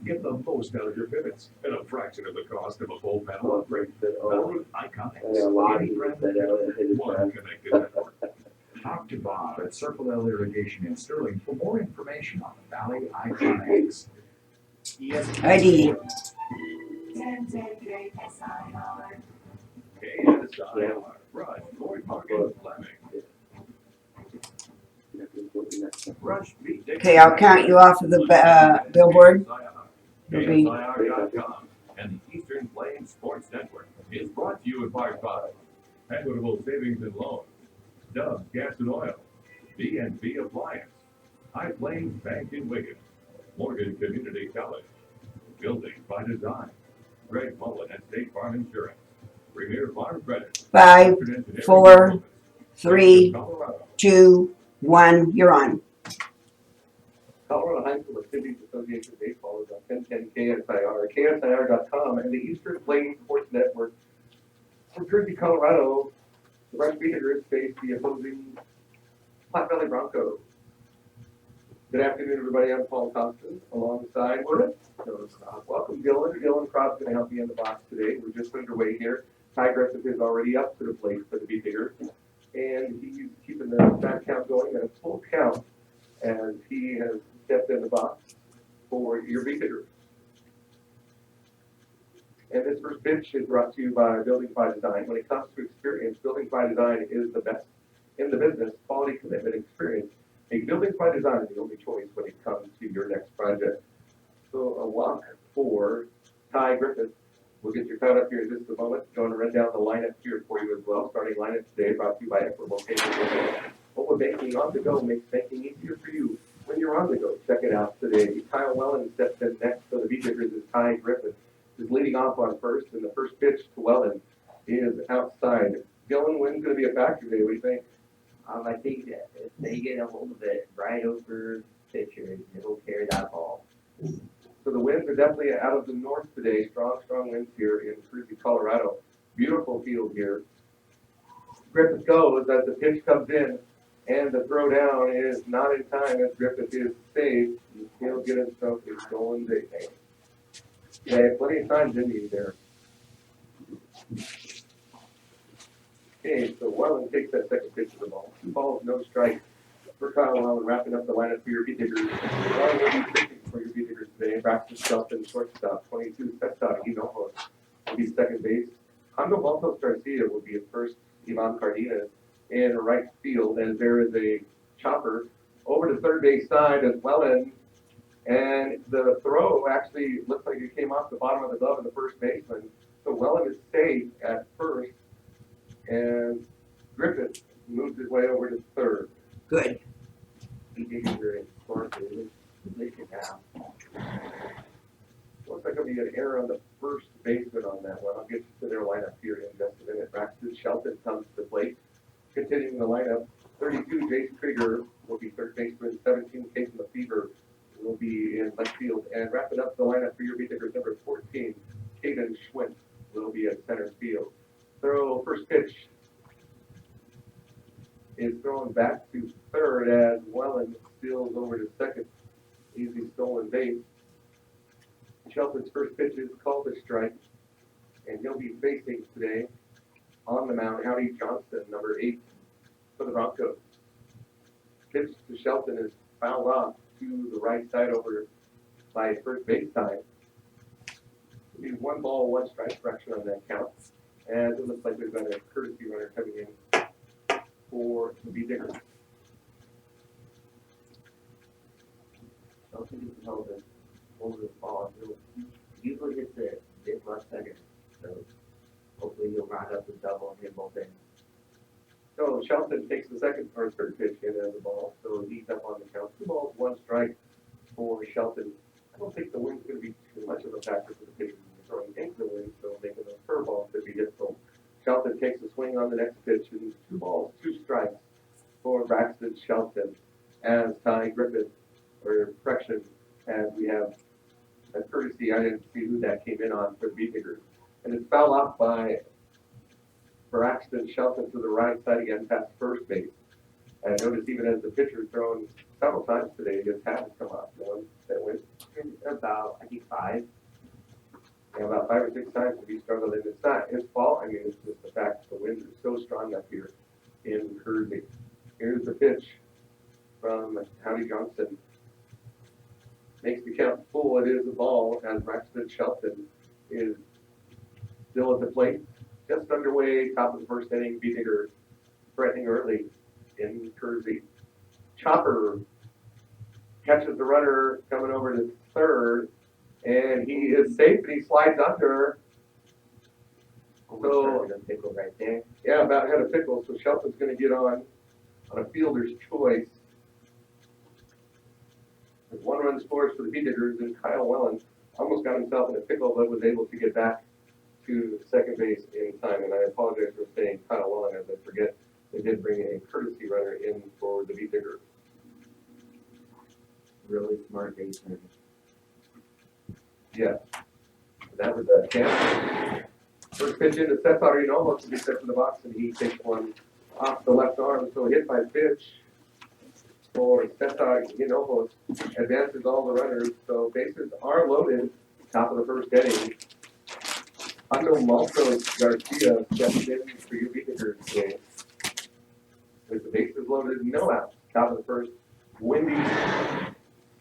Get the most out of your pivots at a fraction of the cost of a full panel upgrade. Valley Iconics. Any brand one connected network. Talk to Bob at Circle L Irrigation in Sterling for more information on the Valley Iconics. ID. KSIR. Rush, Floyd Market, Fleming. Rush, Okay, I'll count you off of the billboard. KSIR.com and the Eastern Plains Sports Network is brought to you in part by Equitable Savings and Loans, Dubs Gas and Oil, B&B Appliance, High Plains Bank in Wigan, Morgan Community College, Buildings by Design, Greg Mullen at State Farm Insurance, Premier Farm Credit, 5, 4, 3, 2, 1. You're on. Colorado High School Cities Association Baseball is on 1010 KSIR, KSIR.com, and the Eastern Plains Sports Network. From Jersey, Colorado, the Rush Beaters face the opposing Platte Valley Broncos. Good afternoon, everybody. I'm Paul Thompson, alongside welcome, Dylan. Dylan Cross going to help me in the box today. We're just underway here. Ty Griffith is already up to the plate for the Beaters, and he's keeping the back count going at a full count as he has stepped in the box for your Beaters. And this first pitch is brought to you by Buildings by Design. When it comes to experience, Buildings by Design is the best in the business. Quality, commitment, experience. Make Buildings by Design the only choice when it comes to your next project. So a walk for Ty Griffith. We'll get your count up here in just a moment. Going to run down the lineup here for you as well. Starting lineup today brought to you by Equitable Savings. What would banking on the go makes banking easier for you when you're on the go. Check it out today. Kyle Wellen steps in next for the Beaters as Ty Griffith is leading off on first, and the first pitch to Wellen is outside. Dylan, when's going to be a factor today? What do you think? I think that if they get a hold of it right over pitcher, it'll carry that ball. So the winds are definitely out of the north today. Strong winds here in Jersey, Colorado. Beautiful field here. Griffith goes as the pitch comes in, and the throw down is not in time as Griffith is saved. He'll get himself a stolen base. Yeah, plenty of time, didn't he, there? Okay, so Wellen takes that second pitch of the ball. 2 balls, no strike for Kyle Wellen, wrapping up the lineup for your Beaters. Wellen will be pitching for your Beaters today. Braxton Shelton, shortstop, 22. Sexton, Hinojo will be second base. Hondo Baltos Garcia will be at first. Ivan Cardenas in right field, and there is a chopper over to third base side as Wellen. And the throw actually looks like it came off the bottom of the glove of the first baseman. So Wellen is safe at first, and Griffith moves his way over to third. Good. Looks like there'll be an error on the first baseman on that one. I'll get to their lineup here in just a minute. Braxton Shelton comes to the plate. Continuing the lineup, 32, Jason Krieger will be third baseman. 17, Casey Lefevre will be in left field. And wrapping up the lineup for your Beaters, number 14, Caden Schwint will be at center field. Throw, first pitch is thrown back to third as Wellen steals over to second. Easy stolen base. Shelton's first pitch is called a strike, and he'll be facing today on the mound Howdy Johnston, number 8 for the Broncos. Pitch to Shelton is fouled off to the right side over by first base side. It'll be 1 ball, 1 strike fraction on that count. And it looks like there's been a courtesy runner coming in for the Beaters. Shelton can hold this ball. Usually hits it big left center. So hopefully he'll round up the double and hit both ends. So Shelton takes the second or third pitch in of the ball, so he's up on the count. 2 balls, 1 strike for Shelton. I don't think the wind's going to be too much of a factor for the pitcher throwing into the wind, so making a curveball could be difficult. Shelton takes a swing on the next pitch, and 2 balls, 2 strikes for Braxton Shelton as Ty Griffith, or correction, as we have a courtesy. I didn't see who that came in on for the Beaters. And it's fouled off by Braxton Shelton to the right side again past first base. And notice even as the pitcher thrown several times today, his hat has come off. The one that went About, I think, 5. Yeah, about 5 or 6 times to be struggled, and it's not his fault. I mean, it's just the fact that the winds are so strong up here in Kersey. Here's the pitch from Howie Johnson. Makes the count full. It is a ball as Braxton Shelton is still at the plate. Just underway, top of the first inning. Beedinger threatening early in Kersey. Chopper catches the runner coming over to third, and he is safe, and he slides under. So, a pickle right there. yeah, about had a pickle, so Shelton's going to get on a fielder's choice. There's 1 run scores for the Beediggers, and Kyle Wellen almost got himself in a pickle, but was able to get back to second base in time. And I apologize for saying Kyle Wellen, as I forget they did bring a courtesy runner in for the Beediggers. Really smart baseman. Yeah. That was a catch. First pitch into Seth Arinomo to be set in the box, and he takes one off the left arm. So hit by pitch for Seth Arinomo advances all the runners. So bases are loaded. Top of the first inning. Ando Maltos Garcia steps in for your Beediggers game. With the bases loaded, no outs. Top of the first. Windy /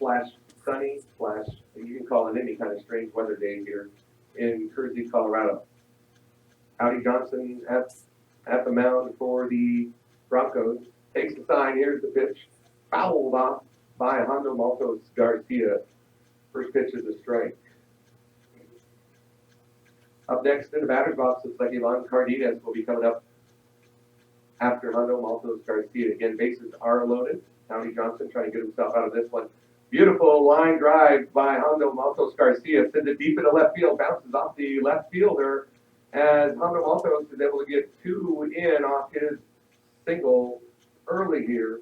sunny / you can call it any kind of strange weather day here in Kersey, Colorado. Howdy Johnson at the mound for the Broncos. Takes the sign. Here's the pitch. Fouled off by Hondo Maltos Garcia. First pitch is a strike. Up next in the batter's box, looks like Ivan Cardenas will be coming up after Hondo Maltos Garcia. Again, bases are loaded. Howdy Johnson trying to get himself out of this one. Beautiful line drive by Hondo Maltos Garcia. Sends it deep into left field. Bounces off the left fielder as Hondo Maltos is able to get 2 in off his single early here.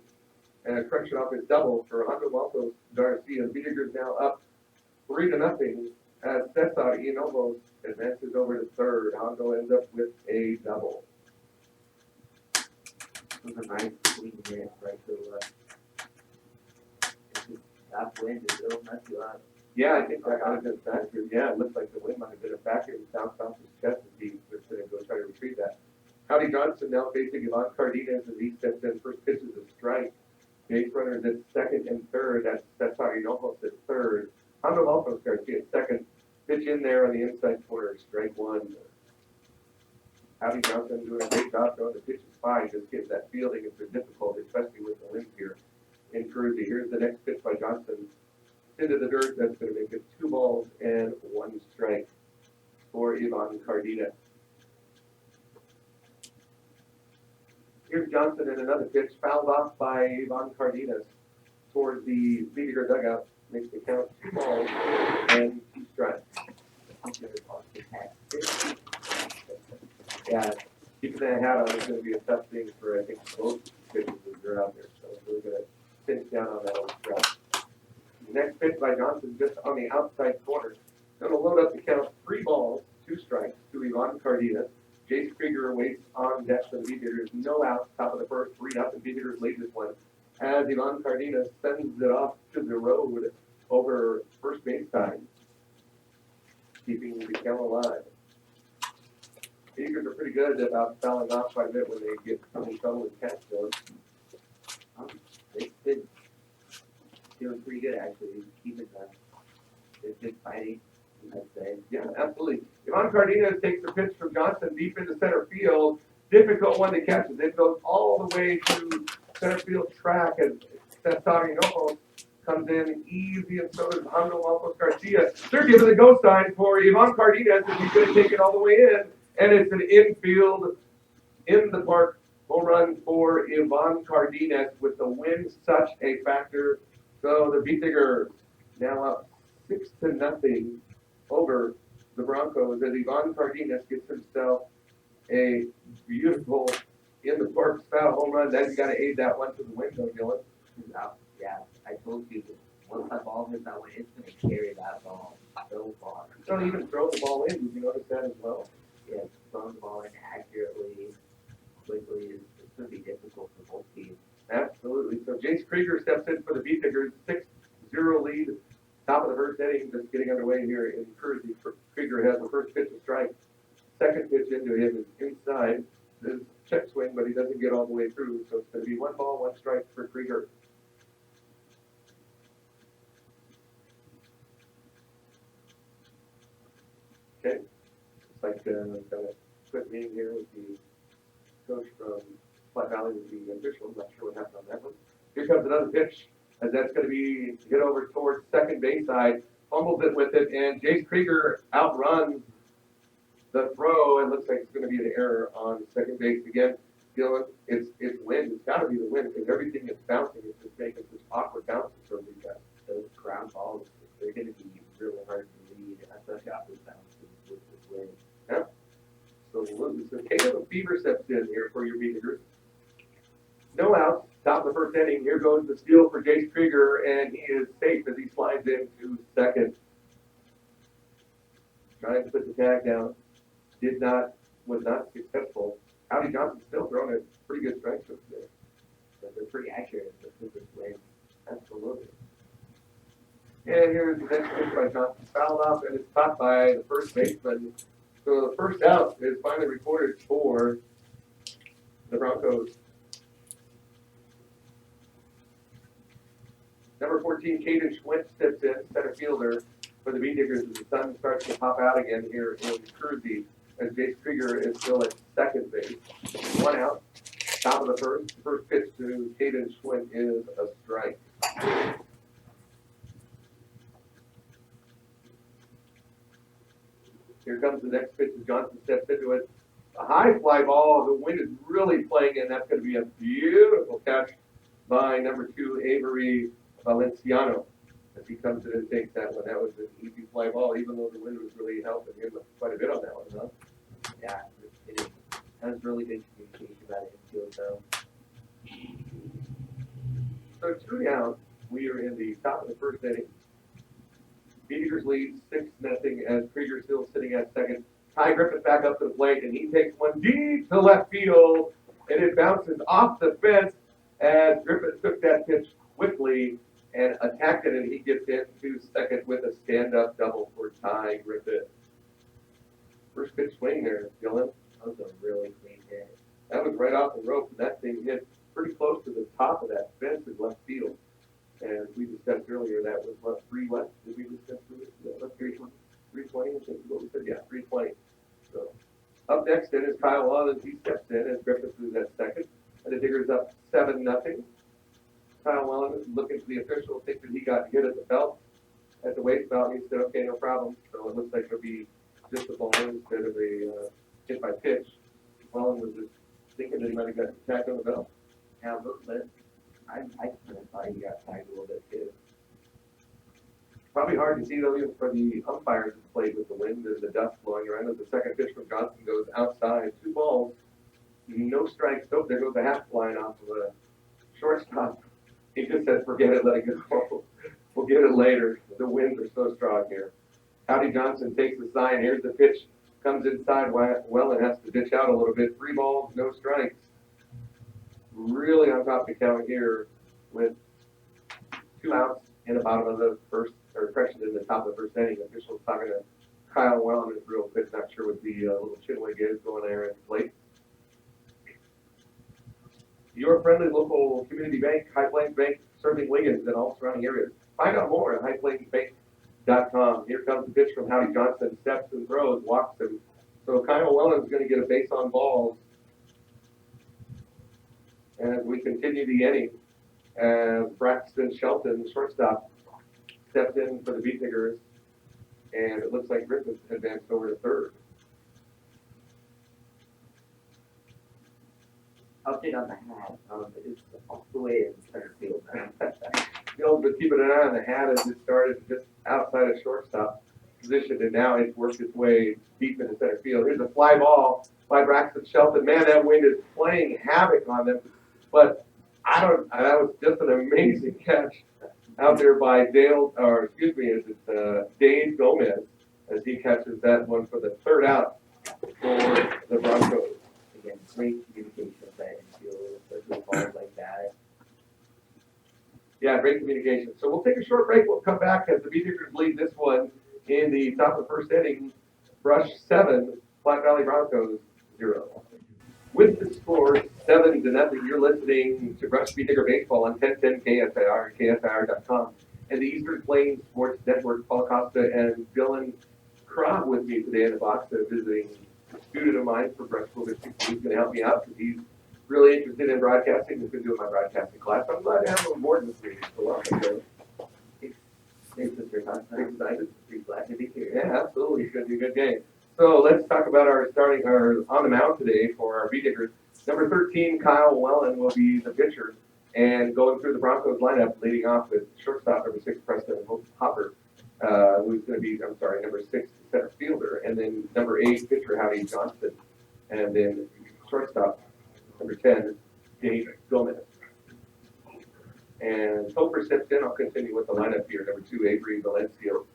And a correction off his double for Hondo Maltos Garcia. Beediggers now up 3-0 as Cesar Inovos advances over to third. Hondo ends up with a double. It was a nice clean hit right to the left. That wind is it'll mess you up. Yeah, I think that might have been a factor. Yeah, it looks like the wind might have been a factor. It bounced off his chest as he was going to go try to retrieve that. Howdy Johnson now facing Ivan Cardenas as he steps in. First pitch is a strike. Base runners at second and third. That's Arinomo at third. Hondo Maltos Garcia at second. Pitch in there on the inside corner. Strike 1. Howdy Johnson doing a great job throwing the pitch is fine. Just getting that fielding is difficult, especially with the wind here in Kersey. Here's the next pitch by Johnson. Into the dirt. That's going to make it 2 balls and 1 strike for Ivan Cardenas. Here's Johnson in another pitch, fouled off by Ivan Cardenas towards the Beediger dugout. Makes the count 2 balls and 2 strikes. Yeah, keeping that hat on is going to be a tough thing for, I think, both pitchers that are out there. So we're going to pinch down on that old strike. Next pitch by Johnson just on the outside corner. Going to load up the count 3 balls, 2 strikes to Ivan Cardenas. Jace Krieger waits on deck for the Beediggers. No outs, top of the first, 3-0. Beediggers lead this one. As Ivan Cardenas sends it off to the road over first base time, keeping the count alive. Beediggers are pretty good about fouling off quite a bit when they get in trouble with catch zones. They've been doing pretty good actually, keeping they've been fighting, I'd say. Yeah, absolutely. Ivan Cardenas takes the pitch from Johnson deep into center field. Difficult one to catch. It goes all the way to center field track as Cesar Inovos comes in easy, and so does Hondo Maltos Garcia. They're giving the go sign for Ivan Cardenas, and he's going to take it all the way in. And it's an infield, in the park home run for Ivan Cardenas with the wind such a factor. So the Beediggers now up 6-0 over the Broncos as Ivan Cardenas gets himself a beautiful in the park style home run. Then you got to aid that one to the window, Dylan. Yeah, I told you, once that ball hits that one, it's going to carry that ball so far. Don't even throw the ball in. Did you notice that as well? Yeah, throwing the ball in accurately, quickly, it's going to be difficult for both teams. Absolutely. So Jace Krieger steps in for the Beediggers, 6-0 lead Top of the first inning, just getting underway here in Kersey. Krieger has the first pitch to strike. Second pitch into him is inside. This is check swing, but he doesn't get all the way through, so it's going to be 1 ball, 1 strike for Krieger. Okay, it's like got a quick meeting here with the coach from Platte Valley with the official. I'm not sure what happened on that one. Here comes another pitch, as that's going to be hit over towards second base side. Fumbles it with it, and Jace Krieger outruns the throw. It looks like it's going to be an error on second base again. Dylan, it's wind. It's got to be the wind because everything is bouncing. It's just making such awkward bounces from these guys. Those ground balls, they're going to be really hard to read, especially off those bounces with this wind. Yeah. So Caleb Fever steps in here for your Beavers. No outs. Top of the first inning. Here goes the steal for Jace Krieger, and he is safe as he slides into second. Trying to put the tag down. Was not successful. Howdy Johnson still throwing a pretty good strike there. But they're pretty accurate with this wind. Absolutely. And here's the next pitch by Johnson. Fouled off, and it's caught by the first baseman. So the first out is finally recorded for the Broncos. Number 14, Caden Schwint steps in, center fielder for the Bee Diggers as the sun starts to pop out again here in Kersey, as Jace Krieger is still at second base. 1 out, top of the first. The first pitch to Caden Schwint is a strike. Here comes the next pitch as Johnson steps into it. A high fly ball. The wind is really playing in. That's going to be a beautiful catch by number 2, Avery Valenciano, as he comes in and takes that one. That was an easy fly ball, even though the wind was really helping him quite a bit on that one, huh? Yeah, it is. That was really good communication about it infield, though. So 2 down. We are in the top of the first inning. Beavers lead 6-0 as Krieger still sitting at second. Ty Griffith back up to the plate, and he takes one deep to left field, and it bounces off the fence as Griffith took that pitch quickly and attacked it, and he gets into second with a stand-up double for Ty Griffith. First pitch swing there, Dylan. That was a really clean hit. That was right off the rope, and that thing hit pretty close to the top of that fence in left field. And we discussed earlier, that was what, 3 what? Did we discuss 320? 320, I think is what we said. Yeah, 320. So up next then is Kyle Wallace. He steps in as Griffith is at second. And the Diggers up 7-0. Kyle Wallace is looking to the official, thinks that he got hit at the belt, at the waist belt, and he said, okay, no problem. So it looks like it'll be just a ball instead of a hit by pitch. Wallace was just thinking that he might have got attacked on the belt. Yeah, but I kind of thought he got tagged a little bit too. Probably hard to see though, even for the umpires at the plate with the wind and the dust blowing around. As the second pitch from Johnson goes outside, 2 balls, no strikes. Oh, there goes the half flying off of a shortstop. He just says, forget it, let it go. We'll get it later. The winds are so strong here. Howdy Johnson takes the sign. Here's the pitch. Comes inside well and has to ditch out a little bit. 3 balls, no strikes. Really on top of the count here with 2 outs in the bottom of the first, or correction, in the top of the first inning. Officials talking to Kyle Wellman real quick, not sure what the little chinwig is going there at the plate. Your friendly local community bank, High Plains Bank, serving Wiggins and all surrounding areas. Find out more at highplainsbank.com. Here comes the pitch from Howdy Johnson. Steps and throws, walks him. So Kyle Wellman is going to get a base on balls. As we continue the inning, Braxton Shelton, the shortstop, stepped in for the Beat Diggers, and it looks like Griffith advanced over to third. Update on the hat. It's off the way in center field now. But keeping an eye on the hat as it started just outside of shortstop position, and now it's worked its way deep into center field. Here's a fly ball by Braxton Shelton. Man, that wind is playing havoc on them. But that was just an amazing catch out there by Davey Gomez, as he catches that one for the 3rd out for the Broncos. Again, great communication with that infield, especially balls like that. Yeah, great communication. So we'll take a short break. We'll come back as the Bee Diggers lead this one in the top of the first inning. Brush 7, Platte Valley Broncos 0. With the score 7-0, you're listening to Brush Bee Digger Baseball on 1010 KSIR and KSIR.com. And the Eastern Plains Sports Network, Paul Costa and Dylan Crop with me today in the box, visiting a student of mine for Brush School District. He's going to help me out because he's really interested in broadcasting. He's been doing my broadcasting class. I'm glad to have him on board with me. So welcome, Dylan. Thanks, Mr. Hudson. Excited? Pretty glad to be here. Yeah, absolutely. It's going to be a good game. So let's talk about our on the mound today for our Bee Diggers. Number 13, Kyle Wellen will be the pitcher. And going through the Broncos lineup, leading off with shortstop number 6, Preston Hopper, who's going to be, number 6, center fielder. And then number 8, pitcher Davey Johnson. And then shortstop number 10, Davey Gomez. And Hopper steps in. I'll continue with the lineup here. Number 2, Avery Valenciano.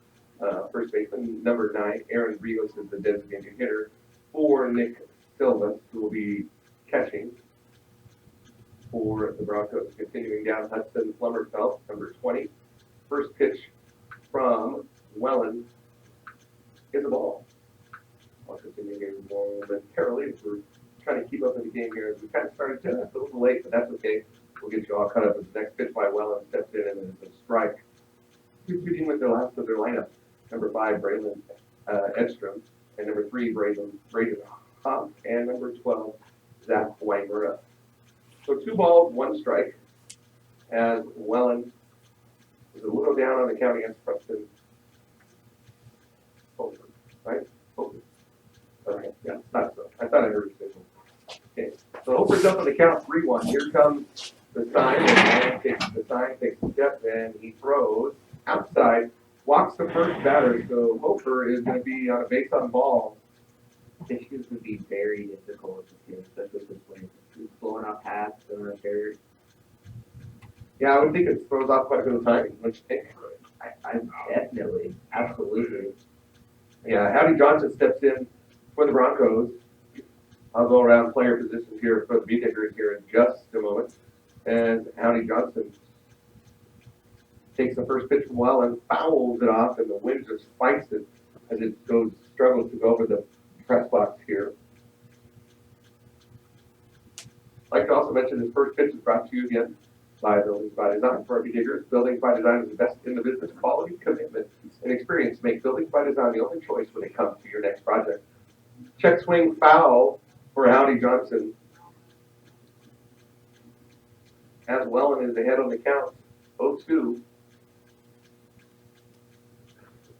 First baseman. Number 9, Aaron Rios is the designated hitter. 4, Nick Silva, who will be catching for the Broncos. Continuing down, Hudson Flummerfeldt, number 20. First pitch from Wellen is a ball. I'll continue here momentarily. We're trying to keep up in the game here. We kind of started just a little late, but that's okay. We'll get you all caught up with the next pitch by Wellen. Steps in and it's a strike. Competing with the last of their lineup. Number 5, Braylon Edstrom. And number 3, Braden Hoff. And number 12, Zach Weimera. So 2 balls, 1 strike. As Wellen is a little down on the count against Preston Hopper, right? Hopper. Okay, yeah, not so. I thought I heard it. Okay, so Hopper's up on the count 3-1. Here comes the sign. And takes the sign, takes a step, and he throws outside, walks the first batter. So Hopper is going to be on a base on ball. Pitches would be very difficult to see, especially this way. He's blowing off half, throwing up dirt. Yeah, I would think it throws off quite a bit of timing, don't you think? I definitely, absolutely. Yeah, Howdy Johnson steps in for the Broncos. I'll go around player positions here for the Bee Diggers here in just a moment. And Howdy Johnson takes the first pitch from well and fouls it off, and the wind just spikes it as it struggles to go over the press box here. I'd like to also mention this first pitch is brought to you again by Buildings by Design. For our Bee Diggers, Buildings by Design is the best in the business. Quality, commitment, and experience make Buildings by Design the only choice when it comes to your next project. Check swing foul for Howdy Johnson. As Wellen is ahead on the count, 0-2.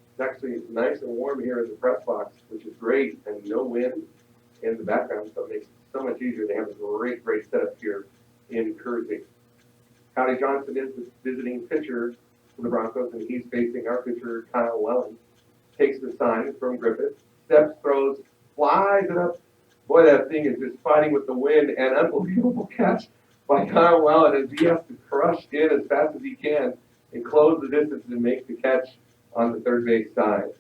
It's actually nice and warm here in the press box, which is great, and no wind in the background, so it makes it so much easier. They have a great setup here in Kersey. Howdy Johnson is the visiting pitcher for the Broncos, and he's facing our pitcher, Kyle Wellen. Takes the sign from Griffith, steps, throws, flies it up. Boy, that thing is just fighting with the wind, and unbelievable catch by Kyle Wellen as he has to crush in as fast as he can and close the distance and make the catch on the third base side.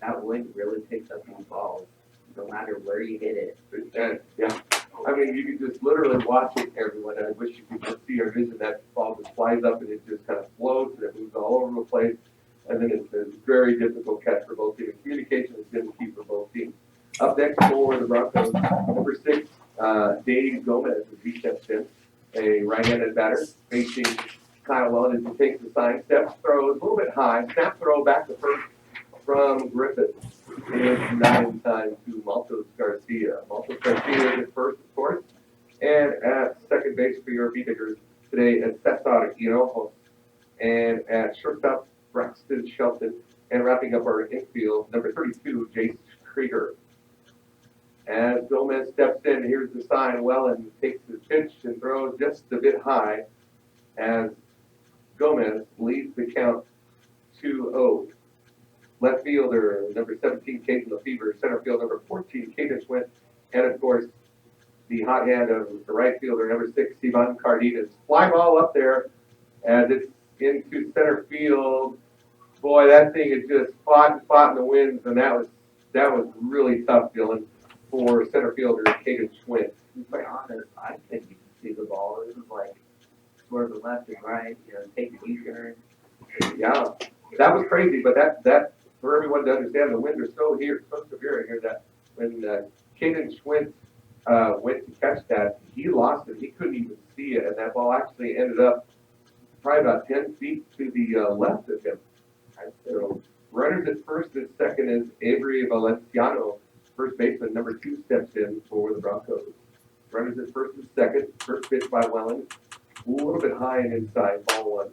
That wind really picks up these balls, no matter where you hit it. And, yeah, I mean, you can just literally watch it, everyone. I wish you could just see our vision. That ball just flies up and it just kind of floats and it moves all over the place. And then it's a very difficult catch for both teams. Communication is going to key for both teams. Up next for the Broncos, number 6, Davey Gomez, as he steps in, a right-handed batter, facing Kyle Wellen as he takes the sign, steps, throws a little bit high, snap throw back to first from Griffith. It's not in time to Maltos Garcia. Maltos Garcia is at first, of course, and at second base for your Bee Diggers today is Cesar Hinojo, and at shortstop, Braxton Shelton, and wrapping up our infield, number 32, Jace Krieger. As Gomez steps in, here's the sign. Wellen takes the pitch and throws just a bit high as Gomez leads the count 2-0. Left fielder, number 17, Caden Lefevre. Center field, number 14, Caden Schwint. And, of course, the hot hand of the right fielder, number 6, Ivan Cardenas. Fly ball up there as it's into center field. Boy, that thing is just fought in the winds, and that was really tough, Dylan, for center fielder Caden Schwint. To be quite honest, I couldn't even see the ball. It was like swerving left and right, take a U-turn. Yeah, that was crazy, but that for everyone to understand, the winds are so severe here that when Caden Schwint went to catch that, he lost it. He couldn't even see it, and that ball actually ended up probably about 10 feet to the left of him. So runners at first and second is Avery Valenciano. First baseman, number 2, steps in for the Broncos. Runners at first and second. First pitch by Welland. A little bit high and inside, ball 1.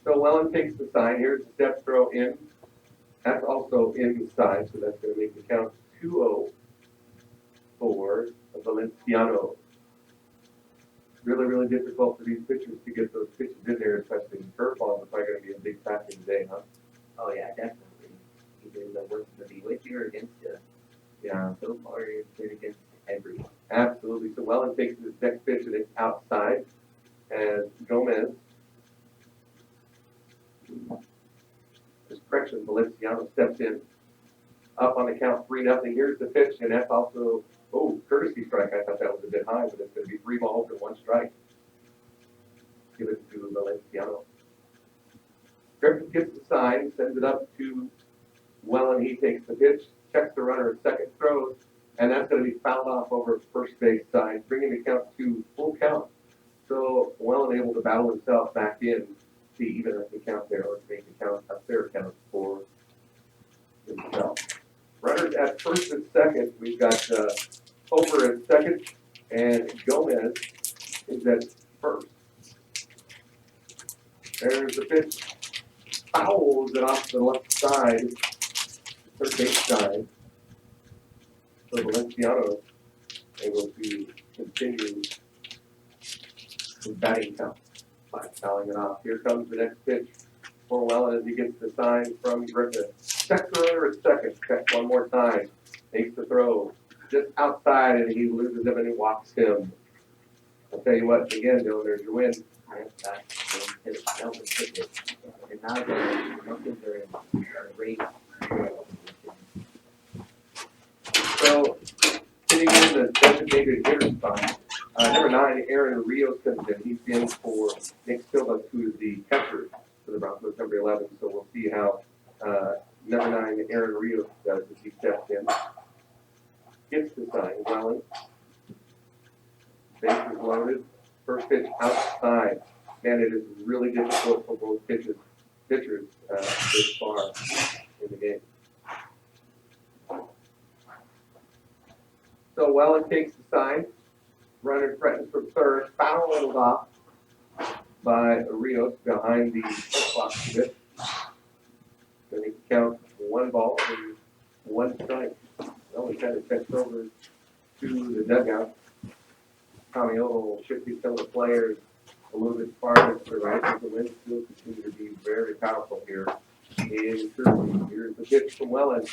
So Welland takes the sign. Here's the step throw in. That's also inside, so that's going to make the count 2-0 for Valenciano. Really, really difficult for these pitchers to get those pitches in there, especially in curveballs. It's probably going to be a big factor today, huh? Oh yeah, definitely. Either the work's going to be with you or against you. Yeah. So far, it's been against everyone. Absolutely. So Welland takes his next pitch and it's outside. And Gomez, his correction, Valenciano steps in. Up on the count 3-0. Here's the pitch, and that's also, courtesy strike. I thought that was a bit high, but it's going to be 3 balls and 1 strike. Give it to Valenciano. Griffin gets the sign, sends it up to Welland. He takes the pitch, checks the runner at second, throws, and that's going to be fouled off over first base side, bringing the count to full count. So Welland able to battle himself back in to even up the count there, or to make the count a fair count for himself. Runners at first and second, we've got Over at second, and Gomez is at first. There's the pitch. Fouls it off the left side, third base side. So Valenciano able to continue his batting count by fouling it off. Here comes the next pitch for Welland as he gets the sign from Griffin. Checks the runner at second. Checks one more time. Makes the throw. Just outside, and he loses him and he walks him. I'll tell you what, again, Dylan, there's your win. And now the Broncos are in a great So, sitting in the designated hitter spot, number 9, Aaron Rios comes in. He's in for Nick Silva, who is the catcher for the Broncos, number 11. So we'll see how number 9, Aaron Rios does as he steps in. Gets the sign, Welland. Base is loaded. First pitch outside. And it is really difficult for both pitchers this far in the game. So Welland takes the sign. Runner threatens from third. Fouled off by Rios behind the box a bit. Then he counts 1 ball and 1 strike. Well, we kind of checks over to the dugout. Tommy will shift some of the players a little bit farther to the right, as the winds still continue to be very powerful here in Turkey. Here's the pitch from Welland.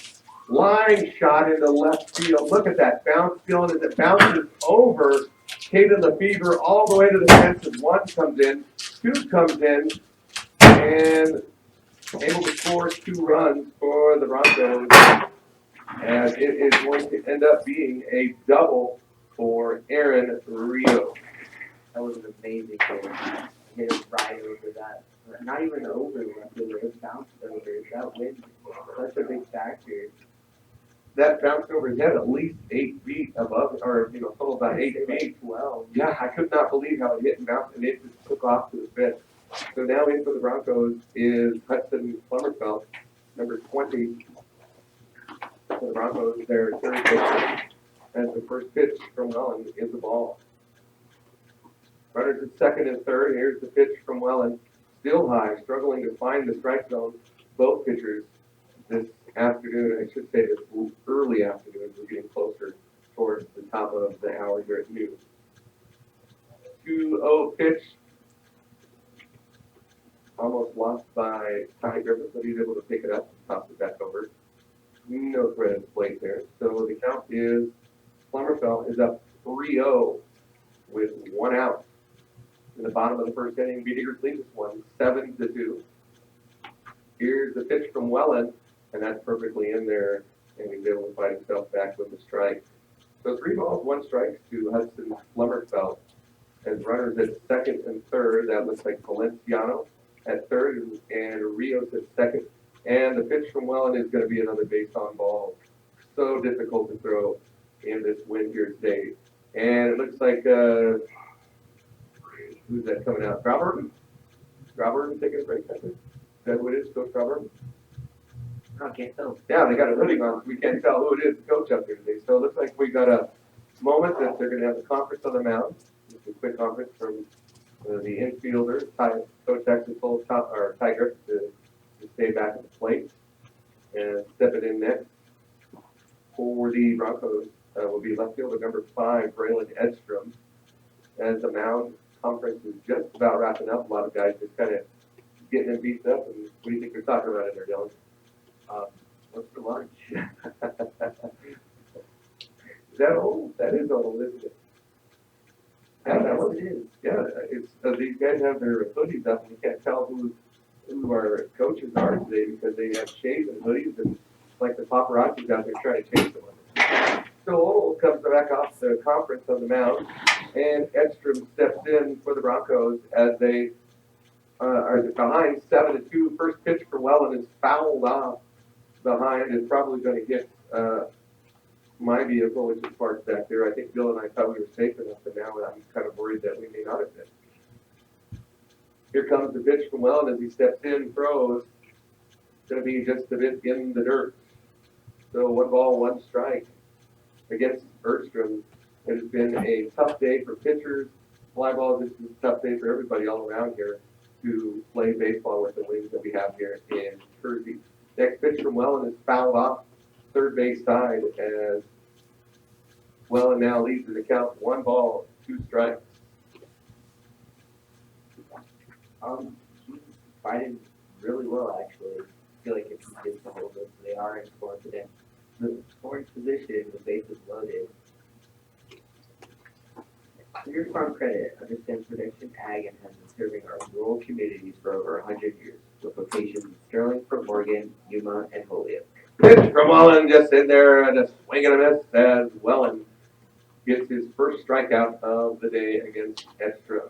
Line shot into left field. Look at that bounce field as it bounces over Caden the Fever all the way to the fence, and 1 comes in, 2 comes in, and able to score 2 runs for the Broncos. And it is going to end up being a double for Aaron Rios. That was an amazing hit. Hit it right over that. Not even over left field, it bounced over. That wind was such a big factor. That bounced over his head at least 8 feet above, or total about 8 feet. 12. Yeah, I could not believe how it hit and bounced, and it just took off to the fence. So now in for the Broncos is Hudson Flummerfeldt, number 20. For the Broncos, their third pitch. As the first pitch from Welland is the ball. Runners at second and third. Here's the pitch from Welland. Still high, struggling to find the strike zone. Both pitchers this afternoon, I should say this early afternoon, we're getting closer towards the top of the hour here at noon. 2-0 pitch. Almost lost by Ty Griffith, but he's able to pick it up and toss it back over. No threat at the plate there. So the count is Flummerfeldt is up 3-0 with 1 out. In the bottom of the first inning, Beaters lead this one 7-2. Here's the pitch from Welland, and that's perfectly in there, and he's able to fight himself back with the strike. So 3 balls, 1 strike to Hudson Flummerfeldt. As runners at second and third, that looks like Valenciano at third and Rios at second. And the pitch from Welland is going to be another base on ball. So difficult to throw in this wind here today. And it looks like, who's that coming out? Robert? Robert taking a break, I think. Is that who it is, Coach Robert? I can't tell. Yeah, they got a hoodie on, so we can't tell who it is, the coach up there today. So it looks like we got a moment that they're going to have a conference on the mound. Just a quick conference from the infielder, Coach actually told Ty Griffith to stay back at the plate and step it in next. For the Broncos will be left fielder number 5, Braylon Edstrom. As the mound conference is just about wrapping up, a lot of guys just kind of getting them beat up. And what do you think they're talking about in there, Dylan? What's for lunch? Is that old? That is old, isn't it? Yeah, that was, it is. yeah, it's, these guys have their hoodies up and you can't tell who our coaches are today because they have shades and hoodies and like the paparazzi's out there trying to chase them. So Old comes back off the conference on the mound and Edstrom steps in for the Broncos as they are behind 7-2. First pitch for Welland is fouled off behind. It's probably going to hit my vehicle, which is parked back there. I think Bill and I thought we were safe enough, but now I'm kind of worried that we may not have been. Here comes the pitch from Welland as he steps in, throws. It's going to be just a bit in the dirt. So 1 ball, 1 strike against Edstrom. It has been a tough day for pitchers, fly balls. This is a tough day for everybody all around here to play baseball with the winds that we have here in Jersey. Next pitch from Welland is fouled off third base side as Welland now leads the count 1 ball, 2 strikes. He's fighting really well, actually. I feel like if he gets to hold us, they are in scoring today. The scoring position, the base is loaded. Here's farm credit, understands production ag and has been serving our rural communities for over 100 years, with locations in Sterling, Fort Morgan, Yuma, and Holyoke. Pitch from Welland just in there and a swing and a miss as Welland gets his first strikeout of the day against Edstrom.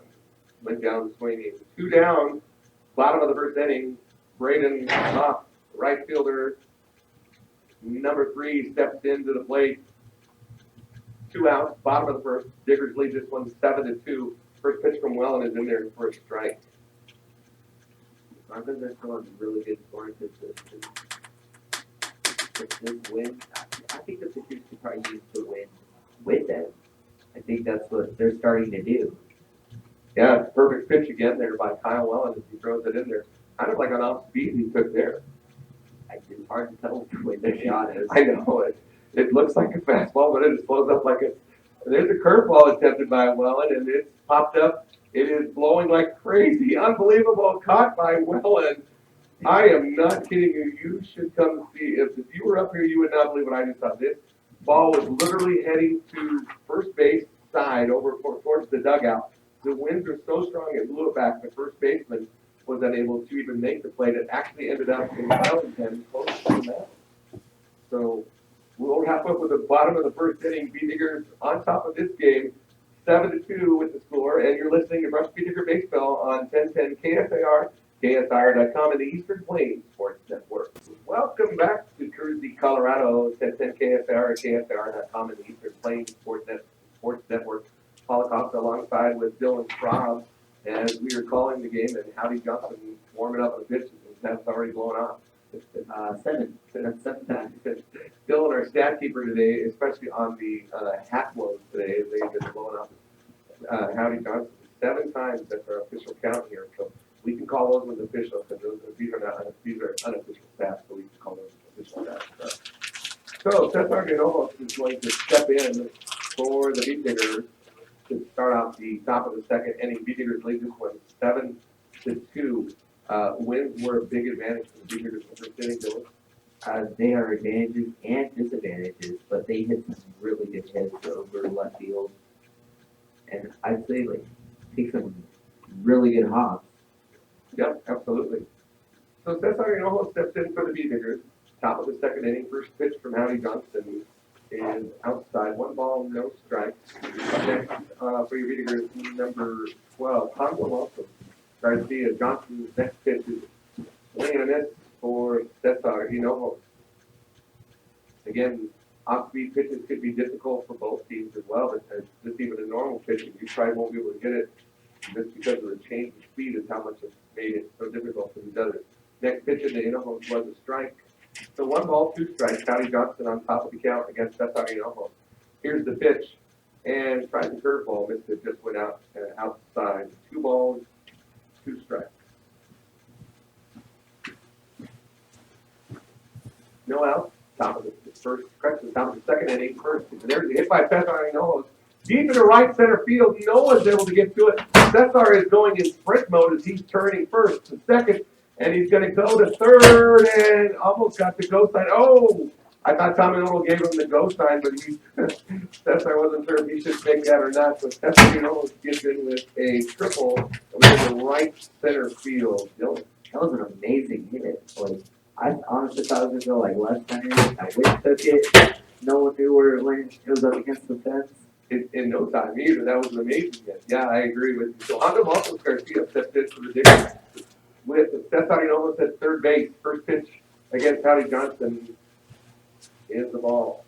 Went down swinging. 2 down, bottom of the first inning. Braden off, right fielder. Number 3 steps into the plate. 2 outs, bottom of the first. Diggers lead this one 7-2. First pitch from Welland is in there for a strike. Broncos are still on really good scoring position. With this win, I think the pitchers could probably use the win with them. I think that's what they're starting to do. Yeah, perfect pitch again there by Kyle Welland as he throws it in there. Kind of like an off speed he took there. It's hard to tell when the shot is. I know it. It looks like a fastball, but it just blows up like it. There's a curveball attempted by Welland, and it's popped up. It is blowing like crazy. Unbelievable. Caught by Welland. I am not kidding you. You should come see. If you were up here, you would not believe what I just saw. This ball was literally heading to first base side over towards the dugout. The winds were so strong it blew it back. The first baseman was unable to even make the play. It actually ended up in the fountain pen close to that. So we'll wrap up with the bottom of the first inning. B-Diggers on top of this game, 7-2 with the score. And you're listening to Brush B-Digger Baseball on 1010 KSAR, KSR.com, and the Eastern Plains Sports Network. Welcome back to Jersey, Colorado, 1010 KSAR, KSAR.com, and the Eastern Plains Sports Network. Paul Acosta alongside with Dylan Straub as we are calling the game, and Howdy Johnson warming up the pitches, and that's already blown off. 7 times. Dylan, our stat keeper today, especially on the hat blows today, they've been blowing up Howdy Johnson 7 times. That's our official count here. So we can call those ones official because these are unofficial stats, so we can call those official stats. So Cesar Genovos is going to step in for the B-Diggers to start off the top of the second inning. B-Diggers lead this one 7-2. Wins were a big advantage for the B-Diggers in the first inning, Dylan. They are advantages and disadvantages, but they hit some really good hits over left field. And I'd say, take some really good hops. Yep, absolutely. So Cesar Hinojo steps in for the B-Diggers. Top of the second inning, first pitch from Howie Johnson is outside. 1 ball, no strikes. Up next for your B-Diggers, number 12, Pablo also. Garcia Johnson's next pitch is swinging a miss for Cesar Hinojo. Again, off-speed pitches could be difficult for both teams as well, but just even a normal pitching, you probably won't be able to get it just because of the change of speed is how much it's made it so difficult for these others. Next pitch in the Hinojo was a strike. So 1 ball, 2 strikes. Howie Johnson on top of the count against Cesar Hinojo. Here's the pitch, and tried the curveball, missed it, just went out outside. 2 balls, 2 strikes. No outs. Top of the first, correct, the top of the second inning, first. There's a hit by Cesar Hinojo. Deep into right center field, no one's able to get to it. Cesar is going in sprint mode as he's turning first to second, and he's going to go to third, and almost got the go sign. Oh, I thought Tommy Little gave him the go sign, but Cesar wasn't sure if he should take that or not. But Cesar Hinojo gets in with a triple with the right center field. Dylan. That was an amazing hit. Like, I honestly thought it was going to go like left center. I wish took it. No one knew where it went. It was up against the fence. In no time either. That was an amazing hit. Yeah, I agree with you. So Hondo Marcos Garcia stepped in for the Diggers with Cesar Hinojo at third base. First pitch against Howie Johnson is the ball.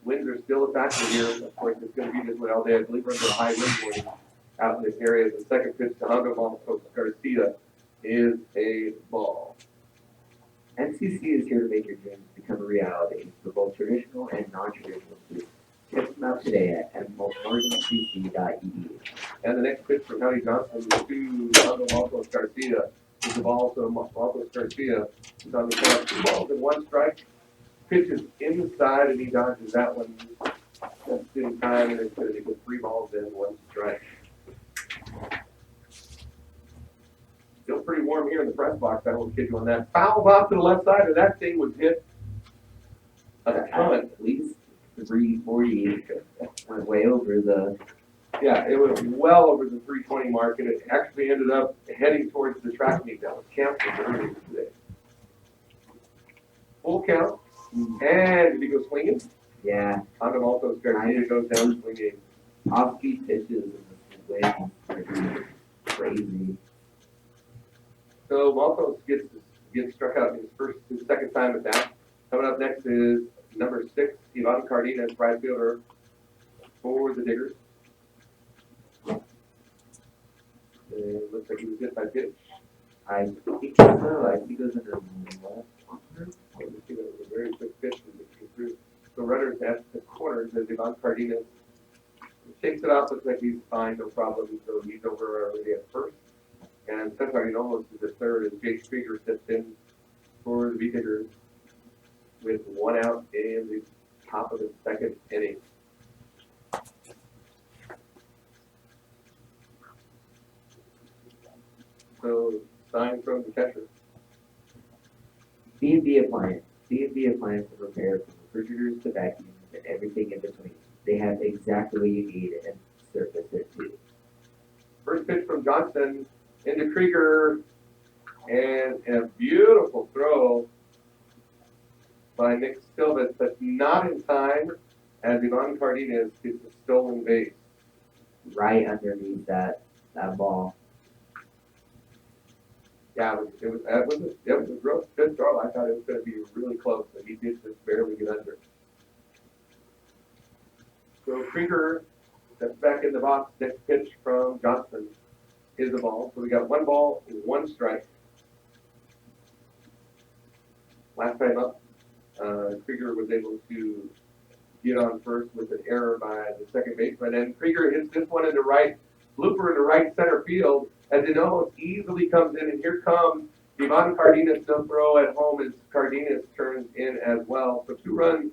Winds are still a factor here. Of course, it's going to be this way all day. I believe we're under a high wind warning out in this area. The second pitch to Hondo Marcos Garcia is a ball. NCC is here to make your dreams become a reality for both traditional and non-traditional students. Check them out today at morgancc.edu. And the next pitch from Howie Johnson to Hondo Marcos Garcia is the ball to Marcos Garcia. He's on the count. 2 balls and 1 strike. Pitches inside, and he dodges that one just in time, and it's going to get 3 balls and 1 strike. Still pretty warm here in the press box. I won't kid you on that. Foul off to the left side, and that thing was hit a ton. At least 340. Went way over the. Yeah, it was well over the 320 mark, and it actually ended up heading towards the track meet that was canceled earlier today. Full count, and did he go swinging? Yeah. Hondo Marcos Garcia goes down swinging. Off-speed pitches and the wind are crazy. So Marcos gets struck out in his second time at bat. Coming up next is number 6, Ivan Cardenas, right fielder for the Diggers. It looks like he was hit by pitch. I think so. I think it was in the left corner. It was a very quick pitch that came through. So runners at the corners as Ivan Cardenas shakes it off. Looks like he's fine, no problem. So he's over already at first. And Cesar Hinojo is at third, and Jake Krieger steps in for the B-Diggers with 1 out in the top of the second inning. So, sign from the catcher. B&B Appliance. B&B Appliance is repaired from refrigerators to vacuums and everything in between. They have exactly what you need and surface it too. First pitch from Johnson into Krieger, and a beautiful throw by Nick Silvas, but not in time as Ivan Cardenas gets a stolen base. Right underneath that ball. Yeah, it was a real good throw. I thought it was going to be really close, but he did just barely get under. So Krieger steps back in the box. Next pitch from Johnson is a ball. So we got 1 ball, 1 strike. Last time up, Krieger was able to get on first with an error by the second baseman, and Krieger hits this one into right, blooper into right center field, as Hinojo easily comes in, and here comes Ivan Cardenas. No throw at home as Cardenas turns in as well. So 2-run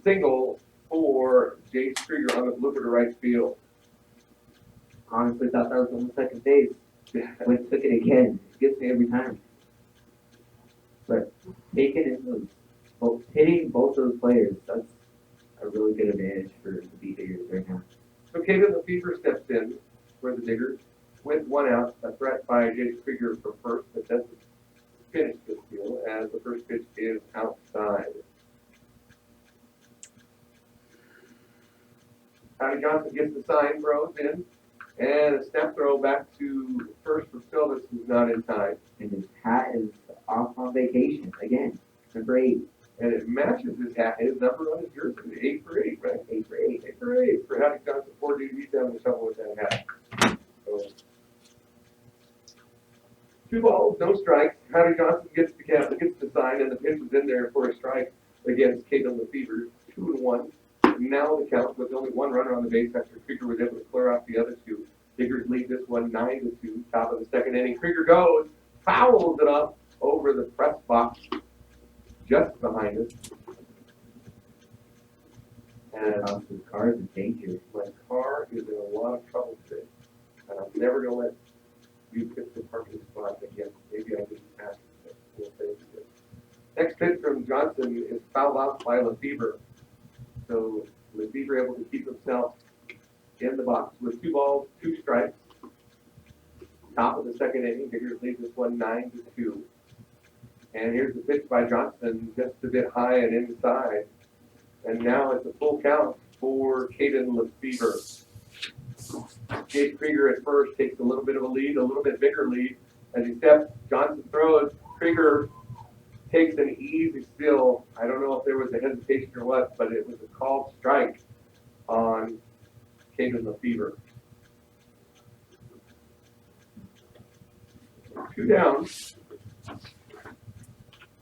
single for Jace Krieger on the blooper to right field. Honestly thought that was on the second base. Went took it again. It gets me every time. But taking in those, hitting both those players, that's a really good advantage for the B-Diggers right now. So Kevin Lefevre steps in for the Diggers. with 1 out, a threat by Jason Krieger from first, but doesn't finish this deal as the first pitch is outside. Howdy Johnson gets the sign, throws in, and a snap throw back to first for Silvis, who's not in time. And his hat is off on vacation again. Number 8. And it matches his hat, his number on his jersey, 8 for 8, right? 8 for 8. 8 for 8 for Howdy Johnson, 4 DBs down the shovel with that hat. So, 2 balls, no strikes. Howdy Johnson gets the sign, and the pitch is in there for a strike against Caden Lefevre, 2-1. Now the count with only 1 runner on the base after Krieger was able to clear off the other 2. Diggers lead this one 9-2. Top of the second inning. Krieger goes, fouls it up over the press box just behind us. And His car is in danger. my car is in a lot of trouble today. And I'm never going to let you pick the parking spot again. Maybe I didn't have to, but we'll say it again. Next pitch from Johnson is fouled out by Lefevre. So Lefevre able to keep himself in the box with 2 balls, 2 strikes. Top of the second inning, Diggers lead this one 9-2. And here's the pitch by Johnson, just a bit high and inside. And now it's a full count for Caden Lefevre. Jake Krieger at first takes a little bit of a lead, a little bit bigger lead. As he steps, Johnson throws. Krieger takes an easy steal. I don't know if there was a hesitation or what, but it was a called strike on Caden Lefevre. 2 down.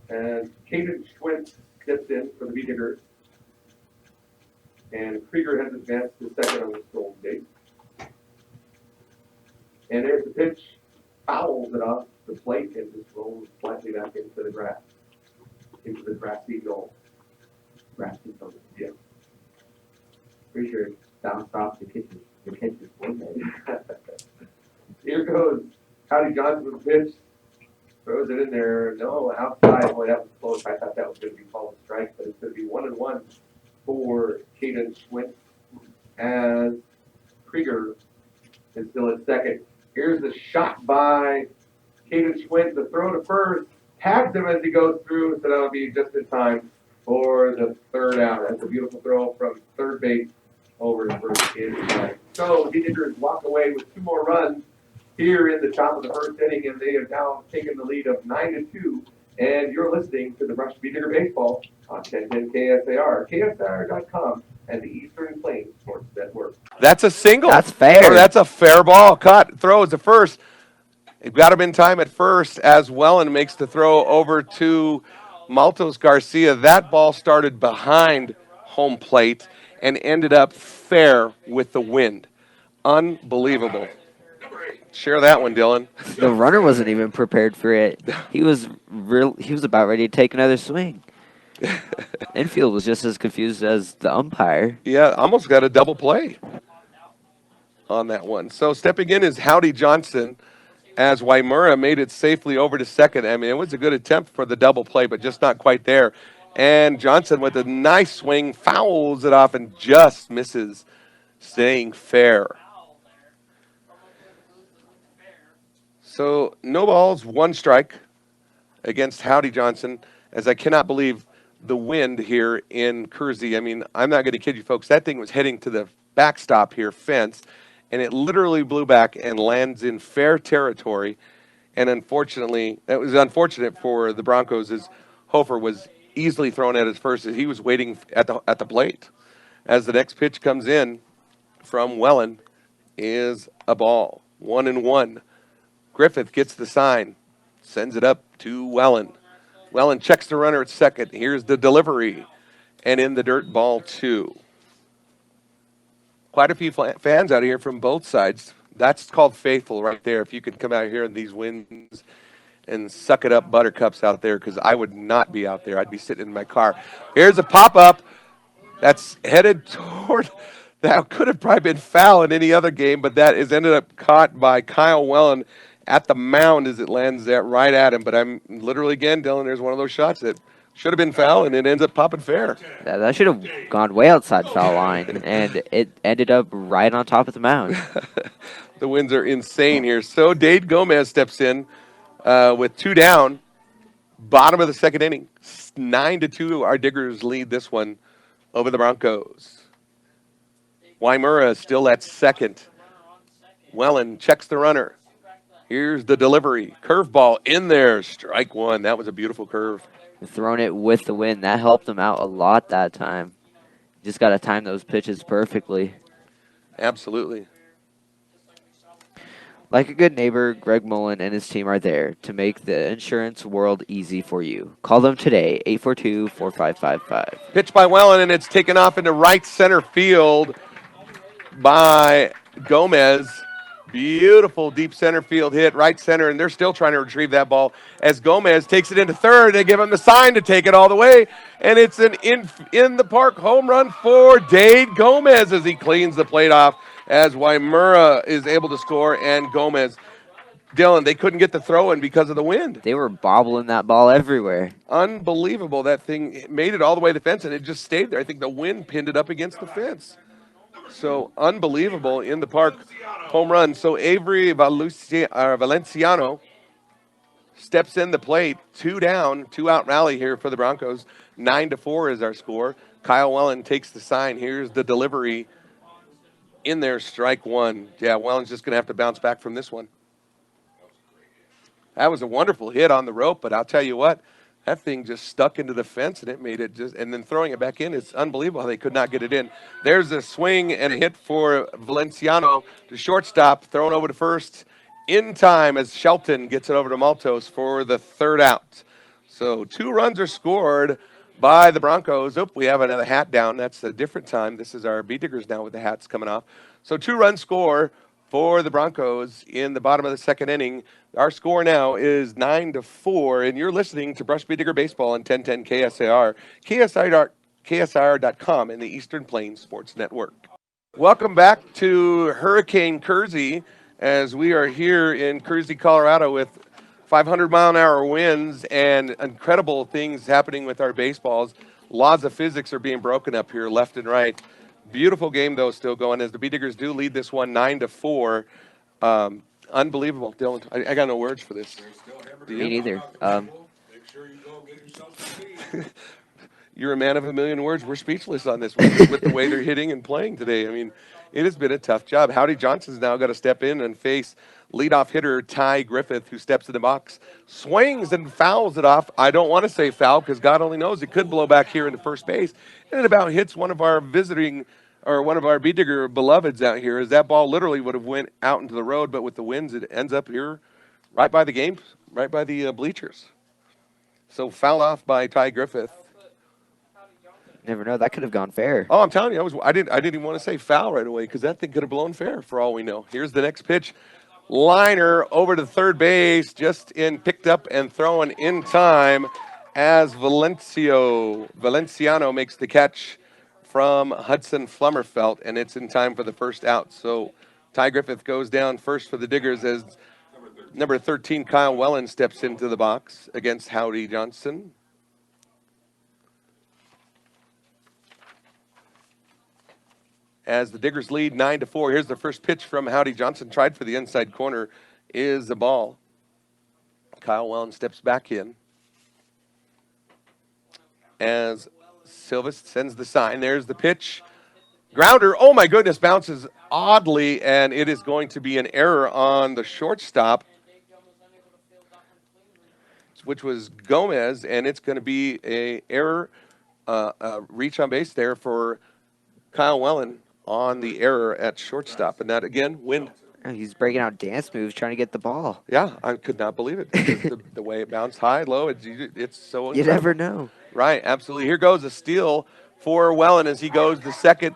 And Caden Schwint steps in for the B-Diggers. And Krieger has advanced to second on the stolen base. And there's the pitch, fouls it off the plate and just rolls slightly back into the grass, into the grassy knoll. Grassy knoll. Yeah. Pretty sure it bounced off the catcher's forehead. Here goes Howdy Johnson with the pitch. Throws it in there. No, outside. Boy, that was close. I thought that was going to be called a strike, but it's going to be 1-1 for Caden Schwint as Krieger is still at second. Here's the shot by Caden Schwint. The throw to first. Tags him as he goes through, so that'll be just in time for the 3rd out. That's a beautiful throw from third base over to first inside. So the Diggers walk away with 2 more runs here in the top of the first inning, and they have now taken the lead of 9-2. And you're listening to the Brush B-Digger Baseball on 1010 KSAR, KSAR.com, and the Eastern Plains Sports Network. That's a single. That's fair. Or that's a fair ball. Cut. Throws to first. It got him in time at first as well and makes the throw over to Maltos Garcia. That ball started behind home plate and ended up fair with the wind. Unbelievable. Share that one, Dylan. The runner wasn't even prepared for it. He was about ready to take another swing. Infield was just as confused as the umpire. Yeah, almost got a double play on that one. So stepping in is Howdy Johnson as Waimura made it safely over to second. I mean, it was a good attempt for the double play, but just not quite there. And Johnson with a nice swing fouls it off and just misses, staying fair. So no balls, 1 strike against Howdy Johnson, as I cannot believe the wind here in Kersey. I mean, I'm not going to kid you folks. That thing was heading to the backstop here, fence, and it literally blew back and lands in fair territory. And unfortunately, that was unfortunate for the Broncos as Hofer was easily thrown at his first. He was waiting at the plate. As the next pitch comes in from Wellen is a ball, 1-1. Griffith gets the sign, sends it up to Wellen. Wellen checks the runner at second. Here's the delivery, and in the dirt, ball 2. Quite a few fans out here from both sides. That's called faithful right there. If you could come out here in these winds and suck it up buttercups out there, because I would not be out there. I'd be sitting in my car. Here's a pop-up that's headed toward – that could have probably been foul in any other game, but that is ended up caught by Kyle Wellen at the mound as it lands right at him. But I'm literally, again, Dylan, there's one of those shots that Should have been foul, and it ends up popping fair. That should have gone way outside foul line, and it ended up right on top of the mound. The winds are insane here. So Davey Gomez steps in with 2 down. Bottom of the second inning. 9-2. Our Diggers lead this one over the Broncos. Waimura still at second. Wellen checks the runner. Here's the delivery. Curveball in there. Strike one. That was a beautiful curve. Throwing it with the wind, that helped him out a lot that time. Just got to time those pitches perfectly. Absolutely. Like a good neighbor, Greg Mullen and his team are there to make the insurance world easy for you. Call them today, 842-4555. Pitch by Wellen, and it's taken off into right center field by Gomez. Beautiful deep center field hit, right center, and they're still trying to retrieve that ball as Gomez takes it into third. They give him the sign to take it all the way, and it's an in the park home run for Davey Gomez as he cleans the plate off as Waimura is able to score, and Gomez. Dylan, they couldn't get the throw in because of the wind. They were bobbling that ball everywhere. Unbelievable. That thing made it all the way to the fence, and it just stayed there. I think the wind pinned it up against the fence. So unbelievable in the park home run. So Avery Valenciano steps in the plate, 2 down, 2-out rally here for the Broncos. 9-4 is our score. Kyle Wellen takes the sign. Here's the delivery in there, strike one. Yeah, Wellen's just going to have to bounce back from this one. That was a wonderful hit on the rope, but I'll tell you what, that thing just stuck into the fence, and it made it just, and then throwing it back in, it's unbelievable how they could not get it in. There's a swing and a hit for Valenciano to shortstop, thrown over to first in time as Shelton gets it over to Maltos for the 3rd out. So 2 runs are scored by the Broncos. Oh, we have another hat down. That's a different time. This is our B-Diggers now with the hats coming off. So 2 runs score for the Broncos in the bottom of the second inning. Our score now is 9-4, and you're listening to Brush B Digger Baseball on 1010 KSIR, KSIR.com, and the Eastern Plains Sports Network. Welcome back to Hurricane Kersey, as we are here in Kersey, Colorado, with 500-mile-an-hour winds and incredible things happening with our baseballs. Laws of physics are being broken up here left and right. Beautiful game, though, still going as the B-Diggers do lead this one 9-4. Unbelievable. Dylan, I got no words for this. Me neither. You're a man of a million words. We're speechless on this with the way they're hitting and playing today. I mean, it has been a tough job. Howdy Johnson's now got to step in and face leadoff hitter Ty Griffith, who steps in the box, swings and fouls it off. I don't want to say foul because God only knows it could blow back here into first base. And it about hits one of our one of our B-Digger beloveds out here, as that ball literally would have went out into the road, but with the winds, it ends up here right by the game, right by the bleachers. So foul off by Ty Griffith. Never know. That could have gone fair. Oh, I'm telling you, I didn't even want to say foul right away because that thing could have blown fair for all we know. Here's the next pitch. Liner over to third base, just picked up and thrown in time as Valenciano makes the catch from Hudson Flummerfeldt, and it's in time for the first out. So Ty Griffith goes down first for the Diggers as number 13, Kyle Wellen, steps into the box against Howdy Johnson. As the Diggers lead 9-4, here's the first pitch from Howdy Johnson. Tried for the inside corner, is the ball. Kyle Wellen steps back in as Silvis sends the sign. There's the pitch. Grounder, oh my goodness, bounces oddly, and it is going to be an error on the shortstop, which was Gomez, and it's going to be a error, reach on base there for Kyle Wellen on the error at shortstop. And that, again, wind. He's breaking out dance moves trying to get the ball. Yeah, I could not believe it. the way it bounced high, low, it's so incredible. You never know. Right, absolutely. Here goes a steal for Wellen as he goes to second,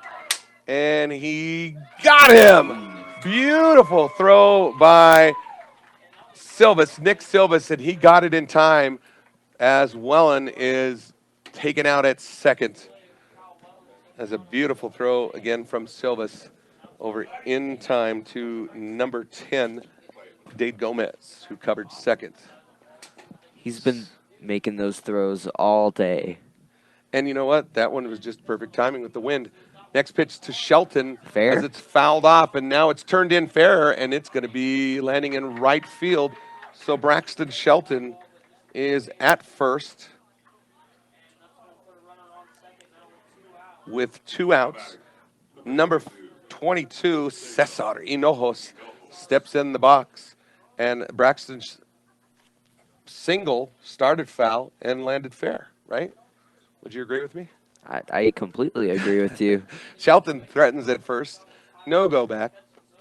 and he got him. Beautiful throw by Nick Silvis, and he got it in time as Wellen is taken out at second. That's a beautiful throw again from Silvis over in time to number 10, Davey Gomez, who covered second. He's been making those throws all day. And you know what? That one was just perfect timing with the wind. Next pitch to Shelton Fair. as it's fouled off, and now it's turned in fair, and it's going to be landing in right field. So Braxton Shelton is at first with 2 outs. Number 22, Cesar Hinojos, steps in the box, and Braxton's single started foul and landed fair, right? Would you agree with me? I completely agree with you. Shelton threatens at first. No go back.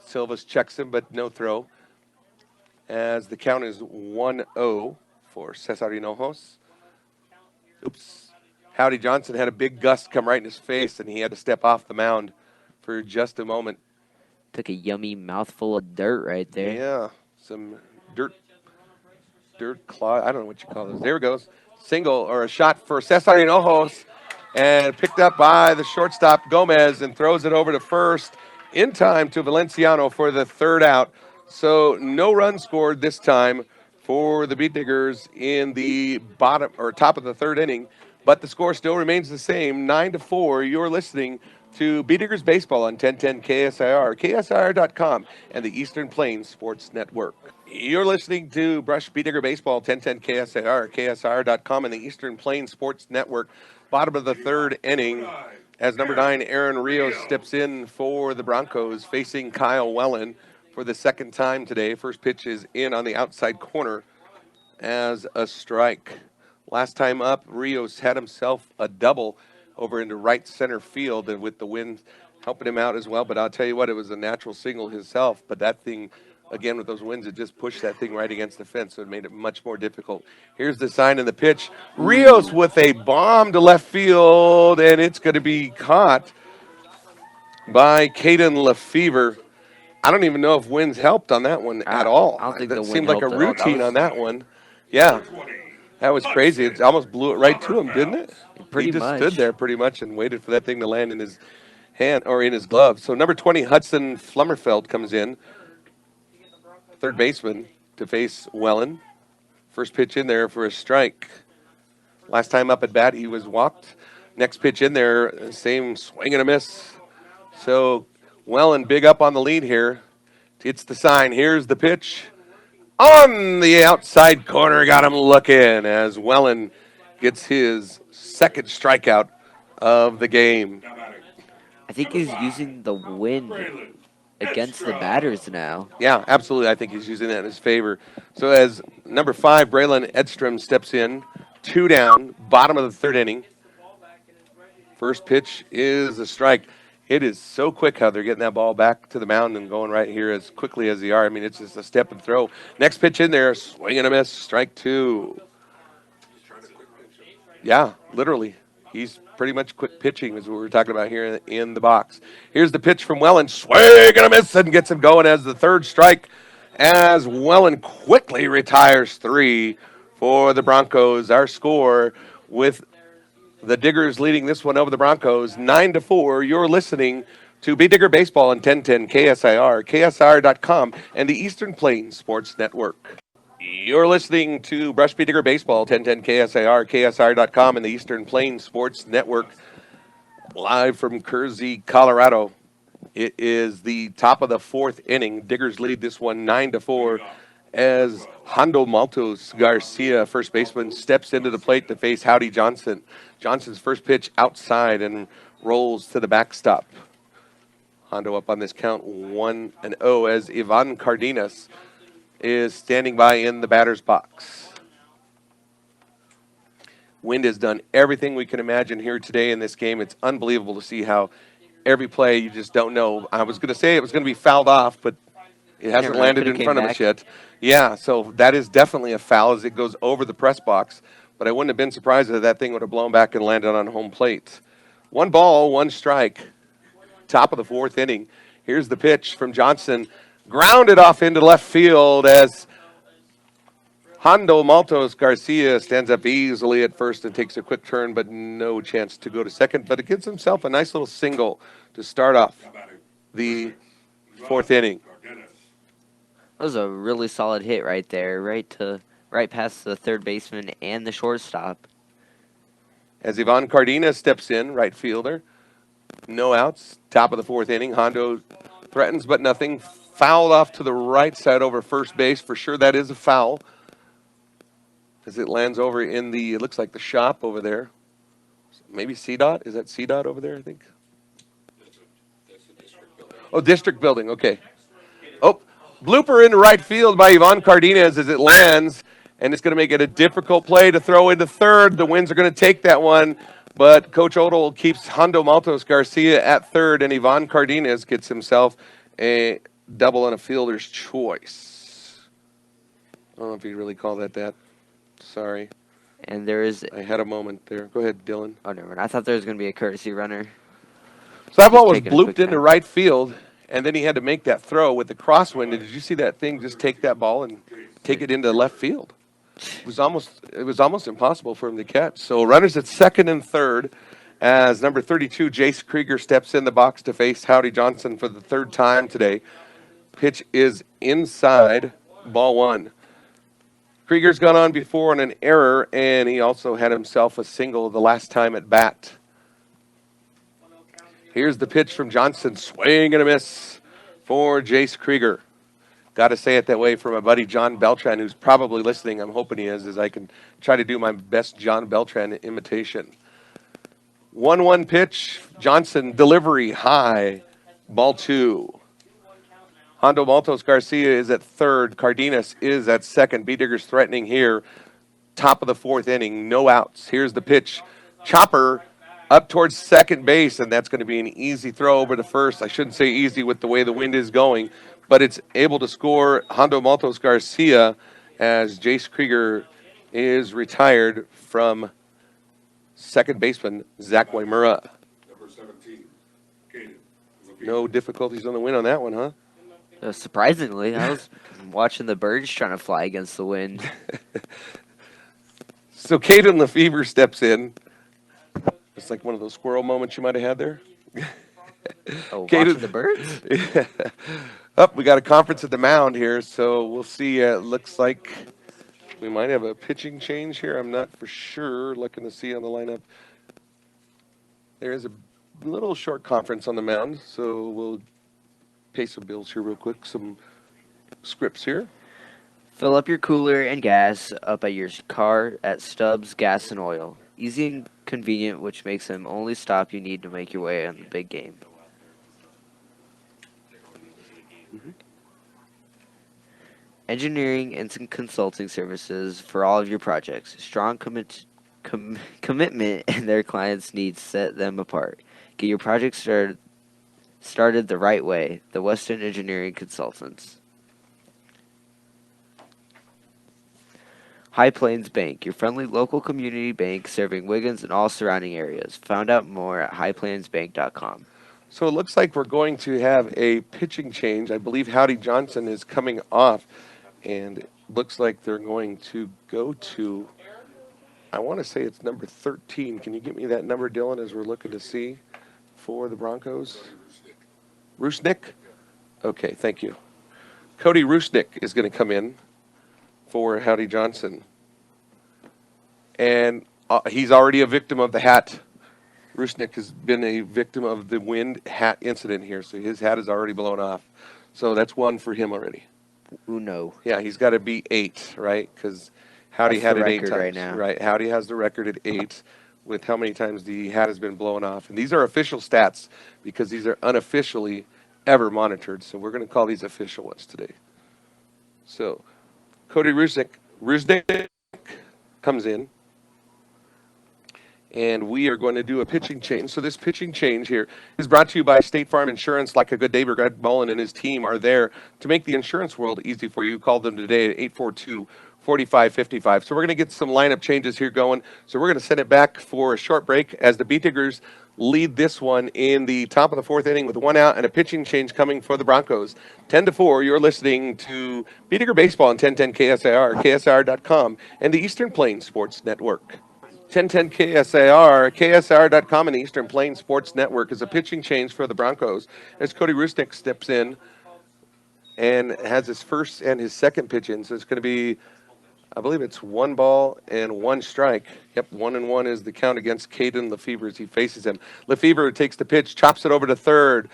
Silvas checks him, but no throw. As the count is 1-0 for Cesar Hinojos. Oops. Howdy Johnson had a big gust come right in his face, and he had to step off the mound for just a moment. Took a yummy mouthful of dirt right there. Yeah, some dirt claw. I don't know what you call those. There it goes. Single or a shot for Cesar Hinojos, and picked up by the shortstop Gomez, and throws it over to first in time to Valenciano for the 3rd out. So no run scored this time for the Beat Diggers in the bottom or top of the 3rd inning, but the score still remains the same, 9-4. You're listening to Beat Diggers Baseball on 1010 KSIR, KSIR.com, and the Eastern Plains Sports Network. You're listening to Brush Beat Digger Baseball, 1010 KSIR, KSIR.com, and the Eastern Plains Sports Network. Bottom of the 3rd inning as number 9, Aaron Rios, steps in for the Broncos, facing Kyle Wellen for the 2nd time today. First pitch is in on the outside corner as a strike. Last time up, Rios had himself a double over into right center field, and with the wind helping him out as well. But I'll tell you what, it was a natural single himself. But that thing, again, with those winds, it just pushed that thing right against the fence, so it made it much more difficult. Here's the sign in the pitch. Rios with a bomb to left field, and it's going to be caught by Caden Lefevre. I don't even know if winds helped on that one at all. I don't think the that wind seemed like a helped at all. That routine was- on that one. Yeah. That was crazy. It almost blew it right to him, didn't it? Pretty he just much. stood there pretty much and waited for that thing to land in his hand or in his glove. So number 20, Hudson Flummerfeldt comes in, 3rd baseman, to face Wellen. First pitch in there for a strike. Last time up at bat, he was walked. Next pitch in there, same swing and a miss. So Wellen big up on the lead here. It's the sign. Here's the pitch. On the outside corner, got him looking as Wellen gets his 2nd strikeout of the game. I think he's using the wind against the batters now. Yeah, absolutely. I think he's using that in his favor. So as number 5, Braylon Edstrom steps in, 2 down, bottom of the 3rd inning. First pitch is a strike. It is so quick how they're getting that ball back to the mound and going right here as quickly as they are. I mean, it's just a step and throw. Next pitch in there, swing and a miss, strike 2. Yeah, literally. He's pretty much quick pitching is what we were talking about here in the box. Here's the pitch from Wellen, swing and a miss, and gets him going as the 3rd strike as Wellen quickly retires 3 for the Broncos. Our score with the Diggers leading this one over the Broncos, 9-4. You're listening to Beat Digger Baseball on 1010 KSIR, KSIR.com, and the Eastern Plains Sports Network. You're listening to Brush Beat Digger Baseball, 1010 KSIR, KSIR.com, and the Eastern Plains Sports Network, live from Kersey, Colorado. It is the top of the 4th inning. Diggers lead this one 9-4 as Hondo Maltos Garcia, first baseman, steps into the plate to face Howdy Johnson. Johnson's first pitch outside and rolls to the backstop. Hondo up on this count 1-0 as Ivan Cardenas is standing by in the batter's box. Wind has done everything we can imagine here today in this game. It's unbelievable to see how every play you just don't know. I was going to say it was going to be fouled off, but it hasn't landed in front of us yet. Yeah, so that is definitely a foul as it goes over the press box. But I wouldn't have been surprised if that thing would have blown back and landed on home plate. 1 ball, 1 strike. Top of the 4th inning. Here's the pitch from Johnson. Grounded off into left field as Hondo Maltos Garcia stands up easily at first and takes a quick turn, but no chance to go to second. But it gives himself a nice little single to start off the 4th inning. That was a really solid hit right there, right to right past the third baseman and the shortstop. As Ivan Cardenas steps in, right fielder. No outs. Top of the fourth inning. Hondo threatens, but nothing. Fouled off to the right side over first base. For sure, that is a foul. As it lands over in the, it looks like the shop over there. Maybe CDOT? Is that CDOT over there, I think? Oh, district building. Okay. Oh, blooper into right field by Ivan Cardenas as it lands, and it's going to make it a difficult play to throw into third. The Winds are going to take that one, but Coach Odell keeps Hondo Maltos Garcia at third, and Ivan Cardenas gets himself a double and a fielder's choice. I don't know if you really call that. Sorry. And there is. I had a moment there. Go ahead, Dylan. Oh, never mind. I thought there was going to be a courtesy runner. So that ball was taking a quick blooped into time. right field, and then he had to make that throw with the crosswind. And did you see that thing just take that ball and take it into left field? It was almost impossible for him to catch. So runners at second and third as number 32, Jace Krieger, steps in the box to face Howdy Johnson for the third time today. Pitch is inside, ball one. Krieger's gone on before on an error, and he also had himself a single the last time at bat. Here's the pitch from Johnson, swing and a miss for Jace Krieger. Got to say it that way from my buddy John Beltran, who's probably listening. I'm hoping he is, as I can try to do my best John Beltran imitation. 1-1 pitch, Johnson, delivery, high, ball two. Hondo Maltos Garcia is at third. Cardenas is at second. B-Diggers threatening here. Top of the fourth inning, no outs. Here's the pitch. Chopper up towards second base, and that's going to be an easy throw over to first. I shouldn't say easy with the way the wind is going, but it's able to score Hondo Maltos Garcia as Jace Krieger is retired from second baseman Zach Waimura. Number 17, Caden. No difficulties on the win on that one, huh? Surprisingly, I was watching the birds trying to fly against the wind. So Caden Lefevre steps in. It's like one of those squirrel moments you might have had there. Oh, Caden- watching the birds? Up, we got a conference at the mound here, so we'll see. Looks like we might have a pitching change here. I'm not for sure. Looking to see on the lineup. There is a little short conference on the mound, so we'll pay some bills here real quick. Some scripts here. Fill up your cooler and gas up at your car at Stubbs Gas and Oil. Easy and convenient, which makes them only stop you need to make your way on the big game. Engineering and some consulting services for all of your projects. Strong commitment and their clients' needs set them apart. Get your project started the right way. The Western Engineering Consultants. High Plains Bank, your friendly local community bank serving Wiggins and all surrounding areas. Find out more at highplainsbank.com. So it looks like we're going to have a pitching change. I believe Howdy Johnson is coming off, and it looks like they're going to go to, I want to say it's number 13. Can you give me that number, Dylan, as we're looking to see for the Broncos? Rushnick? Okay, thank you. Cody Rushnick is going to come in for Howdy Johnson. And he's already a victim of the hat. Rushnick has been a victim of the wind hat incident here, so his hat is already blown off. So that's one for him already. Uno. Yeah, he's got to be 8, right? Because Howdy had That's the it 8 record times. right now. Right, Howdy has the record at 8 with how many times the hat has been blown off. And these are official stats because these are unofficially ever monitored. So we're going to call these official ones today. So Cody Rusnick comes in, and we are going to do a pitching change. So this pitching change here is brought to you by State Farm Insurance. Like a good neighbor, Greg Mullen and his team are there to make the insurance world easy for you. Call them today at 842-4555. So we're going to get some lineup changes here going. So we're going to send it back for a short break as the Beat-Diggers lead this one in the top of the fourth inning with 1 out and a pitching change coming for the Broncos. 10-4, you're listening to Beat-Digger Baseball on 1010 KSIR, KSIR.com, and the Eastern Plains Sports Network. 1010 KSIR, KSIR.com, and the Eastern Plains Sports Network is a pitching change for the Broncos as Cody Rusnick steps in and has his first and his second pitch in. So it's going to be I believe it's 1-1 Yep, 1-1 is the count against Caden Lefevre as he faces him. Lefevre takes the pitch, chops it over to third,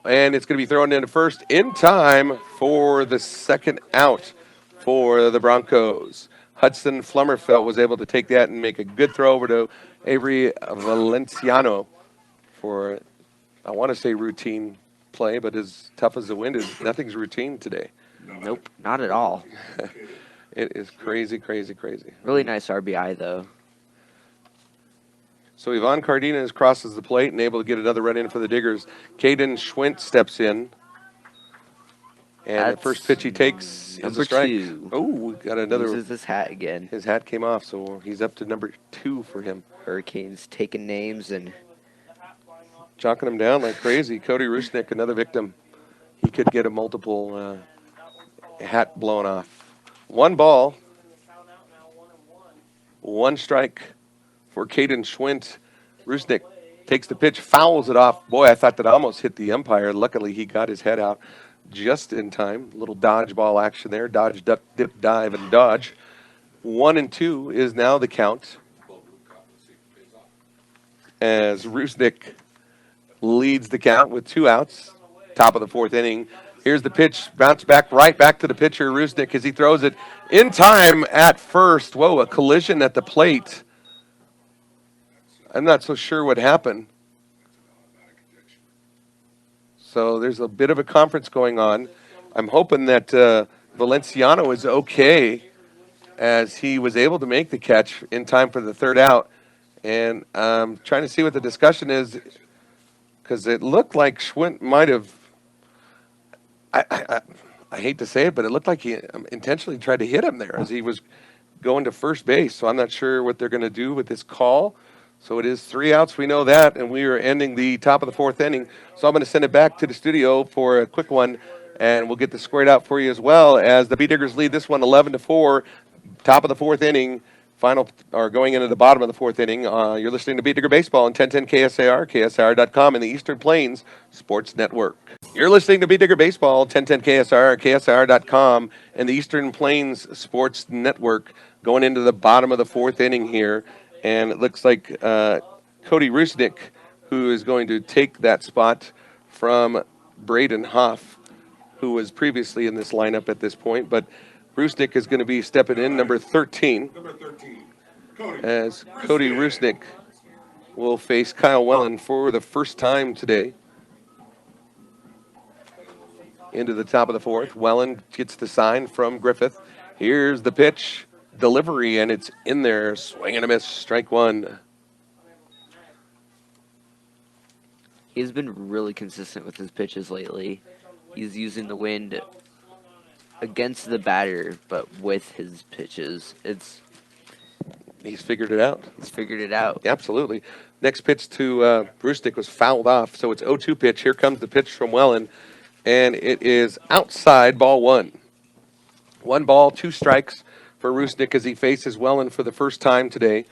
and it's going to be thrown into first in time for the second out for the Broncos. Hudson Flummerfeldt was able to take that and make a good throw over to Avery Valenciano for, I want to say, routine play, but as tough as the wind is, nothing's routine today. Nope, not at all. It is crazy, crazy, crazy. Really nice RBI, though. So Yvonne Cardenas crosses the plate and able to get another run in for the Diggers. Caden Schwint steps in. And the first pitch he takes is number a strike. 2. Oh, we got another. Loses his hat again. His hat came off, so he's up to number 2 for him. Hurricanes taking names and Chalking him down like crazy. Cody Rusnick, another victim. He could get a multiple hat blown off. 1 ball. 1 strike for Caden Schwint. Rusnick takes the pitch, fouls it off. Boy, I thought that almost hit the umpire. Luckily, he got his head out just in time. A little dodgeball action there. Dodge, duck, dip, dive, and dodge. 1-2 is now the count as Rusnick leads the count with 2 outs. Top of the 4th inning. Here's the pitch, bounce back, right back to the pitcher, Rusnick, as he throws it in time at first. Whoa, a collision at the plate. I'm not so sure what happened. So there's a bit of a conference going on. I'm hoping that Valenciano is okay as he was able to make the catch in time for the 3rd out. And I'm trying to see what the discussion is because it looked like Schwint might have, I hate to say it, but it looked like he intentionally tried to hit him there as he was going to first base. So I'm not sure what they're going to do with this call. So it is 3 outs, we know that, and we are ending the top of the 4th inning. So I'm going to send it back to the studio for a quick one, and we'll get this squared out for you as well as the B-Diggers lead this one 11-4, top of the 4th inning, final, or going into the bottom of the 4th inning. You're listening to B-Digger Baseball on 1010 KSAR, KSAR.com, and the Eastern Plains Sports Network. You're listening to B-Digger Baseball, 1010 KSR, KSR.com, and the Eastern Plains Sports Network going into the bottom of the 4th inning here. And it looks like Cody Rusnick, who is going to take that spot from Braden Hoff, who was previously in this lineup at this point. But Rusnick is going to be stepping in, number 13. As Cody Rusnick will face Kyle Wellen for the first time today. Into the top of the 4th. Wellen gets the sign from Griffith. Here's the pitch. Delivery, and it's in there. Swing and a miss. Strike 1. he's been really consistent with his pitches lately. He's using the wind against the batter, but with his pitches. He's figured it out. He's figured it out. Absolutely. Next pitch to Brewstick was fouled off, so it's 0-2 pitch. Here comes the pitch from Wellen, and it is outside, ball 1. 1 ball, 2 strikes for Rusnick as he faces Wellen for the first time today.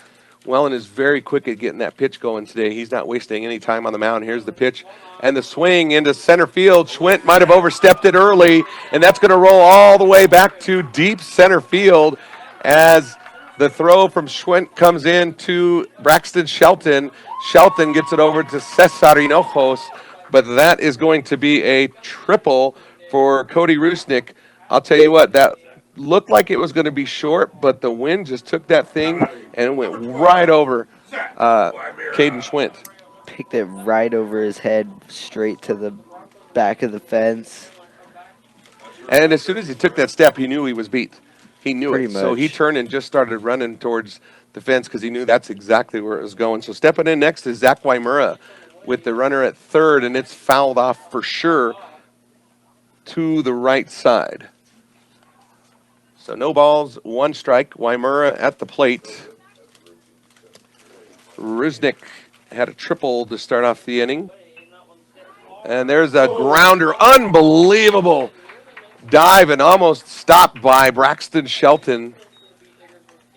Wellen is very quick at getting that pitch going today. He's not wasting any time on the mound. Here's the pitch and the swing into center field. Schwint might have overstepped it early, and that's going to roll all the way back to deep center field as the throw from Schwint comes in to Braxton Shelton. Shelton gets it over to Cesar Hinojos, but that is going to be a triple for Cody Rusnick. I'll tell you what, that looked like it was going to be short, but the wind just took that thing and went right over Caden Schwint. Picked it right over his head, straight to the back of the fence. And as soon as he took that step, he knew he was beat. He knew Pretty it. So he much. turned and just started running towards the fence because he knew that's exactly where it was going. So stepping in next is Zach Wymura with the runner at third, and it's fouled off for sure to the right side. So no balls, 1 strike. Wymura at the plate. Rusnick had a triple to start off the inning. And there's a grounder. Unbelievable dive and almost stopped by Braxton Shelton.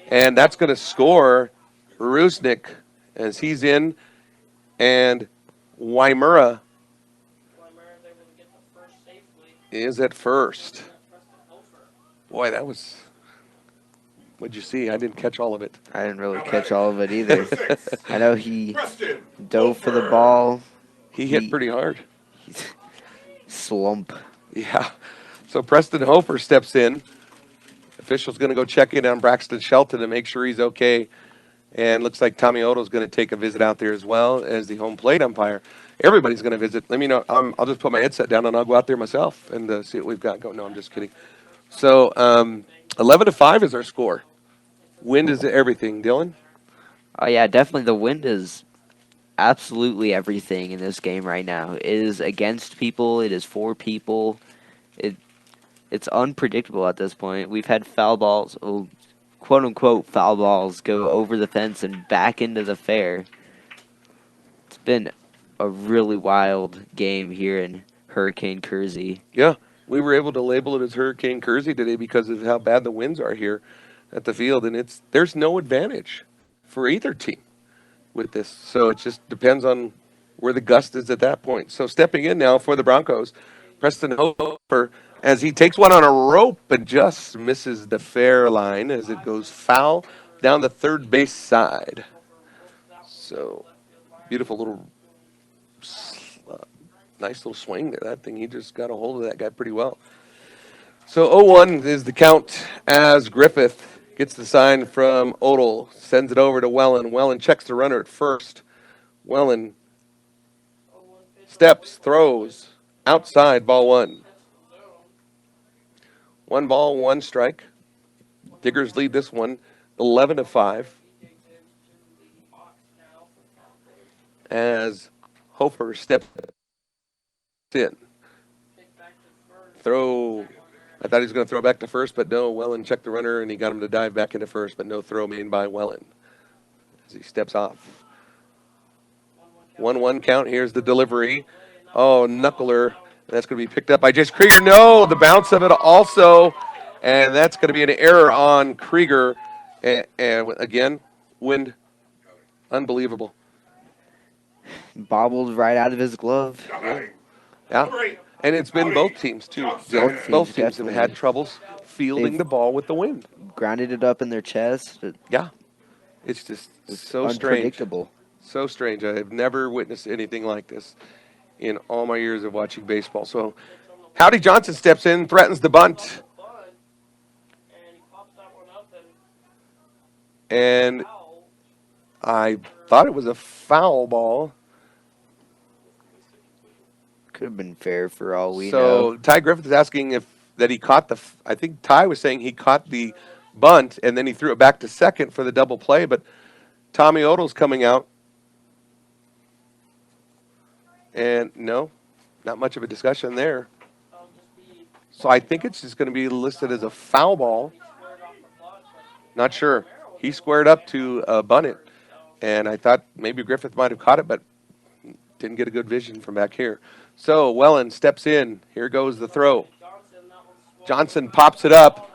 And that's going to score Rusnick as he's in. And Wymura is at first. Boy, that was What'd you see? I didn't catch all of it. I didn't really catch all of it either. I know he dove for the ball. He hit pretty hard. Slump. Yeah. So Preston Hofer steps in. Official's going to go check in on Braxton Shelton to make sure he's okay. And looks like Tommy Odo's going to take a visit out there as well as the home plate umpire. Everybody's going to visit. Let me know. I'll just put my headset down and I'll go out there myself and see what we've got going. No, I'm just kidding. So 11-5 is our score. Wind is everything. Dylan? Oh, yeah, definitely the wind is absolutely everything in this game right now. It is against people. It is for people. It's unpredictable at this point. We've had foul balls, quote-unquote foul balls, go over the fence and back into the fair. It's been a really wild game here in Hurricane Kersey. Yeah, we were able to label it as Hurricane Kersey today because of how bad the winds are here at the field, and there's no advantage for either team with this. So it just depends on where the gust is at that point. So stepping in now for the Broncos, Preston Hofer, as he takes one on a rope and just misses the fair line as it goes foul down the third base side. So beautiful little, nice little swing there. That thing, he just got a hold of that guy pretty well. So 0-1 is the count as Griffith gets the sign from Odell, sends it over to Wellen. Wellen checks the runner at first. Wellen steps, throws, outside, ball one. 1 ball, 1 strike. Diggers lead this one 11-5. As Hofer steps in. Throw. I thought he was going to throw back to first, but no. Wellen checked the runner, and he got him to dive back into first, but no throw made by Wellen as he steps off. 1-1 count. Here's the delivery. Oh, knuckler. That's going to be picked up by Jace Krieger. No, the bounce of it also, and that's going to be an error on Krieger. And again, wind, unbelievable. Bobbled right out of his glove. Yeah. And it's been both teams, too. Both teams have had troubles fielding the ball with the wind. Grounded it up in their chest. Yeah. It's just so unpredictable. Strange. So strange. I have never witnessed anything like this in all my years of watching baseball. So Howdy Johnson steps in, threatens the bunt. And I thought it was a foul ball. Could have been fair for all we So know. Ty Griffith is asking that he caught I think Ty was saying he caught the bunt and then he threw it back to second for the double play, but Tommy Odell's coming out. And no, not much of a discussion there. So I think it's just going to be listed as a foul ball. Not sure. He squared up to bunt it. And I thought maybe Griffith might have caught it, but didn't get a good vision from back here. So Wellen steps in. Here goes the throw. Johnson pops it up.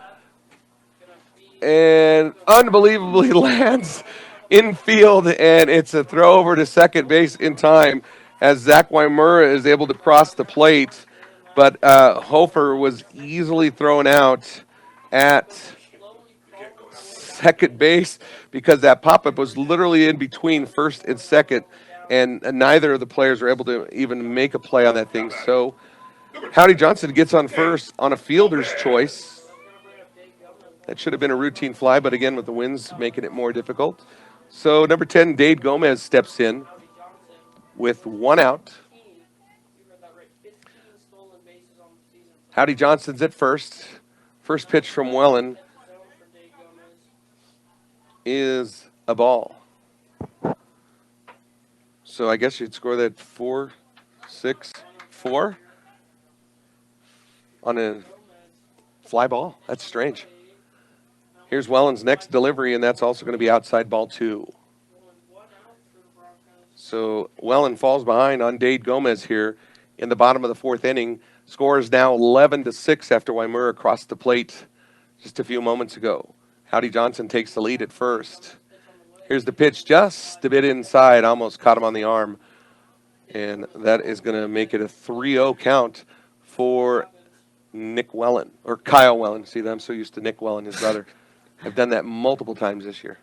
And unbelievably lands infield. And it's a throw over to second base in time, as Zach Wymura is able to cross the plate. But Hofer was easily thrown out at second base because that pop-up was literally in between first and second, and neither of the players were able to even make a play on that thing. So Howdy Johnson gets on first on a fielder's choice. That should have been a routine fly, but again, with the winds making it more difficult. So number 10, Davey Gomez steps in with 1 out. Howdy Johnson's at first. First pitch from Wellen is a ball. So I guess you'd score that 4-6-4 on a fly ball. That's strange. Here's Wellen's next delivery, and that's also going to be outside ball 2. So Wellen falls behind on Davey Gomez here in the bottom of the 4th inning. Score is now 11-6 after Wymura crossed the plate just a few moments ago. Howdy Johnson takes the lead at first. Here's the pitch just a bit inside, almost caught him on the arm. And that is going to make it a 3-0 count for Nick Wellen, or Kyle Wellen. See, I'm so used to Nick Wellen, his brother. I've done that multiple times this year.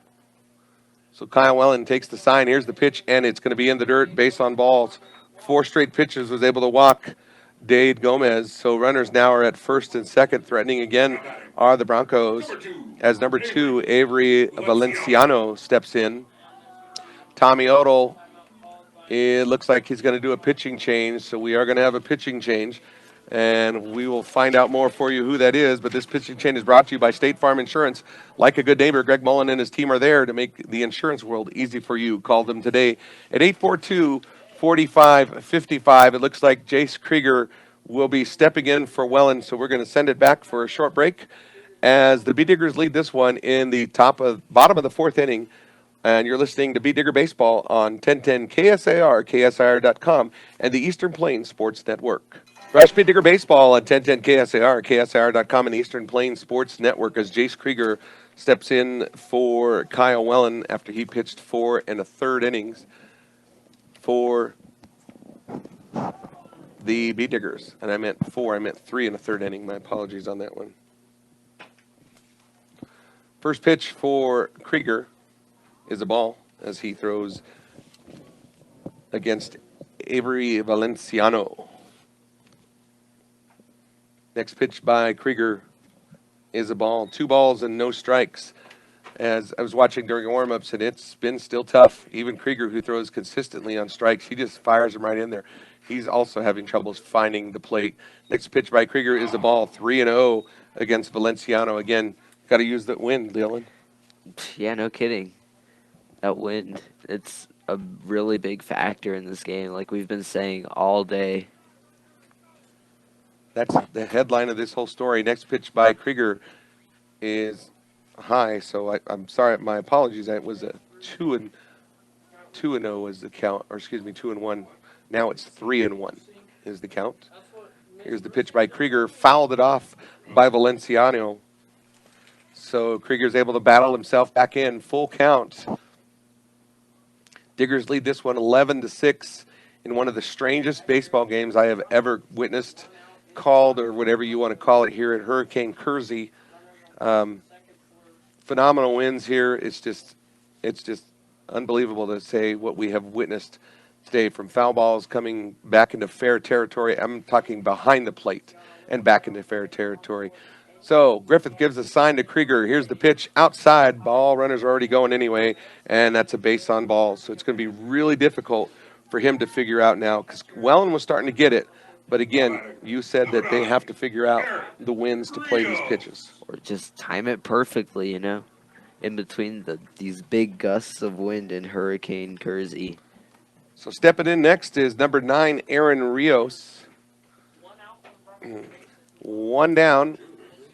So Kyle Wellen takes the sign. Here's the pitch, and it's going to be in the dirt, base on balls. 4 straight pitches was able to walk Davey Gomez. So runners now are at first and second. Threatening again are the Broncos. As number 2, Avery Valenciano steps in. Tommy Odell, it looks like he's going to do a pitching change. So we are going to have a pitching change. And we will find out more for you who that is. But this pitching change is brought to you by State Farm Insurance. Like a good neighbor, Greg Mullen and his team are there to make the insurance world easy for you. Call them today at 842-4555. It looks like Jace Krieger will be stepping in for Wellen, so we're going to send it back for a short break as the Bee Diggers lead this one in the bottom of the 4th inning. And you're listening to Bee Digger Baseball on 1010 KSAR, KSIR.com, and the Eastern Plains Sports Network. Rush Bee Digger Baseball on 1010 KSAR, KSIR.com, and the Eastern Plains Sports Network as Jace Krieger steps in for Kyle Wellen after he pitched 4 1/3 innings for the Bee Diggers. And I meant 4, I meant 3 1/3 inning. My apologies on that one. First pitch for Krieger is a ball as he throws against Avery Valenciano. Next pitch by Krieger is a ball. 2 balls and no strikes. As I was watching during warm-ups, and it's been still tough. Even Krieger, who throws consistently on strikes, he just fires them right in there. He's also having troubles finding the plate. Next pitch by Krieger is a ball. 3-0 against Valenciano. Again, got to use that wind, Dylan. Yeah, no kidding. That wind, it's a really big factor in this game, like we've been saying all day. That's the headline of this whole story. Next pitch by Krieger is high, so I'm sorry. My apologies. It was a 2-0 was the count, or excuse me, 2-1. Now it's 3-1 is the count. Here's the pitch by Krieger, fouled it off by Valenciano. So Krieger's able to battle himself back in, full count. Diggers lead this one 11-6 in one of the strangest baseball games I have ever witnessed, called, or whatever you want to call it, here at Hurricane Kersey. Phenomenal wins here. It's just unbelievable to say what we have witnessed today, from foul balls coming back into fair territory. I'm talking behind the plate and back into fair territory. So Griffith gives a sign to Krieger. Here's the pitch outside. Ball, runners are already going anyway, and that's a base on ball. So it's going to be really difficult for him to figure out now, because Wellen was starting to get it. But again, you said that they have to figure out the winds to play these pitches. Or just time it perfectly, in between these big gusts of wind in Hurricane Kersey. So stepping in next is number 9, Aaron Rios. 1 down,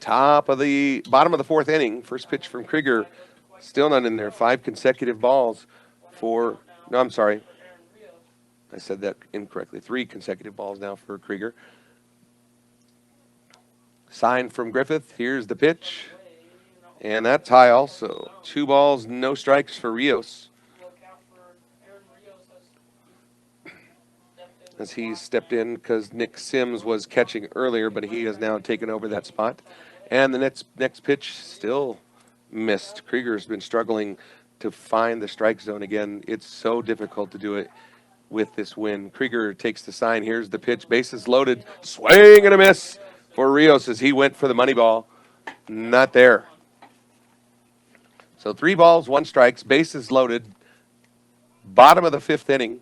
bottom of the 4th inning. First pitch from Krieger, still not in there. 5 consecutive balls I said that incorrectly. 3 consecutive balls now for Krieger. Sign from Griffith. Here's the pitch. And that's high also. 2 balls, no strikes for Rios. As he stepped in because Nick Sims was catching earlier, but he has now taken over that spot. And the next pitch still missed. Krieger's been struggling to find the strike zone again. It's so difficult to do it with this wind. Krieger takes the sign. Here's the pitch. Bases loaded. Swing and a miss for Rios as he went for the money ball. Not there. So 3 balls, 1 strikes. Bases loaded. Bottom of the 5th inning.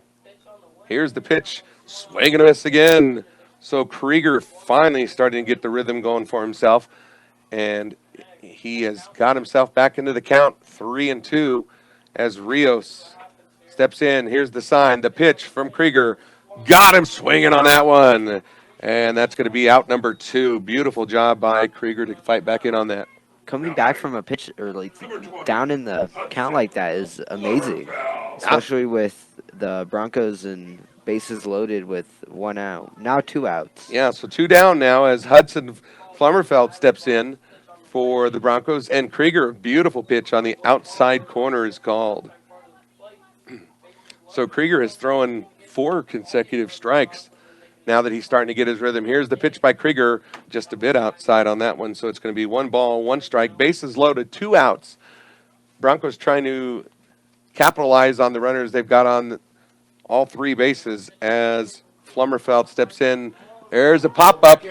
Here's the pitch. Swing and a miss again. So Krieger finally starting to get the rhythm going for himself. And he has got himself back into the count. 3-2 as Rios steps in. Here's the sign. The pitch from Krieger. Got him swinging on that one. And that's going to be out number 2. Beautiful job by Krieger to fight back in on that. Coming back from a pitch, or down in the count like that, is amazing. Especially with the Broncos and bases loaded with 1 out. Now 2 outs. Yeah, so 2 down now as Hudson Flummerfeldt steps in for the Broncos. And Krieger, beautiful pitch on the outside corner is called. So Krieger has thrown 4 consecutive strikes now that he's starting to get his rhythm. Here's the pitch by Krieger, just a bit outside on that one. So it's going to be 1 ball, 1 strike. Bases loaded, 2 outs. Broncos trying to capitalize on the runners they've got on all 3 bases as Flummerfeldt steps in. There's a pop-up.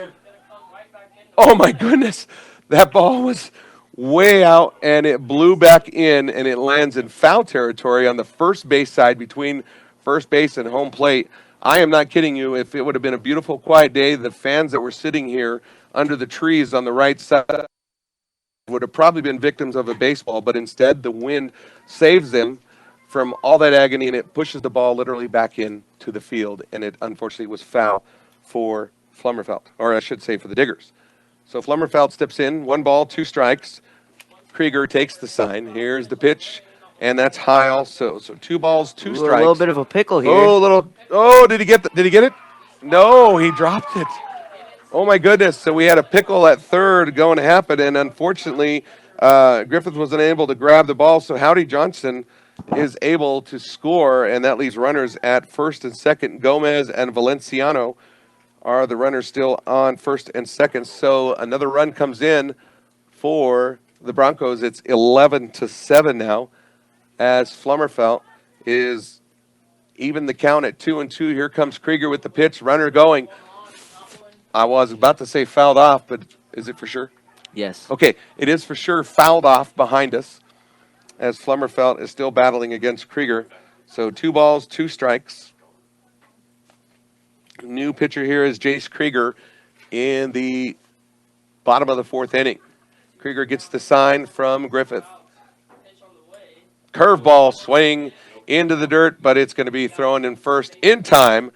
Oh, my goodness. That ball was way out, and it blew back in, and it lands in foul territory on the first base side between first base and home plate. I am not kidding you. If it would have been a beautiful, quiet day, the fans that were sitting here under the trees on the right side would have probably been victims of a baseball, but instead the wind saves them from all that agony, and it pushes the ball literally back into the field, and it unfortunately was foul for Flummerfeldt, or I should say for the Diggers. So Flummerfeldt steps in, 1 ball, 2 strikes. Krieger takes the sign. Here's the pitch, and that's high also. So 2 balls, 2 strikes. A little bit of a pickle here. Did he get it? No, he dropped it. Oh my goodness! So we had a pickle at third going to happen, and unfortunately, Griffith wasn't able to grab the ball. So Howdy Johnson is able to score, and that leaves runners at first and second. Gomez and Valenciano are the runners still on first and second. So another run comes in for the Broncos. It's 11-7 now, as Flummerfeldt is even the count at 2-2. Here comes Krieger with the pitch. Runner going. I was about to say fouled off, but is it for sure? Yes. Okay, it is for sure fouled off behind us, as Flummerfeldt is still battling against Krieger. So 2 balls, 2 strikes. New pitcher here is Jace Krieger in the bottom of the 4th inning. Krieger gets the sign from Griffith. Curveball swing into the dirt, but it's going to be thrown in first in time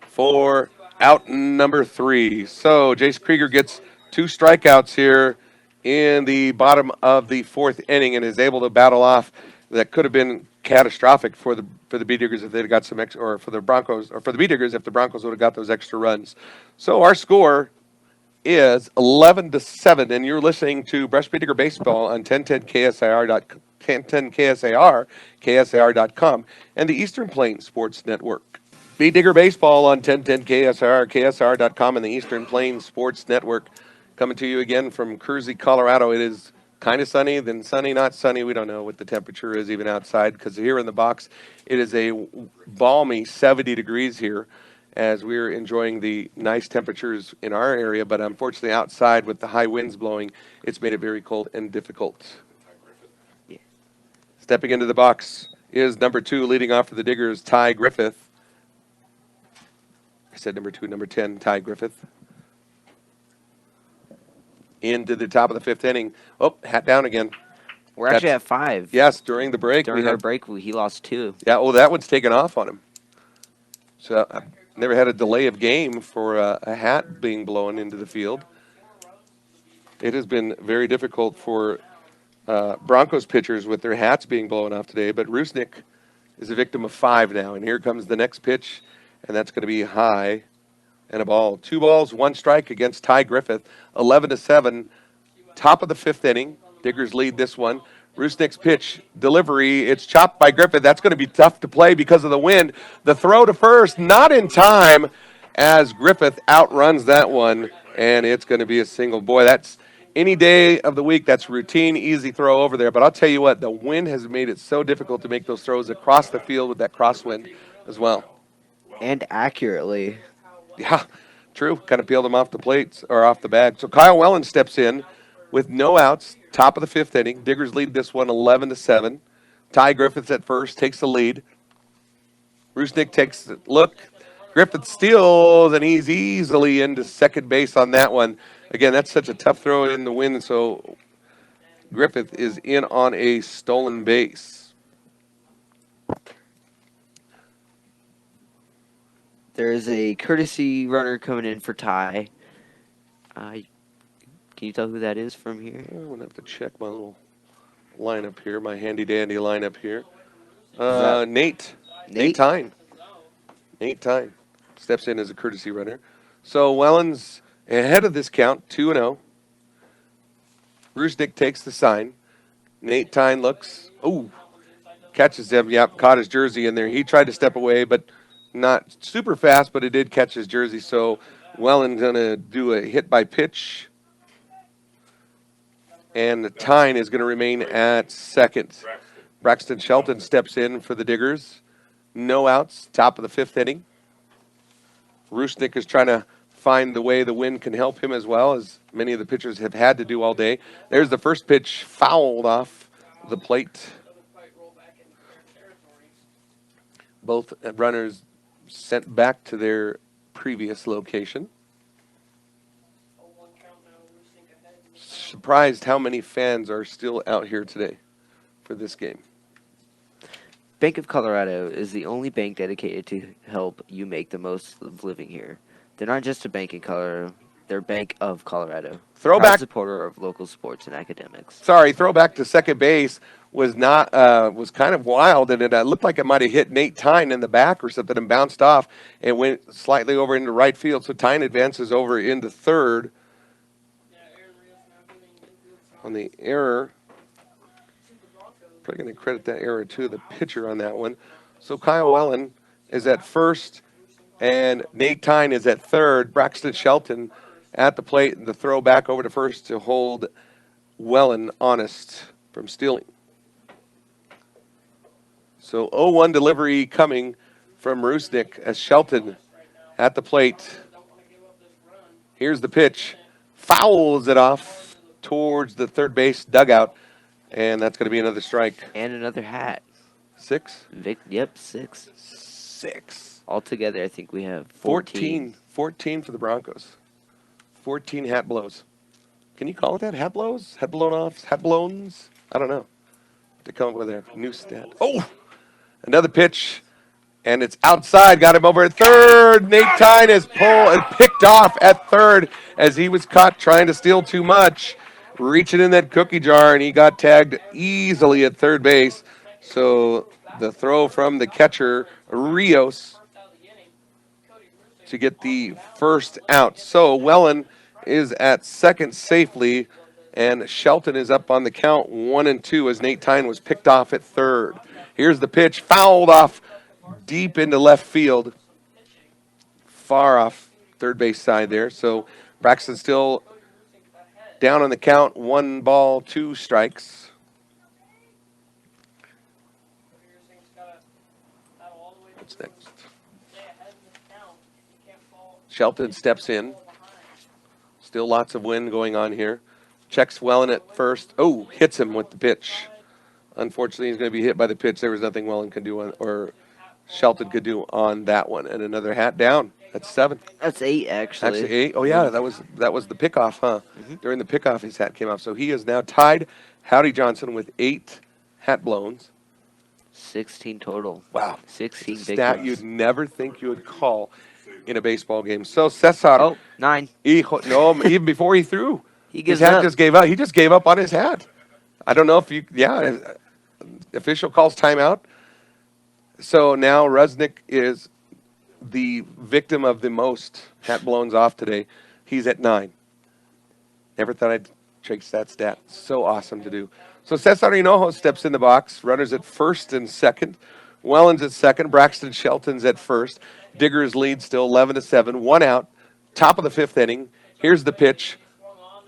for out number 3. So Jace Krieger gets 2 strikeouts here in the bottom of the 4th inning and is able to battle off. That could have been catastrophic for the Bee Diggers if they'd got some extra, or for the Broncos, or for the Bee Diggers if the Broncos would have got those extra runs. So our score is 11-7, and you're listening to Brush Bee Digger Baseball on 1010KSIR, KSIR.com, and the Eastern Plains Sports Network. Bee Digger Baseball on 1010KSIR, KSIR.com, and the Eastern Plains Sports Network. Coming to you again from Kersey, Colorado. It is kind of sunny, then sunny, not sunny. We don't know what the temperature is even outside, because here in the box, it is a balmy 70 degrees here as we're enjoying the nice temperatures in our area. But unfortunately, outside with the high winds blowing, it's made it very cold and difficult. Yeah. Stepping into the box is number 2, leading off for the Diggers, Ty Griffith. I said number 2, number 10, Ty Griffith. Into the top of the 5th inning. Oh, hat down again. We're actually at 5. Yes, during the break. During our break, he lost 2. Yeah, well, that one's taken off on him. So I've never had a delay of game for a hat being blown into the field. It has been very difficult for Broncos pitchers with their hats being blown off today, but Rusnick is a victim of 5 now, and here comes the next pitch, and that's going to be high and a ball. 2 balls, 1 strike against Ty Griffith. 11-7, top of the 5th inning. Diggers lead this one. Rusnick's pitch delivery, it's chopped by Griffith. That's going to be tough to play because of the wind. The throw to first, not in time, as Griffith outruns that one, and it's going to be a single. Boy, that's any day of the week, that's routine, easy throw over there. But I'll tell you what, the wind has made it so difficult to make those throws across the field with that crosswind as well. And accurately. Yeah, true. Kind of peeled him off the plates or off the bag. So Kyle Wellen steps in with no outs, top of the 5th inning. Diggers lead this one 11-7. Ty Griffiths at first takes the lead. Rusnick takes a look. Griffith steals, and he's easily into second base on that one. Again, that's such a tough throw in the wind, so Griffith is in on a stolen base. There is a courtesy runner coming in for Ty. Can you tell who that is from here? I'm going to have to check my little lineup here, my handy-dandy lineup here. Nate Tyne. Nate Tyne steps in as a courtesy runner. So Wellen's ahead of this count, 2-0. Rusnick takes the sign. Nate Tyne looks, catches him. Yep, caught his jersey in there. He tried to step away, but Not super fast, but it did catch his jersey. So Welland's going to do a hit by pitch. And the Tyne is going to remain at second. Braxton Shelton steps in for the Diggers. No outs, top of the 5th inning. Rusnick is trying to find the way the wind can help him as well, as many of the pitchers have had to do all day. There's the first pitch fouled off the plate. Both runners sent back to their previous location. Surprised how many fans are still out here today for this game. Bank of Colorado is the only bank dedicated to help you make the most of living here. They're not just a bank in Colorado, they're Bank of Colorado. Throwback. Proud supporter of local sports and academics. Sorry, throwback to second base was not was kind of wild, and it looked like it might have hit Nate Tyne in the back or something and bounced off and went slightly over into right field. So Tyne advances over into third on the error. Probably going to credit that error to the pitcher on that one. So Kyle Welland is at first, and Nate Tyne is at third. Braxton Shelton at the plate, and the throw back over to first to hold Welland honest from stealing. So 0-1 delivery coming from Rusnick as Shelton at the plate. Here's the pitch. Fouls it off towards the third base dugout, and that's going to be another strike. And another hat. 6? Yep, 6. 6. Altogether, I think we have 14 for the Broncos. 14 hat blows. Can you call it that? Hat blows? Hat blown offs? Hat blowns? I don't know. To come up with a new stat. Oh! Another pitch. And it's outside. Got him over at third. Nate Tyne is pulled and picked off at third as he was caught trying to steal too much. Reaching in that cookie jar, and he got tagged easily at third base. So the throw from the catcher, Rios, to get the first out. So Welland is at second safely, and Shelton is up on the count 1-2 as Nate Tyne was picked off at third. Here's the pitch, fouled off deep into left field, far off third base side there. So Braxton still down on the count, 1 ball, 2 strikes. What's next? Shelton steps in. Still lots of wind going on here. Checks Welland at first. Oh, hits him with the pitch. Unfortunately, he's going to be hit by the pitch. There was nothing Welland could do on, or Shelton could do on that one. And another hat down. That's 7. That's 8, actually. Actually 8. Oh yeah, that was the pickoff, huh? Mm-hmm. During the pickoff, his hat came off. So he is now tied Howdy Johnson with 8 hat blowns. 16 total. Wow. 16 big stat ones. you'd never think you would call in a baseball game. So Cesar. Oh, 9. No, even before he threw. He gives his hat up. just gave up. He just gave up on his hat. I don't know if official calls timeout. So now Rusnick is the victim of the most hat blowns off today. He's at 9. Never thought I'd chase that stat. So awesome to do. So Cesar Hinojo steps in the box. Runners at first and second. Welland's at second. Braxton Shelton's at first. Diggers lead still 11-7. 1 out. Top of the 5th inning. Here's the pitch.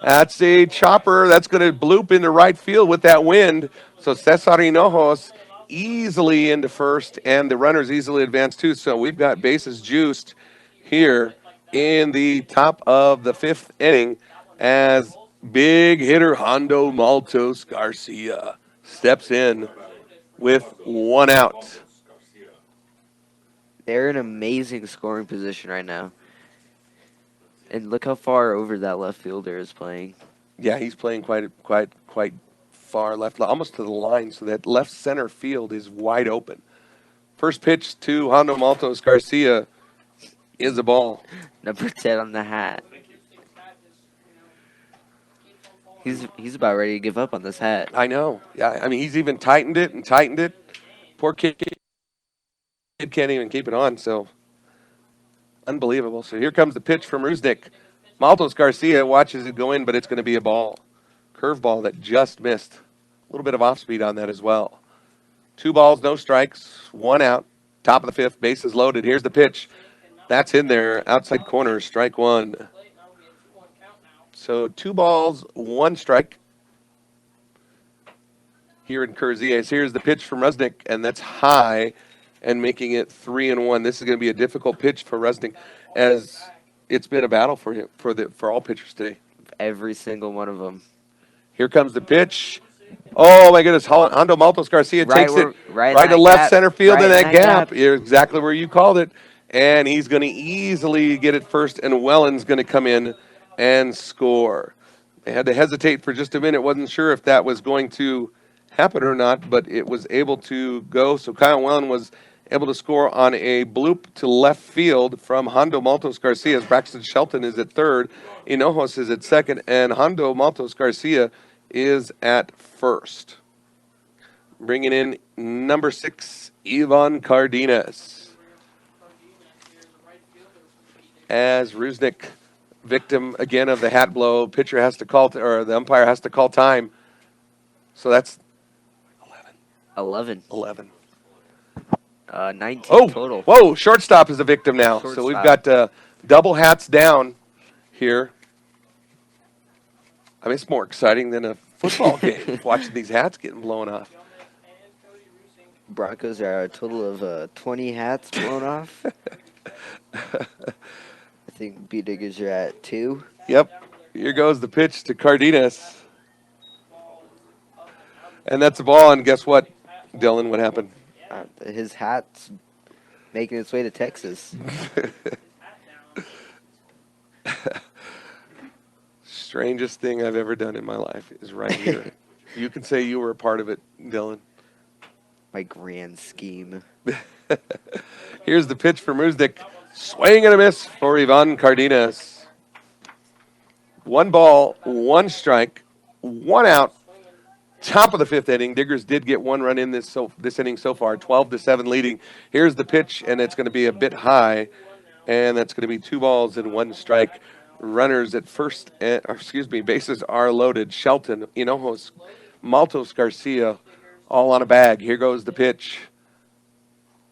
That's a chopper. That's going to bloop into right field with that wind. So Cesar Hinojo's easily into first, and the runners easily advance too. So we've got bases juiced here in the top of the 5th inning as big hitter Hondo Maltos Garcia steps in with 1 out. They're in amazing scoring position right now. And look how far over that left fielder is playing. Yeah, he's playing quite far left, almost to the line, so that left center field is wide open. First pitch to Hondo Maltos Garcia is a ball. Number 10 on the hat. He's about ready to give up on this hat. I know. Yeah, I mean, he's even tightened it. Poor kid can't even keep it on, so unbelievable. So here comes the pitch from Rusnick. Maltos Garcia watches it go in, but it's going to be a ball. Curveball that just missed. A little bit of off speed on that as well. 2 balls, no strikes, 1 out. Top of the fifth, bases loaded. Here's the pitch. That's in there. Outside corner, strike one. So 2 balls, 1 strike here in Kersey. As here's the pitch from Rusnick, and that's high and making it 3-1. This is going to be a difficult pitch for Rusnick, as it's been a battle for him for all pitchers today. Every single one of them. Here comes the pitch. Oh my goodness! Hondo Maltos Garcia takes it right to left center field in that gap. You're exactly where you called it, and he's going to easily get it first. And Welland's going to come in and score. They had to hesitate for just a minute. Wasn't sure if that was going to happen or not, but it was able to go. So Kyle Welland was able to score on a bloop to left field from Hondo Maltos Garcia. Braxton Shelton is at third, Hinojos is at second, and Hondo Maltos Garcia is at first. Bringing in number 6, Ivan Cardenas. As Rusnick, victim again of the hat blow, pitcher has to call, or the umpire has to call time. So that's 11. 19 total. Whoa, shortstop is a victim now. So we've got double hats down here. I mean, it's more exciting than a football game, watching these hats getting blown off. Broncos are a total of 20 hats blown off. I think B-Diggers are at 2. Yep. Here goes the pitch to Cardenas. And that's a ball, and guess what, Dylan? What happened? His hat's making its way to Texas. Strangest thing I've ever done in my life is right here. You can say you were a part of it, Dylan. My grand scheme. Here's the pitch for Rusnick. Swing and a miss for Ivan Cardenas. 1 ball, 1 strike, 1 out. Top of the 5th inning. Diggers did get 1 run in this inning so far, 12-7 leading. Here's the pitch, and it's going to be a bit high, and that's going to be 2 balls and 1 strike. Runners at first, bases are loaded. Shelton, Hinojos, Maltos Garcia, all on a bag. Here goes the pitch.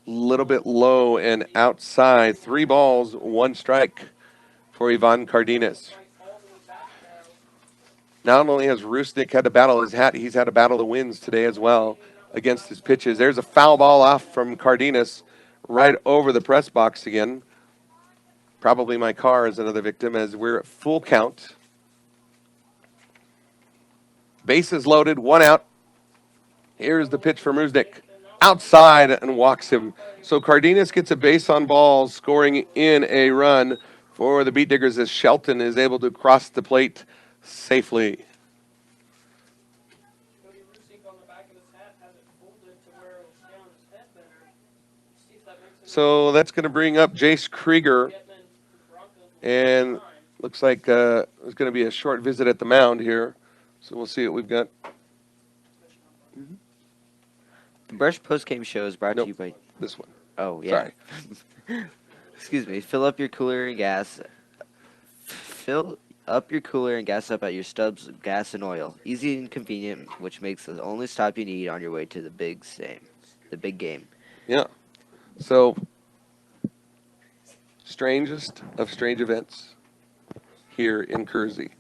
Little bit low and outside. 3 balls, 1 strike for Ivan Cardenas. Not only has Rusnick had to battle his hat, he's had to battle the winds today as well against his pitches. There's a foul ball off from Cardenas right over the press box again. Probably my car is another victim as we're at full count. Bases loaded, 1 out. Here's the pitch from Rusnick. Outside and walks him. So Cardenas gets a base on balls, scoring in a run for the Beat Diggers as Shelton is able to cross the plate safely. So that's going to bring up Jace Krieger. And looks like there's going to be a short visit at the mound here. So we'll see what we've got. The Brush Post-Game Show is brought to you by... This one. Oh, yeah. Sorry. Excuse me. Fill up your cooler and gas. Fill up your cooler and gas up at your Stubbs Gas and Oil. Easy and convenient, which makes the only stop you need on your way to the big game. Yeah. So, strangest of strange events here in Kersey.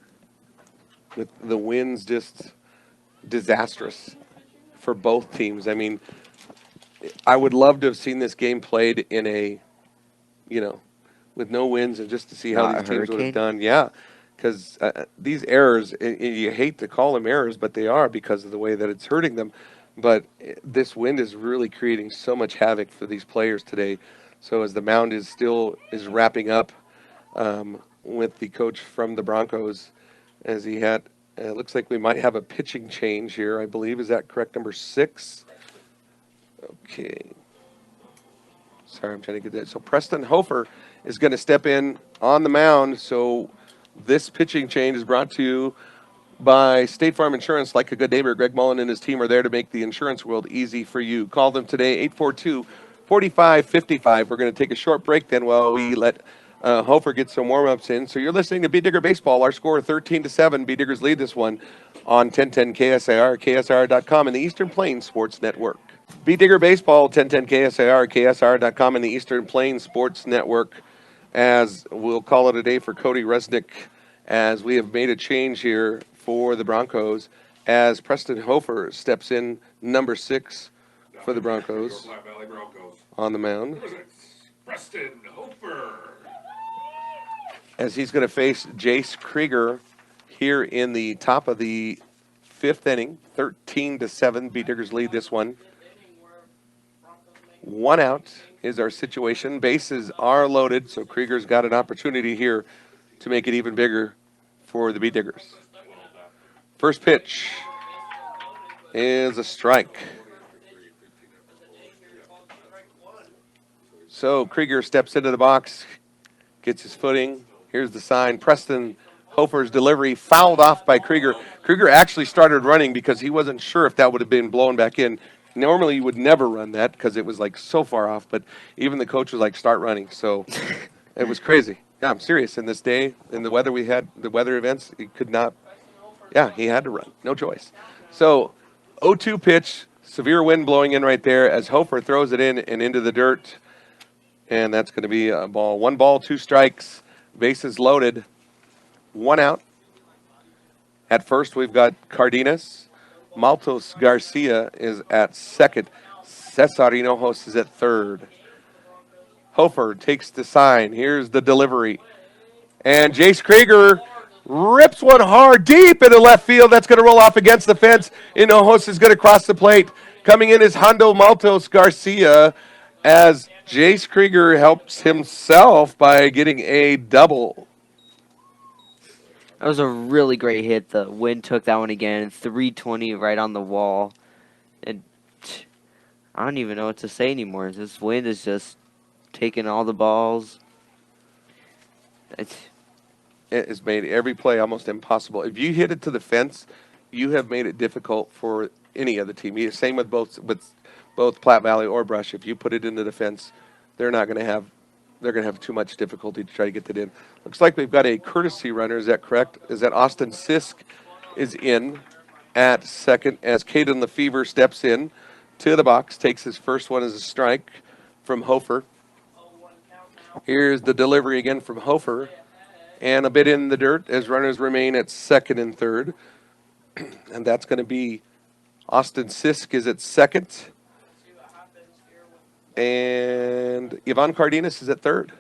With the winds just disastrous for both teams. I mean, I would love to have seen this game played in a, with no winds and just to see how these teams would have done. Yeah, because these errors, you hate to call them errors, but they are because of the way that it's hurting them. But this wind is really creating so much havoc for these players today. So as the mound is wrapping up with the coach from the Broncos, as he had, it looks like we might have a pitching change here, I believe. Is that correct, number 6? Okay. Sorry, I'm trying to get that. So Preston Hofer is going to step in on the mound. So this pitching change is brought to you by State Farm Insurance. Like a good neighbor, Greg Mullen and his team are there to make the insurance world easy for you. Call them today, 842-4555. We're going to take a short break then while we let Hofer get some warm-ups in. So you're listening to Bee Digger Baseball. Our score 13-7. Bee Diggers lead this one on 1010 KSIR, KSIR.com, and the Eastern Plains Sports Network. Beat Digger Baseball, 1010 KSIR, KSR.com, and the Eastern Plains Sports Network, as we'll call it a day for Cody Resnick, as we have made a change here for the Broncos, as Preston Hofer steps in, number 6 for the Broncos, Platte Valley Broncos. on the mound, Preston Hofer. as he's going to face Jace Krieger here in the top of the 5th inning, 13-7. Beat Diggers lead this one. 1 out is our situation. Bases are loaded, so Krieger's got an opportunity here to make it even bigger for the Beat Diggers. First pitch is a strike. So Krieger steps into the box, gets his footing. Here's the sign. Preston Hofer's delivery fouled off by Krieger. Krieger actually started running because he wasn't sure if that would have been blown back in. Normally you would never run that because it was like so far off, but even the coach was like, start running. So it was crazy. Yeah, I'm serious. In this day, in the weather we had, the weather events, he could not, yeah, he had to run. No choice. So 0-2 pitch, severe wind blowing in right there as Hofer throws it in and into the dirt. And that's going to be a ball. 1 ball, 2 strikes, bases loaded, 1 out. At first, we've got Cardenas. Maltos Garcia is at second. Cesar Hinojos is at third. Hofer takes the sign. Here's the delivery. And Jace Krieger rips one hard deep into left field. That's going to roll off against the fence. Hinojos is going to cross the plate. Coming in is Hondo Maltos Garcia as Jace Krieger helps himself by getting a double. That was a really great hit. The wind took that one again. 320 right on the wall. And I don't even know what to say anymore. This wind is just taking all the balls. It has made every play almost impossible. If you hit it to the fence, you have made it difficult for any other team. Same with both Platte Valley or Brush. If you put it into the fence, they're going to have too much difficulty to try to get that in. Looks like we've got a courtesy runner. Is that correct? Is that Austin Sisk is in at second as Caden Lefevre steps in to the box, takes his first one as a strike from Hofer. Here's the delivery again from Hofer. And a bit in the dirt as runners remain at second and third. And that's going to be Austin Sisk is at second. And Ivan Cardenas is at third.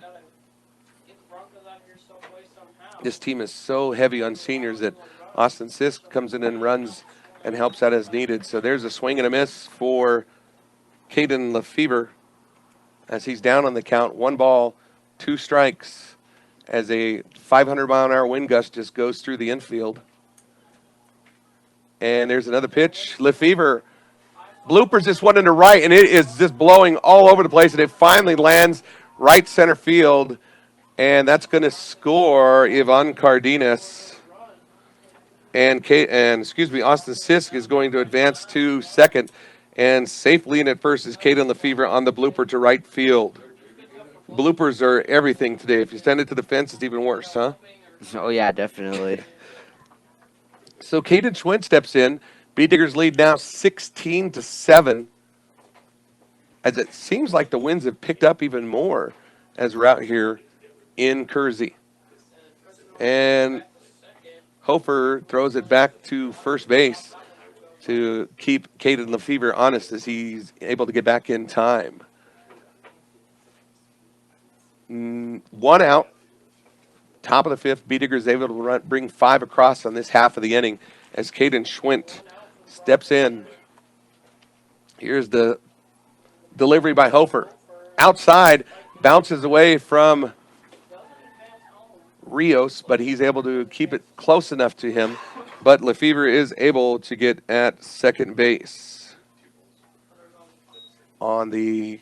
This team is so heavy on seniors that Austin Sisk comes in and runs and helps out as needed. So there's a swing and a miss for Caden Lefevre as he's down on the count. 1 ball, 2 strikes as a 500-mile-an-hour wind gust just goes through the infield. And there's another pitch. Lefevre bloopers this one into right, and it is just blowing all over the place, and it finally lands right center field, and that's going to score Ivan Cardenas. And Austin Sisk is going to advance to second, and safely in at first is Caden Lefevre on the blooper to right field. Bloopers are everything today. If you send it to the fence, it's even worse, huh? Oh, yeah, definitely. So Caden Schwinn steps in. Beat Diggers lead now 16-7. As it seems like the winds have picked up even more as we're out here in Kersey. And Hofer throws it back to first base to keep Caden Lefevre honest as he's able to get back in time. 1 out. Top of the 5th. Beat Diggers able to bring 5 across on this half of the inning as Caden Schwint steps in. Here's the delivery by Hofer. Outside, bounces away from Rios, but he's able to keep it close enough to him. But Lefevre is able to get at second base. On the,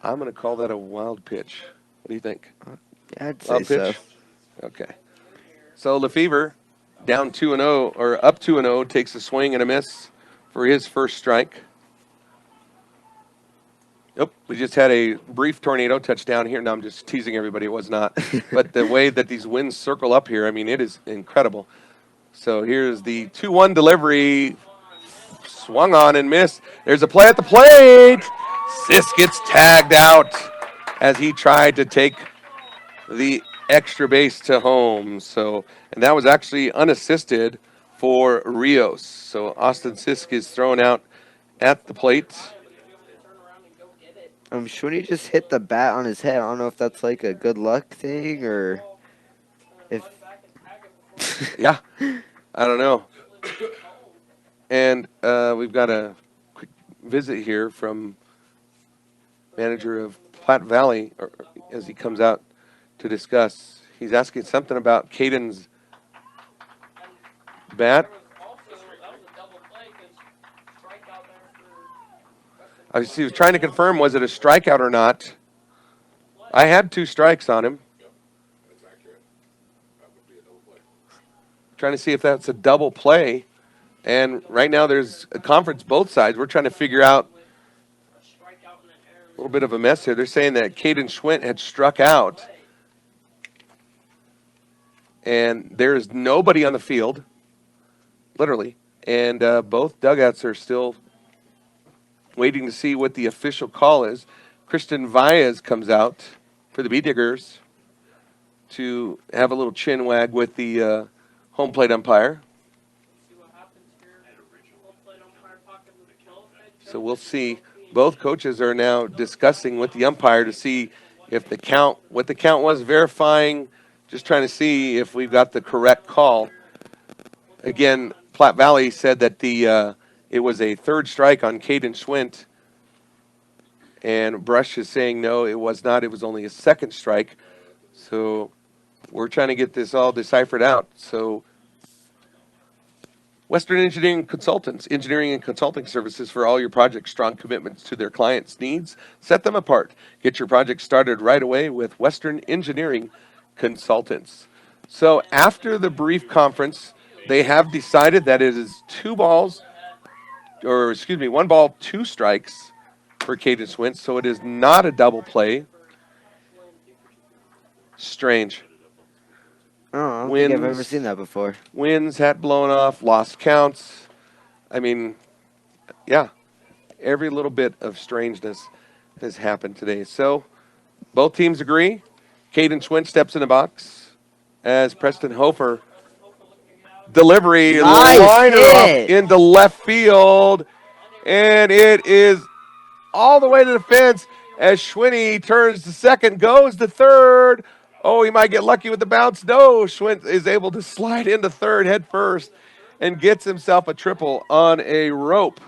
I'm going to call that a wild pitch. What do you think? Yeah, I'd say Wild so. pitch? Okay. So Lefevre down 2-0, or up 2-0, takes a swing and a miss for his first strike. Yep, we just had a brief tornado touchdown here. No, I'm just teasing everybody. It was not. But the way that these winds circle up here, I mean, it is incredible. So here's the 2-1 delivery swung on and missed. There's a play at the plate. Sis gets tagged out as he tried to take the extra base to home. So, and that was actually unassisted for Rios. So Austin Sisk is thrown out at the plate. Shouldn't he just hit the bat on his head? I don't know if that's like a good luck thing or if. Yeah, I don't know. And we've got a quick visit here from manager of Platte Valley as he comes out to discuss. He's asking something about Caden's bat. He was trying to confirm, was it a strikeout or not? I had 2 strikes on him. Trying to see if that's a double play. And right now there's a conference both sides. We're trying to figure out a little bit of a mess here. They're saying that Caden Schwint had struck out. And there's nobody on the field, literally. And both dugouts are still waiting to see what the official call is. Christian Valles comes out for the Bee Diggers to have a little chin wag with the home plate umpire. So we'll see. Both coaches are now discussing with the umpire to see if what the count was, verifying, just trying to see if we've got the correct call. Again, Platte Valley said that it was a 3rd strike on Caden Schwint. And Brush is saying, no, it was not. It was only a 2nd strike. So we're trying to get this all deciphered out. So Western Engineering Consultants, engineering and consulting services for all your projects, strong commitments to their clients' needs. Set them apart. Get your project started right away with Western Engineering Consultants. So after the brief conference, they have decided that it is 1 ball, 2 strikes for Caden Schwint. So it is not a double play. Strange. Oh, I don't think I've ever seen that before. Wins, hat blown off, lost counts. I mean, yeah, every little bit of strangeness has happened today. So both teams agree. Caden Schwint steps in the box as Preston Hofer delivery liner up into left field, and it is all the way to the fence as Schwinty turns to second, goes to third. Oh, he might get lucky with the bounce. No, Schwint is able to slide into third head first and gets himself a triple on a rope.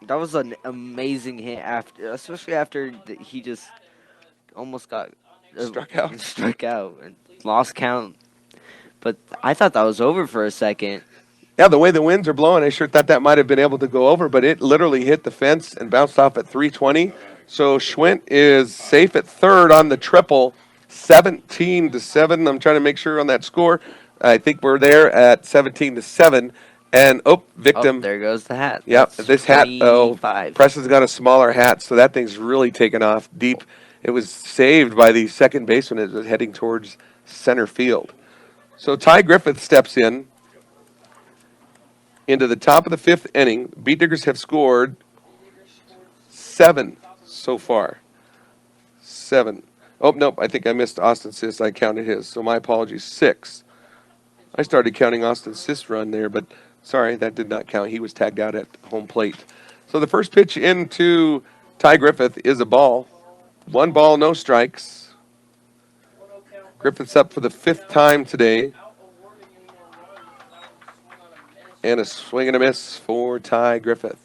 That was an amazing hit, especially after he just almost got struck out and lost count. But I thought that was over for a second. Yeah, the way the winds are blowing, I sure thought that might have been able to go over, but it literally hit the fence and bounced off at 320. So Schwint is safe at third on the triple, 17-7. I'm trying to make sure on that score. I think we're there at 17-7. And, victim. Oh, there goes the hat. Yep, this hat, Preston's got a smaller hat, so that thing's really taken off deep. It was saved by the second baseman as it was heading towards center field. So Ty Griffith steps in. Into the top of the 5th inning. Bee Diggers have scored 7 so far. 7. Oh, nope, I think I missed Austin Sis. I counted his, so my apologies. 6. I started counting Austin Sis' run there, but sorry, that did not count. He was tagged out at home plate. So the first pitch into Ty Griffith is a ball. 1 ball, no strikes. Griffith's up for the 5th time today. And a swing and a miss for Ty Griffith.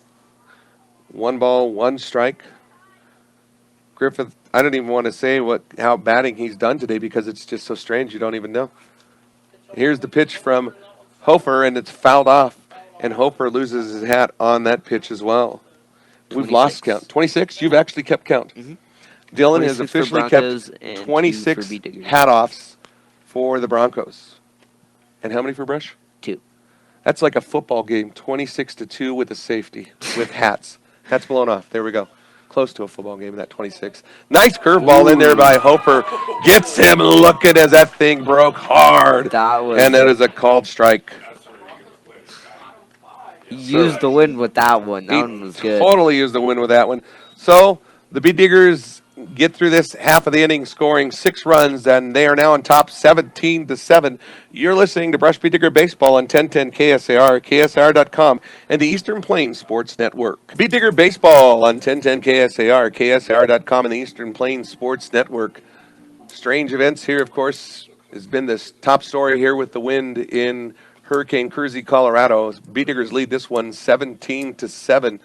1 ball, 1 strike. Griffith, I don't even want to say how batting he's done today because it's just so strange you don't even know. Here's the pitch from Hofer, and it's fouled off. And Hofer loses his hat on that pitch as well. 26. We've lost count. 26? You've actually kept count. Mm-hmm. Dylan has officially kept 26 hat-offs for the Broncos. And how many for Brush? 2. That's like a football game, 26-2 with a safety, with hats. Hats blown off. There we go. Close to a football game, that 26. Nice curveball in there by Hofer. Gets him looking as that thing broke hard. And that is a called strike. He used the wind with that one. That one was good. Totally used the win with that one. So the Beat Diggers get through this half of the inning, scoring 6 runs, and they are now on top, 17-7. You're listening to Brush Beat Digger Baseball on 1010 KSAR, KSAR.com, and the Eastern Plains Sports Network. Beat Digger Baseball on 1010 KSAR, KSAR.com, and the Eastern Plains Sports Network. Strange events here, of course, has been this top story here with the wind in Hurricane Kersey, Colorado. Beat Diggers lead this one 17-7,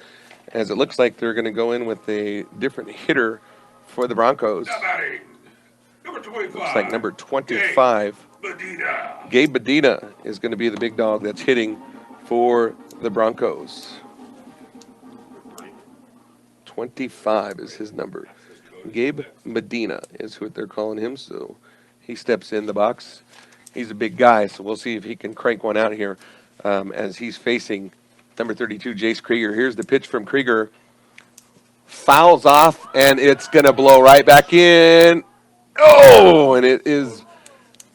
as it looks like they're going to go in with a different hitter for the Broncos. Number 25. Looks like number 25. Gabe Medina is going to be the big dog that's hitting for the Broncos. 25 is his number. Gabe Medina is what they're calling him, so he steps in the box. He's a big guy, so we'll see if he can crank one out here as he's facing number 32, Jace Krieger. Here's the pitch from Krieger. Fouls off, and it's going to blow right back in. Oh, and it is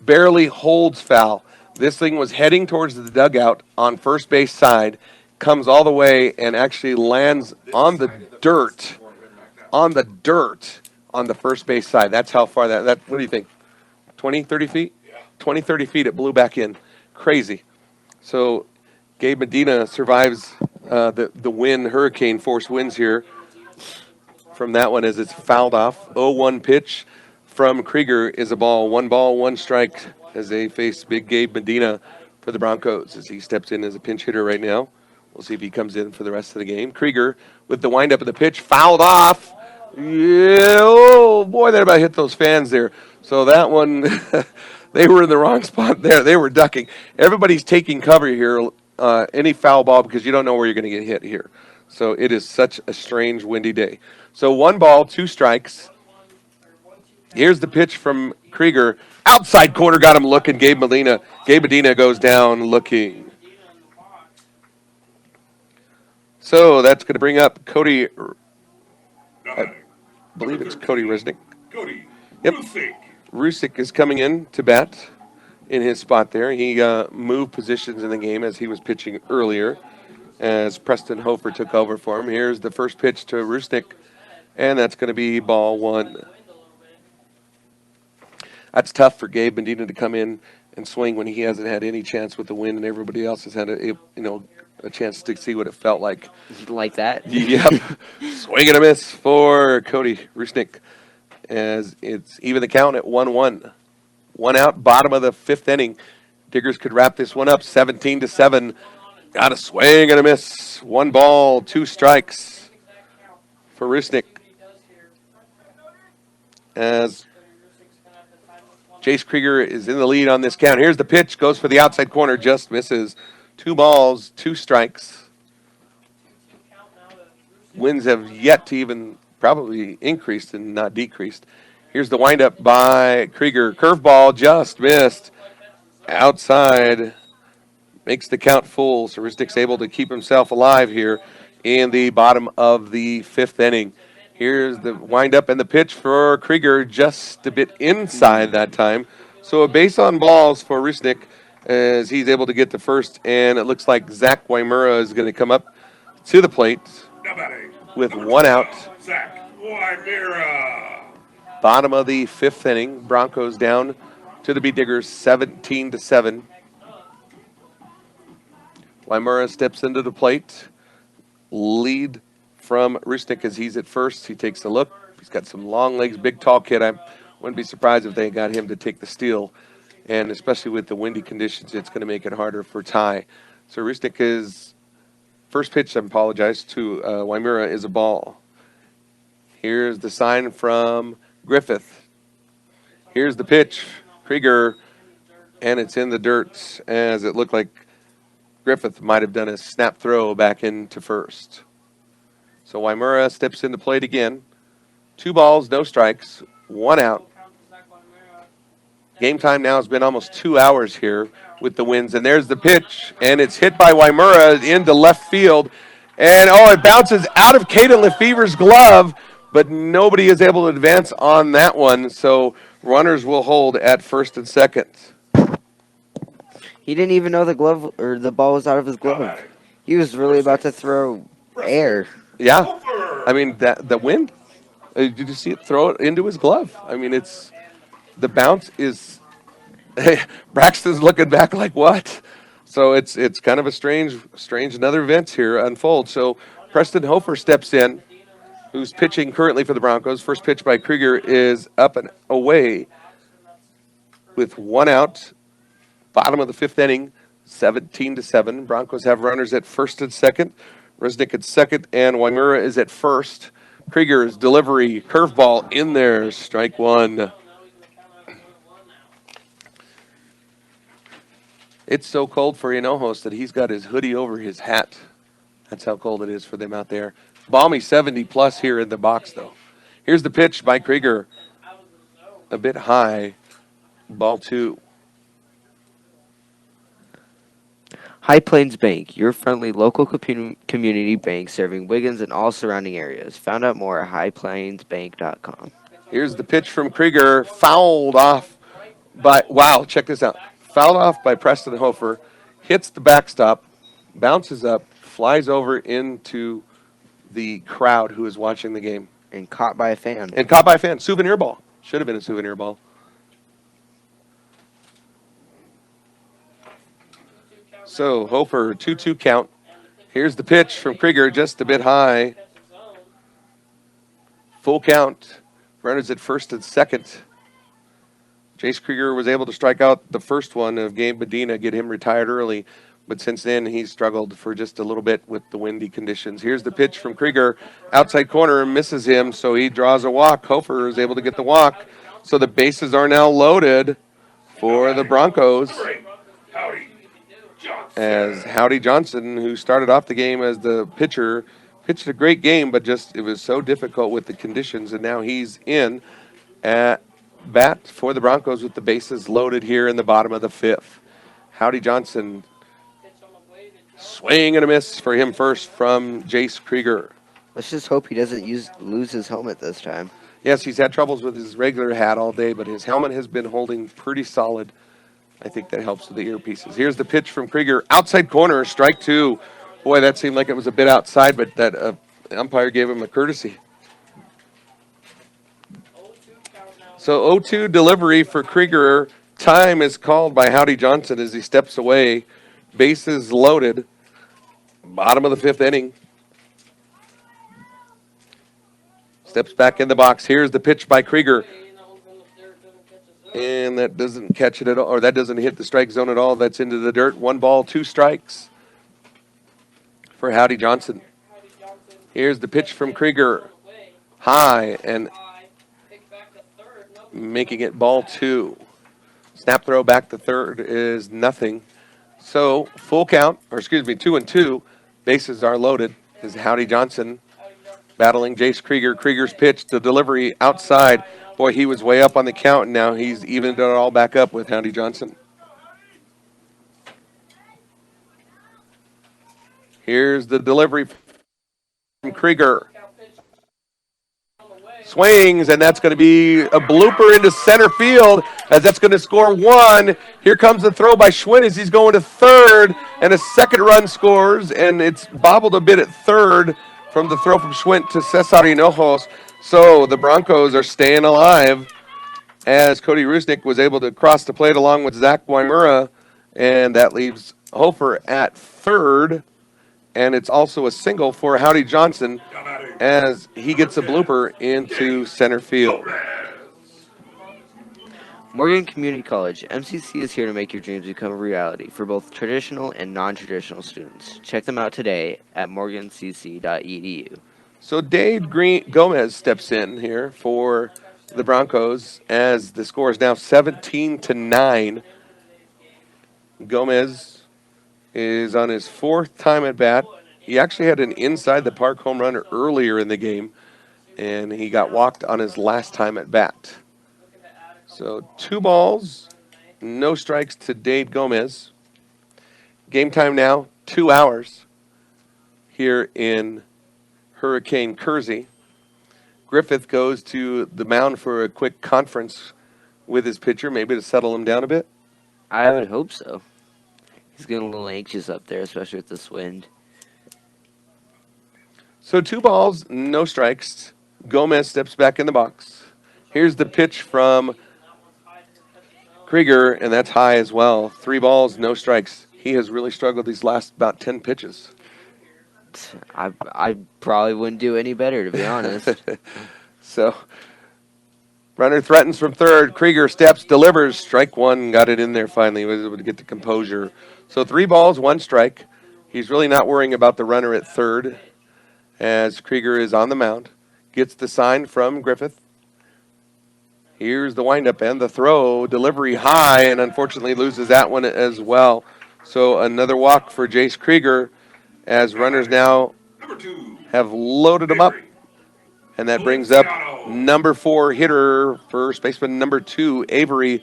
barely holds foul. This thing was heading towards the dugout on first base side, comes all the way and actually lands on the dirt on the first base side. That's how far that what do you think? 20, 30 feet? 20, 30 feet, it blew back in. Crazy. So Gabe Medina survives the wind, hurricane force winds here from that one as it's fouled off. 0-1 pitch from Krieger is a ball. 1 strike as they face big Gabe Medina for the Broncos as he steps in as a pinch hitter right now. We'll see if he comes in for the rest of the game. Krieger with the windup of the pitch, fouled off. Yeah, oh boy, that about hit those fans there. So that one, they were in the wrong spot there. They were ducking. Everybody's taking cover here, any foul ball, because you don't know where you're going to get hit here. So it is such a strange, windy day. So 1 ball, 2 strikes. Here's the pitch from Krieger. Outside corner, got him looking. Gabe Medina goes down looking. So that's going to bring up Cody. I believe it's Cody Resnick. Yep. Rusick is coming in to bat in his spot there. He moved positions in the game as he was pitching earlier as Preston Hofer took over for him. Here's the first pitch to Rusick, and that's going to be ball 1. That's tough for Gabe Medina to come in and swing when he hasn't had any chance with the wind and everybody else has had a chance to see what it felt like. Like that? Yep. Swing and a miss for Cody Rusnick as it's even the count at 1-1. 1 out, bottom of the 5th inning. Diggers could wrap this one up 17-7. Got a swing and a miss. 1 ball, 2 strikes for Rusnick. As Jace Krieger is in the lead on this count. Here's the pitch, goes for the outside corner, just misses. 2 balls, 2 strikes. Winds have yet to even probably increased and not decreased. Here's the windup by Krieger. Curveball just missed. Outside. Makes the count full. So Rusnick's able to keep himself alive here in the bottom of the 5th inning. Here's the windup and the pitch for Krieger, just a bit inside that time. So a base on balls for Rusnick as he's able to get to first, and it looks like Zach Wymura is going to come up to the plate with 1 out. Zach Wymura. Bottom of the 5th inning, Broncos down to the Beat Diggers 17-7. Wymura steps into the plate. Lead from Rusnick as he's at first. He takes a look. He's got some long legs, big tall kid. I wouldn't be surprised if they got him to take the steal. And especially with the windy conditions, it's going to make it harder for Ty. So Rusnick is first pitch, I apologize, to Wymura is a ball. Here's the sign from Griffith. Here's the pitch, Krieger, and it's in the dirt as it looked like Griffith might have done a snap throw back into first. So Wymura steps into plate again. 2 balls, no strikes, 1 out. Game time now has been almost 2 hours here with the winds. And there's the pitch, and it's hit by Wymura into left field. And, it bounces out of Caden Lefever's glove, but nobody is able to advance on that one. So runners will hold at first and second. He didn't even know the glove or the ball was out of his glove. He was really about to throw air. Yeah. I mean, the wind. Did you see it throw it into his glove? I mean, the bounce is. Braxton's looking back like what? So it's kind of a strange another event here unfold. So Preston Hofer steps in, who's pitching currently for the Broncos. First pitch by Krieger is up and away with one out. Bottom of the fifth inning, 17-7. Broncos have runners at first and second. Resnick at second, and Waimura is at first. Krieger's delivery, curveball in there, strike one. It's so cold for Hinojos that he's got his hoodie over his hat. That's how cold it is for them out there. Balmy 70 plus here in the box, though. Here's the pitch by Krieger. A bit high. Ball two. High Plains Bank, your friendly local community bank serving Wiggins and all surrounding areas. Found out more at highplainsbank.com. Here's the pitch from Krieger. Fouled off by, wow, check this out. Fouled off by Preston Hofer. Hits the backstop. Bounces up. Flies over into the crowd who is watching the game. And caught by a fan. Souvenir ball. Should have been a souvenir ball. So Hofer, 2-2 count. Here's the pitch from Krieger, just a bit high. Full count. Runners at first and second. Jace Krieger was able to strike out the first one of Gabe Medina, get him retired early. But since then, he's struggled for just a little bit with the windy conditions. Here's the pitch from Krieger. Outside corner, misses him, so he draws a walk. Hofer is able to get the walk. So the bases are now loaded for the Broncos. As Howdy Johnson, who started off the game as the pitcher, pitched a great game, but just it was so difficult with the conditions, and now he's in at bat for the Broncos with the bases loaded here in the bottom of the fifth. Howdy Johnson, swing and a miss for him first from Jace Krieger. Let's just hope he doesn't lose his helmet this time. Yes, he's had troubles with his regular hat all day, but his helmet has been holding pretty solid. I think that helps with the earpieces. Here's the pitch from Krieger. Outside corner, strike two. Boy, that seemed like it was a bit outside, but that umpire gave him a courtesy. So 0-2 delivery for Krieger. Time is called by Howdy Johnson as he steps away. Bases loaded. Bottom of the fifth inning. Steps back in the box. Here's the pitch by Krieger. And that doesn't catch it at all, or that doesn't hit the strike zone at all. That's into the dirt. 1 ball, 2 strikes for Howdy Johnson. Here's the pitch from Krieger. High and making it ball 2. Snap throw back to third is nothing. So full count, or excuse me, 2-2. Bases are loaded. Is Howdy Johnson battling Jace Krieger. Krieger's pitch, the delivery outside. Boy, he was way up on the count, and now he's evened it all back up with Howdy Johnson. Here's the delivery from Krieger. Swings, and that's going to be a blooper into center field, as that's going to score 1. Here comes the throw by Schwinn as he's going to third, and a second run scores, and it's bobbled a bit at third from the throw from Schwinn to Cesar Hinojos. So the Broncos are staying alive as Cody Rusnick was able to cross the plate along with Zach Waimura, and that leaves Hofer at third. And it's also a single for Howdy Johnson as he gets a blooper into center field. Morgan Community College, MCC is here to make your dreams become a reality for both traditional and non-traditional students. Check them out today at morgancc.edu. So Dave Gomez steps in here for the Broncos as the score is now 17-9. Gomez is on his 4th time at bat. He actually had an inside the park home run earlier in the game, and he got walked on his last time at bat. So 2 balls, no strikes to Dave Gomez. Game time now, 2 hours here in Hurricane Kersey. Griffith goes to the mound for a quick conference with his pitcher, maybe to settle him down a bit. I would hope so. He's getting a little anxious up there, especially with this wind. So 2 balls, no strikes. Gomez steps back in the box. Here's the pitch from Krieger, and that's high as well. 3 balls, no strikes. He has really struggled these last about 10 pitches. I probably wouldn't do any better, to be honest. So, runner threatens from third. Krieger steps, delivers. Strike 1, got it in there finally. He was able to get the composure. So 3 balls, 1 strike. He's really not worrying about the runner at third as Krieger is on the mound. Gets the sign from Griffith. Here's the windup and the throw. Delivery high, and unfortunately loses that one as well. So another walk for Jace Krieger as runners now have loaded him up. And that brings up number 4 hitter, first baseman number 2, Avery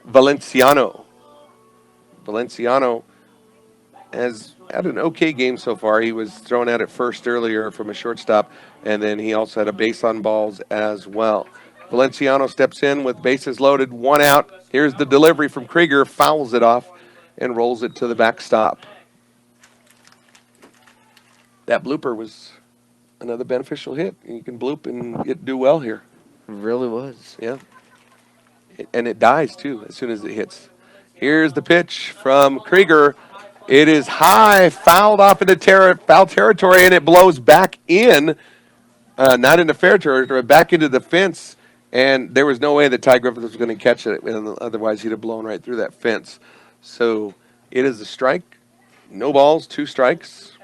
Valenciano. Valenciano has had an okay game so far. He was thrown out at first earlier from a shortstop, and then he also had a base on balls as well. Valenciano steps in with bases loaded, 1 out. Here's the delivery from Krieger, fouls it off, and rolls it to the backstop. That blooper was another beneficial hit. You can bloop and do well here. It really was. Yeah. And it dies, too, as soon as it hits. Here's the pitch from Krieger. It is high, fouled off into foul territory, and it blows back in, not into fair territory, but back into the fence. And there was no way that Ty Griffith was going to catch it. Otherwise, he'd have blown right through that fence. So it is a strike. No balls, 2 strikes.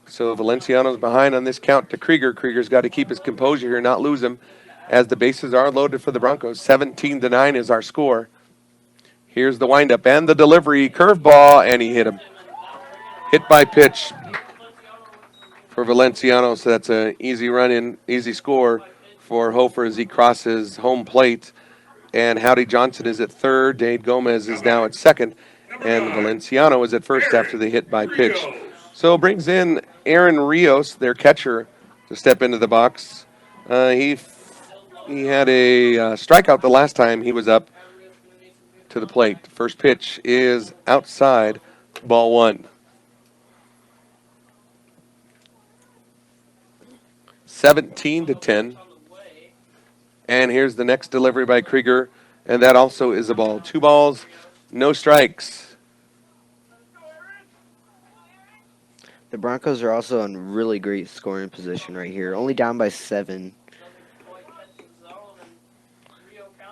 So Valenciano's behind on this count to Krieger. Krieger's got to keep his composure here, not lose him, as the bases are loaded for the Broncos. 17-9 is our score. Here's the windup and the delivery. Curveball, and he hit him. Hit by pitch for Valenciano, so that's an easy run-in, easy score for Hofer as he crosses home plate. And Howdy Johnson is at third. Davey Gomez is now at second. And Valenciano is at first after the hit by pitch. So brings in Aaron Rios, their catcher, to step into the box. He had a strikeout the last time he was up to the plate. First pitch is outside, ball 1. 17-10. And here's the next delivery by Krieger, and that also is a ball. 2 balls, no strikes. The Broncos are also in really great scoring position right here, only down by 7.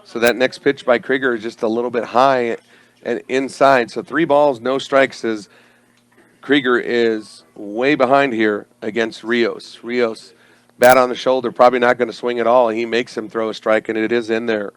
So that next pitch by Krieger is just a little bit high and inside. So 3 balls, no strikes as Krieger is way behind here against Rios. Rios, bat on the shoulder, probably not going to swing at all. He makes him throw a strike, and it is in there.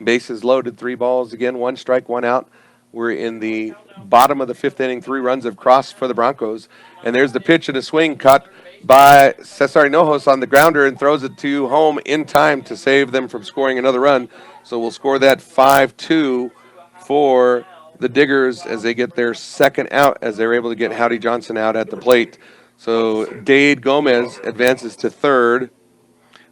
Bases loaded, 3 balls again, 1 strike, 1 out. We're in the bottom of the 5th inning, 3 runs have crossed for the Broncos. And there's the pitch and a swing caught by Cesar Hinojos on the grounder and throws it to home in time to save them from scoring another run. So we'll score that 5-2 for the Diggers as they get their second out, as they're able to get Howdy Johnson out at the plate. So Davey Gomez advances to third.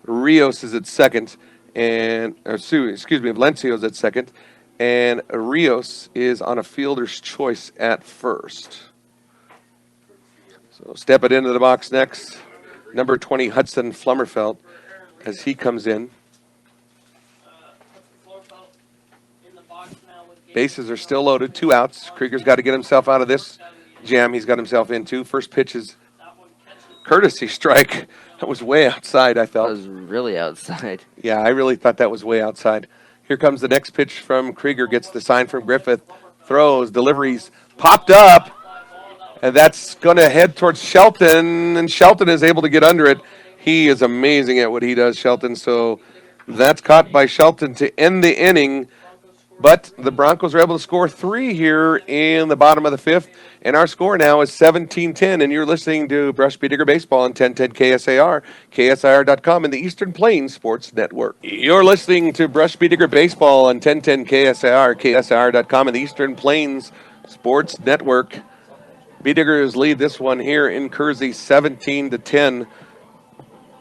Rios is at second. Valencio's at second. And Rios is on a fielder's choice at first. So step it into the box next. Number 20, Hudson Flummerfeldt, as he comes in. Bases are still loaded, 2 outs. Krieger's got to get himself out of this jam he's got himself into. First pitch is courtesy strike. That was way outside, I felt. That was really outside. Yeah, I really thought that was way outside. Here comes the next pitch from Krieger. Gets the sign from Griffith. Throws, deliveries, popped up. And that's going to head towards Shelton. And Shelton is able to get under it. He is amazing at what he does, Shelton. So that's caught by Shelton to end the inning. But the Broncos are able to score 3 here in the bottom of the 5th. And our score now is 17-10. And you're listening to Brush Beat Digger Baseball on 1010 KSAR, KSIR.com, and the Eastern Plains Sports Network. You're listening to Brush Beat Digger Baseball on 1010 KSAR, KSIR.com, and the Eastern Plains Sports Network. Beat Diggers lead this one here in Kersey 17-10.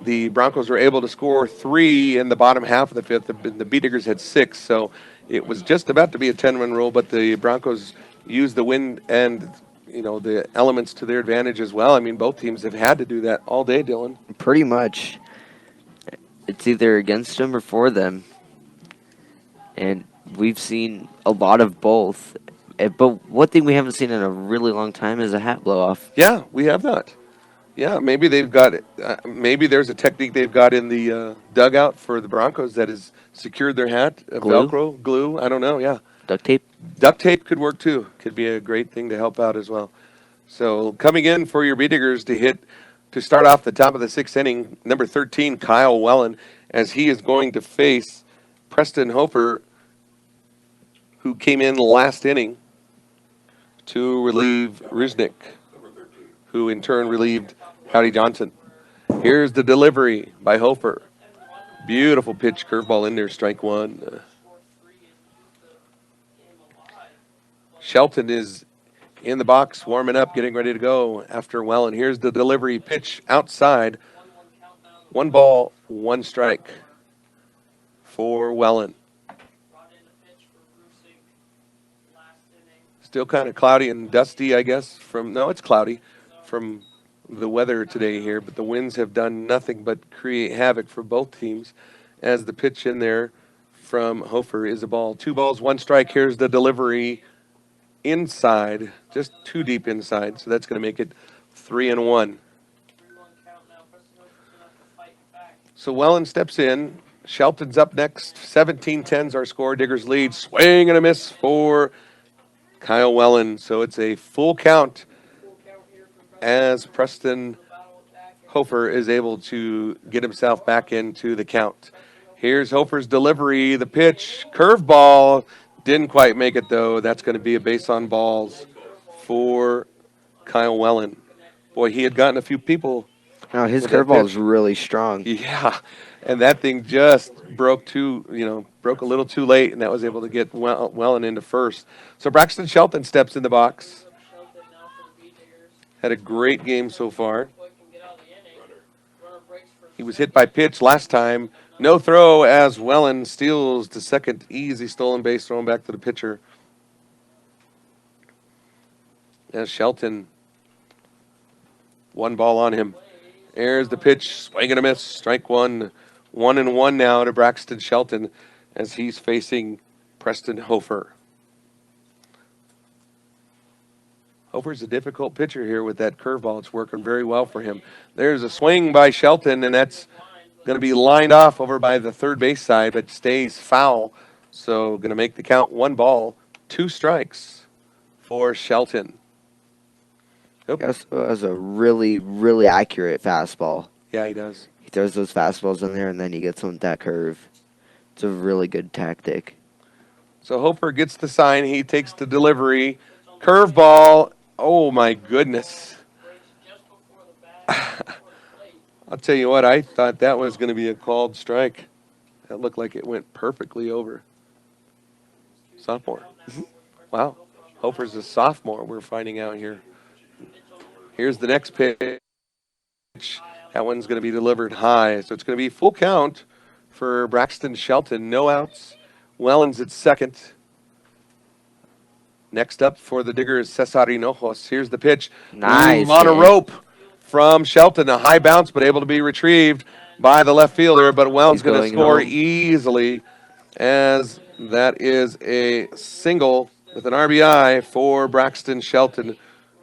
The Broncos were able to score 3 in the bottom half of the 5th. The Beat Diggers had 6, so it was just about to be a 10-run rule, but the Broncos used the wind and the elements to their advantage as well. I mean, both teams have had to do that all day, Dylan. Pretty much. It's either against them or for them. And we've seen a lot of both. But one thing we haven't seen in a really long time is a hat blow off. Yeah, we have not. Yeah, maybe they've got maybe there's a technique they've got in the dugout for the Broncos that has secured their hat. Glue? Velcro, glue. I don't know. Yeah, Duct tape. duct tape could work too. Could be a great thing to help out as well. So coming in for your Bee Diggers to start off the top of the sixth inning, number 13, Kyle Wellen, as he is going to face Preston Hofer, who came in last inning to relieve Rusnick, who in turn relieved Howdy Johnson. Here's the delivery by Hofer. Beautiful pitch, curveball in there, strike one. Shelton is in the box, warming up, getting ready to go after Wellen. Here's the delivery pitch outside. 1 ball, 1 strike for Wellen. Still kind of cloudy and dusty, I guess. It's cloudy from the weather today here, but the winds have done nothing but create havoc for both teams as the pitch in there from Hofer is a ball. 2 balls, 1 strike. Here's the delivery inside, just too deep inside, so that's going to make it 3-1. So Wellen steps in. Shelton's up next. 17-10's our score. Diggers lead. Swing and a miss for Kyle Wellen. So it's a full count as Preston Hofer is able to get himself back into the count. Here's Hofer's delivery. The pitch, curveball. Didn't quite make it, though. That's going to be a base on balls for Kyle Wellen. Boy, he had gotten a few people. No, his curveball is really strong. Yeah, and that thing just broke a little too late, and that was able to get Wellen into first. So Braxton Shelton steps in the box. Had a great game so far. He was hit by pitch last time. No throw as Wellen steals the second easy stolen base, thrown back to the pitcher. As Shelton, 1 ball on him. There's the pitch, swing and a miss, strike one. 1-1 now to Braxton Shelton as he's facing Preston Hofer. Hofer's a difficult pitcher here with that curveball. It's working very well for him. There's a swing by Shelton, and that's going to be lined off over by the third base side, but stays foul. So going to make the count 1 ball, 2 strikes for Shelton. That was a really, really accurate fastball. Yeah, he does. He throws those fastballs in there, and then he gets on that curve. It's a really good tactic. So Hofer gets the sign. He takes the delivery. Curveball. Oh, my goodness. I'll tell you what, I thought that was going to be a called strike. That looked like it went perfectly over. Sophomore. Wow. Hofer's a sophomore, we're finding out here. Here's the next pitch. That one's going to be delivered high. So it's going to be full count for Braxton Shelton. No outs. Wellen's at second. Next up for the Diggers, Cesar Hinojos. Here's the pitch. Nice. On a rope from Shelton. A high bounce, but able to be retrieved by the left fielder. But Wellen's going to score easily, as that is a single with an RBI for Braxton Shelton,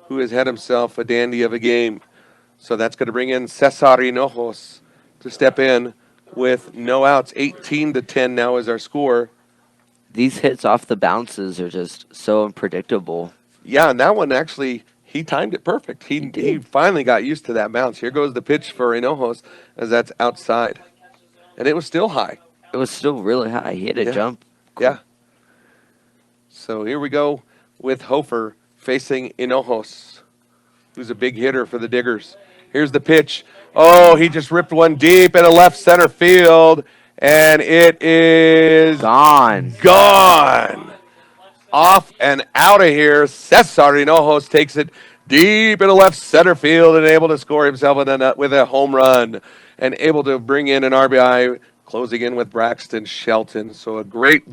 who has had himself a dandy of a game. So that's going to bring in Cesar Hinojos to step in with no outs. 18-10 now is our score. These hits off the bounces are just so unpredictable. Yeah, and that one actually, he timed it perfect. He finally got used to that bounce. Here goes the pitch for Hinojos as that's outside. And it was still high. It was still really high. He had a jump. Yeah. So here we go with Hofer facing Hinojos, who's a big hitter for the Diggers. Here's the pitch. Oh, he just ripped one deep in a left center field, and it is gone. Off and out of here. Cesar Hinojos takes it deep in the left center field and able to score himself with a home run and able to bring in an RBI, closing in with Braxton Shelton. So a great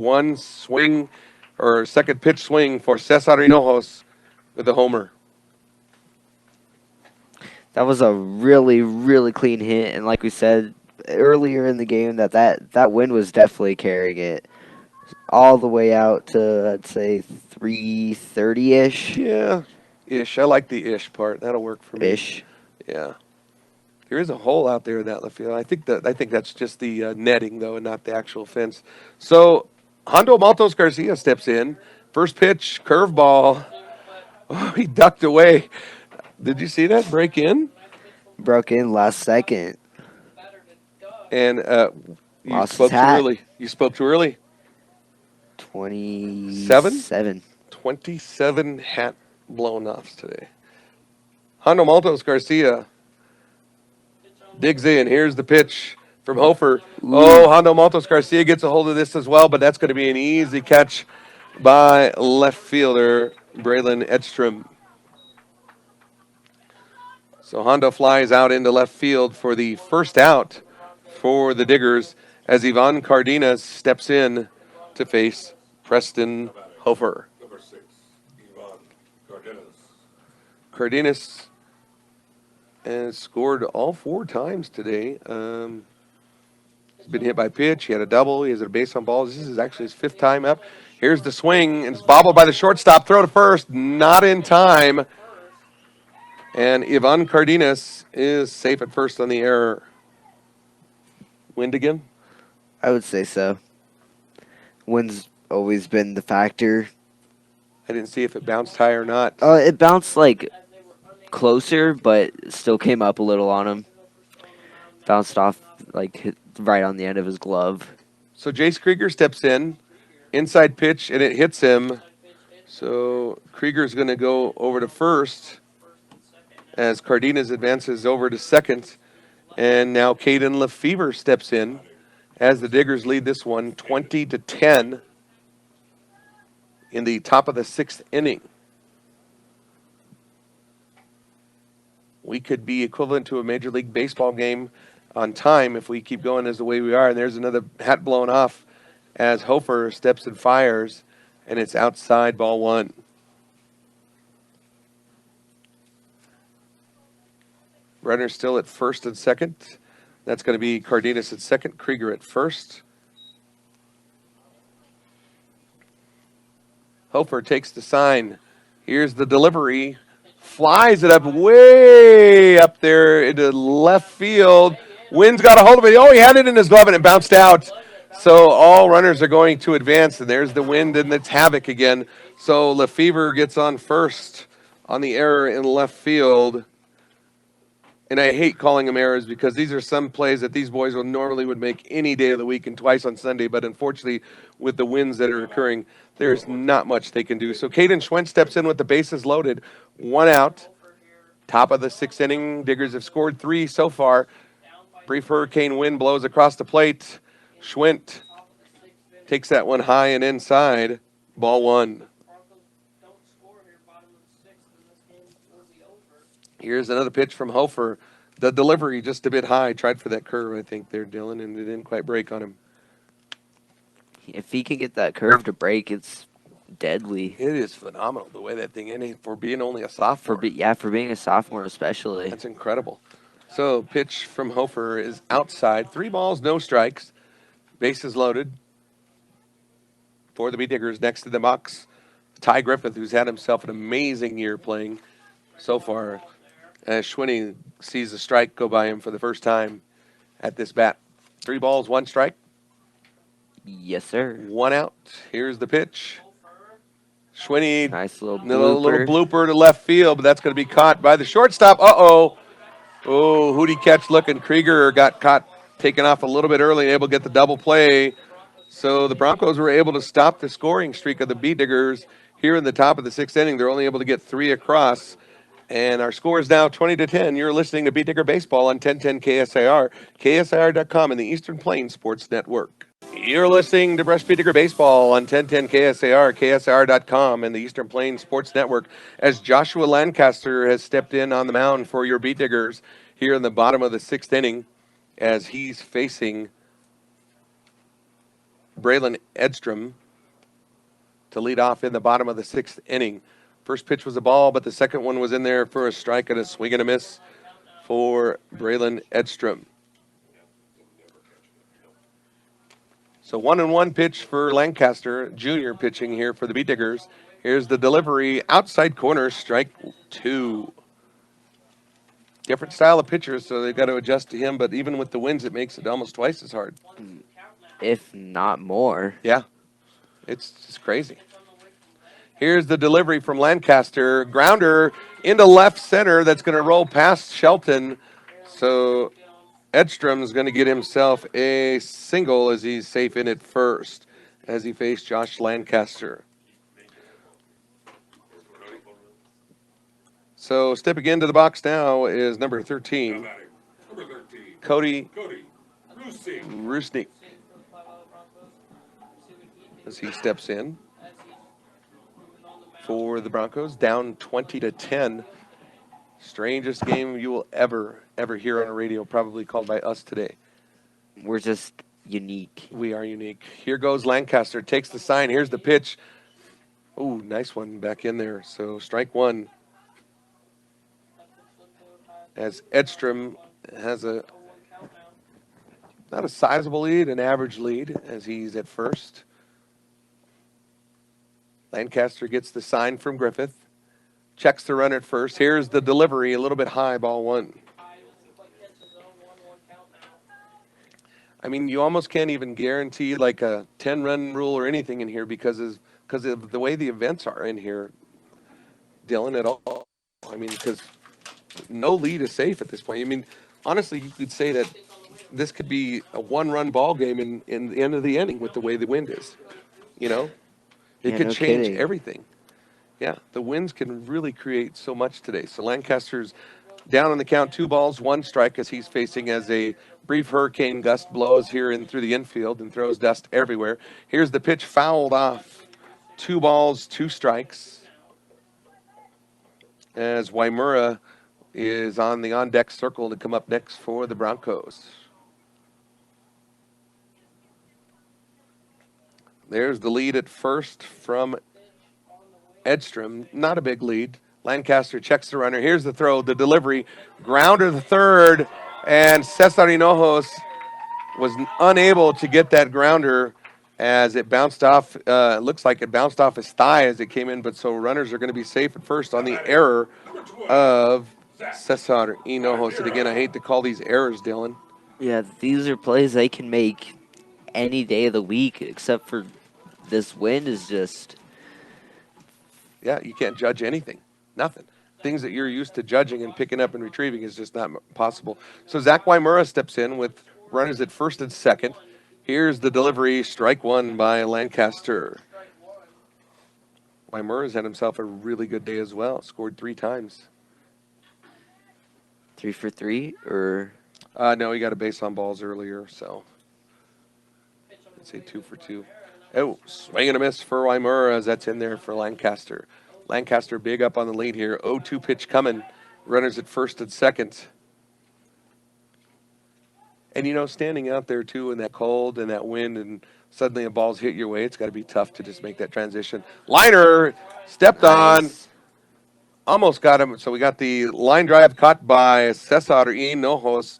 second pitch swing for Cesar Hinojos with a homer. That was a really, really clean hit, and like we said earlier in the game, that wind was definitely carrying it all the way out to, I'd say, 330-ish. Yeah, ish. I like the ish part. That'll work for me. Ish. Yeah. There is a hole out there in that left field. I think that's just the netting though, and not the actual fence. So Hondo Maltos Garcia steps in. First pitch, curveball. Oh, he ducked away. Did you see that break in? Broke in last second. And you Lost his spoke too hat. early. You spoke too early. 27. 27 hat blown offs today. Hondo Maltos Garcia digs in. Here's the pitch from Hofer. Oh, Hondo Maltos Garcia gets a hold of this as well, but that's going to be an easy catch by left fielder Braylon Edstrom. So Hondo flies out into left field for the first out for the Diggers as Ivan Cardenas steps in to face Preston Hofer. Number 6, Ivan Cardenas. Cardenas has scored all 4 times today. He's been hit by pitch. He had a double. He has a base on balls. This is actually his 5th time up. Here's the swing, and it's bobbled by the shortstop. Throw to first, not in time. And Ivan Cardenas is safe at first on the error. Wind again? I would say so. Wind's always been the factor. I didn't see if it bounced high or not. It bounced like closer, but still came up a little on him. Bounced off like hit right on the end of his glove. So Jace Krieger steps in, inside pitch, and it hits him. So Krieger's going to go over to first as Cardenas advances over to second. And now Caden Lefevre steps in as the Diggers lead this one 20-10 in the top of the 6th inning. We could be equivalent to a Major League Baseball game on time if we keep going as the way we are. And there's another hat blown off as Hofer steps and fires, and it's outside, ball 1. Runner still at first and second. That's going to be Cardenas at second, Krieger at first. Hofer takes the sign. Here's the delivery. Flies it up way up there into left field. Wynn's got a hold of it. Oh, he had it in his glove and it bounced out. So all runners are going to advance, and there's the Wind, and it's havoc again. So Lefevre gets on first on the error in left field. And I hate calling them errors because these are some plays that these boys would make any day of the week and twice on Sunday. But unfortunately, with the winds that are occurring, there's not much they can do. So Caden Schwent steps in with the bases loaded. 1 out. Top of the 6th inning. Diggers have scored 3 so far. Brief hurricane wind blows across the plate. Schwent takes that one high and inside. Ball 1. Here's another pitch from Hofer. The delivery just a bit high. Tried for that curve, I think, there, Dylan, and it didn't quite break on him. If he can get that curve to break, it's deadly. It is phenomenal the way that thing ended for being only a sophomore. For being a sophomore especially. That's incredible. So pitch from Hofer is outside. 3 balls, no strikes. Bases loaded for the Diggers. Next to the box, Ty Griffith, who's had himself an amazing year playing so far. As Schwinny sees a strike go by him for the first time at this bat. 3 balls, 1 strike. Yes, sir. 1 out. Here's the pitch. Schwinny, Nice little little blooper. blooper to left field, but that's going to be caught by the shortstop. Uh-oh. Oh, who'd he catch looking? Krieger got caught, taken off a little bit early, able to get the double play. So the Broncos were able to stop the scoring streak of the Diggers here in the top of the 6th inning. They're only able to get 3 across. And our score is now 20-10. You're listening to Digger Baseball on 1010 KSIR, KSIR.com, and the Eastern Plains Sports Network. You're listening to Digger Baseball on 1010 KSIR, KSIR.com, and the Eastern Plains Sports Network as Joshua Lancaster has stepped in on the mound for your Diggers here in the bottom of the 6th inning as he's facing Braylon Edstrom to lead off in the bottom of the 6th inning. First pitch was a ball, but the second one was in there for a strike and a swing and a miss for Braylon Edstrom. So 1-1 pitch for Lancaster, junior pitching here for the Beat Diggers. Here's the delivery, outside corner, strike 2. Different style of pitchers, so they've got to adjust to him, but even with the wins, it makes it almost twice as hard. If not more. Yeah, it's just crazy. Here's the delivery from Lancaster. Grounder into left center that's going to roll past Shelton. So Edstrom's going to get himself a single as he's safe in at first as he faced Josh Lancaster. So stepping into the box now is number 13, Cody Rusnik, as he steps in for the Broncos, down 20-10. Strangest game you will ever hear on a radio, probably called by us today. We're just unique. We are unique. Here goes Lancaster, takes the sign. Here's the pitch. Oh, nice one back in there. So strike 1. As Edstrom has not a sizable lead, an average lead as he's at first. Lancaster gets the sign from Griffith. Checks the run at first. Here's the delivery, a little bit high, ball 1. I mean, you almost can't even guarantee like a 10-run rule or anything in here because of the way the events are in here, Dylan, at all. I mean, because no lead is safe at this point. I mean, honestly, you could say that this could be a 1-run ball game in the end of the inning with the way the wind is. You know? It Yeah, could no change kidding. everything. Yeah, the winds can really create so much today. So Lancaster's down on the count, 2 balls, 1 strike as he's facing as a brief hurricane gust blows here in through the infield and throws dust everywhere. Here's the pitch fouled off. 2 balls, 2 strikes. As Waimura is on the on-deck circle to come up next for the Broncos. There's the lead at first from Edstrom. Not a big lead. Lancaster checks the runner. Here's the throw, the delivery. Grounder the third, and Cesar Hinojos was unable to get that grounder as it bounced off. It looks like it bounced off his thigh as it came in, but so runners are going to be safe at first on the error of Cesar Hinojos. And again, I hate to call these errors, Dylan. Yeah, these are plays they can make any day of the week, except for this wind is just. Yeah, you can't judge anything. Nothing. Things that you're used to judging and picking up and retrieving is just not possible. So Zach Waimura steps in with runners at first and second. Here's the delivery, strike 1 by Lancaster. Waimura's had himself a really good day as well. Scored 3 times. 3 for 3, or No, he got a base on balls earlier, so let's say 2 for 2. Oh, swing and a miss for Waimura as that's in there for Lancaster. Lancaster big up on the lead here. 0-2 pitch coming. Runners at first and second. And, you know, standing out there, too, in that cold and that wind and suddenly a ball's hit your way, it's got to be tough to just make that transition. Liner stepped on. Almost got him. So we got the line drive caught by Cesar Hinojos.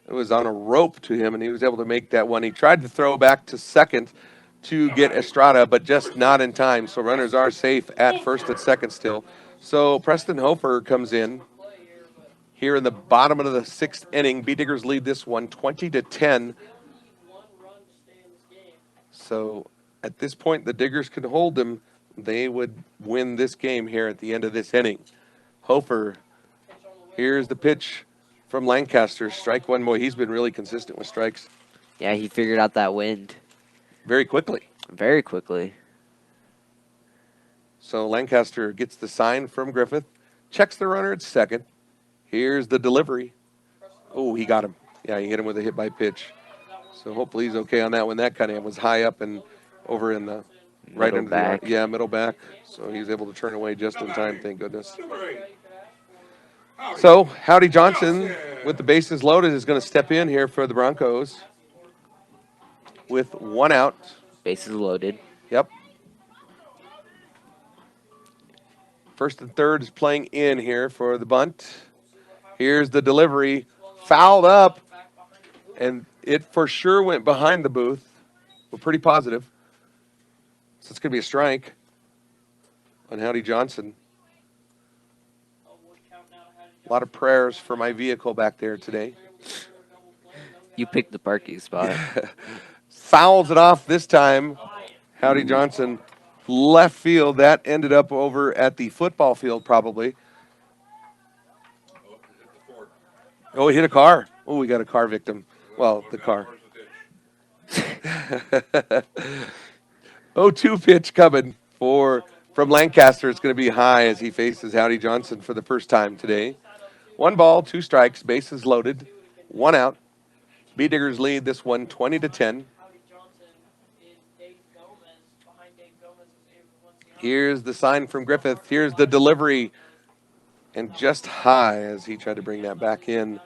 It was on a rope to him, and he was able to make that one. He tried to throw back to second to get Estrada, but just not in time. So runners are safe at first and second still. So Preston Hofer comes in here in the bottom of the 6th inning. Bee Diggers lead this one 20-10. So at this point, the Diggers can hold them. They would win this game here at the end of this inning. Hofer, here's the pitch from Lancaster. Strike 1. Boy, he's been really consistent with strikes. yeah, he figured out that wind Very quickly. very quickly. So Lancaster gets the sign from Griffith, checks the runner at second. Here's the delivery. Oh, he got him. Yeah, he hit him with a hit by pitch. So hopefully he's okay on that one. That kind of was high up and over in the right Middle under back. the middle back. So he was able to turn away just in time, thank goodness. So Howdy Johnson, with the bases loaded, is going to step in here for the Broncos with 1 out. Bases loaded. Yep. First and third is playing in here for the bunt. Here's the delivery. Fouled up. And it for sure went behind the booth. We're pretty positive. So it's going to be a strike on Howdy Johnson. A lot of prayers for my vehicle back there today. You picked the parking spot. Fouls it off this time. Howdy Johnson, left field. That ended up over at the football field probably. Oh, he hit a car. Oh, we got a car victim. Well, the car. 0-2 pitch coming from Lancaster. It's going to be high as he faces Howdy Johnson for the first time today. 1 ball, 2 strikes, bases loaded, 1 out. Bee Diggers lead this one 20-10. Here's the sign from Griffith. Here's the delivery. And just high as he tried to bring that back in.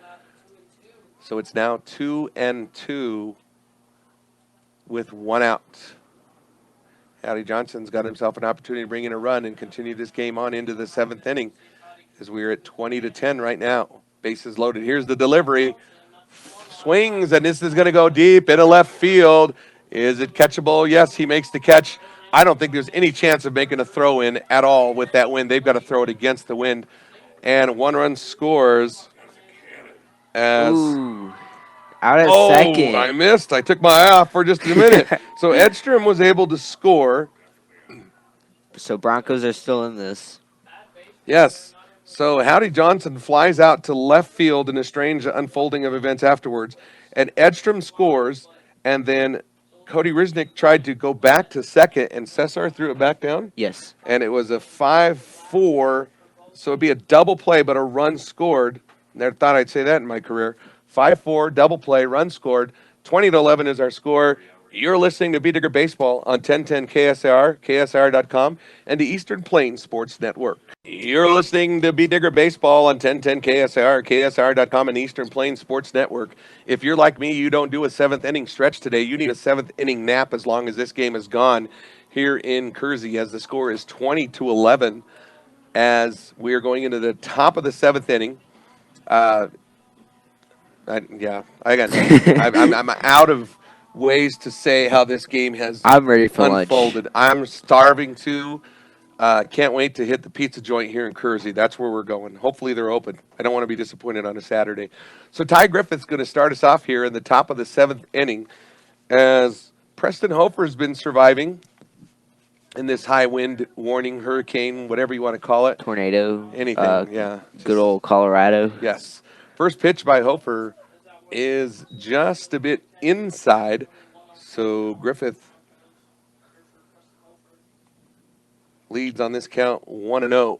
So it's now 2-2 with 1 out. Howdy Johnson's got himself an opportunity to bring in a run and continue this game on into the 7th inning as we're at 20-10 right now. Bases loaded. Here's the delivery. Swings, and this is going to go deep into left field. Is it catchable? Yes, he makes the catch. I don't think there's any chance of making a throw in at all with that wind. They've got to throw it against the wind. And 1 run scores as... Ooh, out at second. I missed. I took my eye off for just a minute. So Edstrom was able to score. So Broncos are still in this. Yes. So Howdy Johnson flies out to left field in a strange unfolding of events afterwards. And Edstrom scores. And then Cody Riznick tried to go back to second, and Cesar threw it back down. Yes. And it was a 5-4. So it'd be a double play, but a run scored. Never thought I'd say that in my career. 5-4, double play, run scored. 20-11 is our score. You're listening to Bee Digger Baseball on 1010 KSR, KSR.com, and the Eastern Plains Sports Network. You're listening to Bee Digger Baseball on 1010 KSR, KSR.com, and the Eastern Plains Sports Network. If you're like me, you don't do a 7th inning stretch today. You need a 7th inning nap as long as this game is gone here in Kersey, as the score is 20-11 as we are going into the top of the 7th inning. I got nothing. I'm out of ways to say how this game has I'm ready for unfolded. lunch. I'm starving to. Can't wait to hit the pizza joint here in Kersey. That's where we're going. Hopefully they're open. I don't want to be disappointed on a Saturday. So Ty Griffith's going to start us off here in the top of the 7th inning as Preston Hofer's been surviving in this high wind warning, hurricane, whatever you want to call it. Tornado. Anything, yeah. Good old Colorado. Yes. First pitch by Hofer is just a bit inside. So Griffith leads on this count 1-0.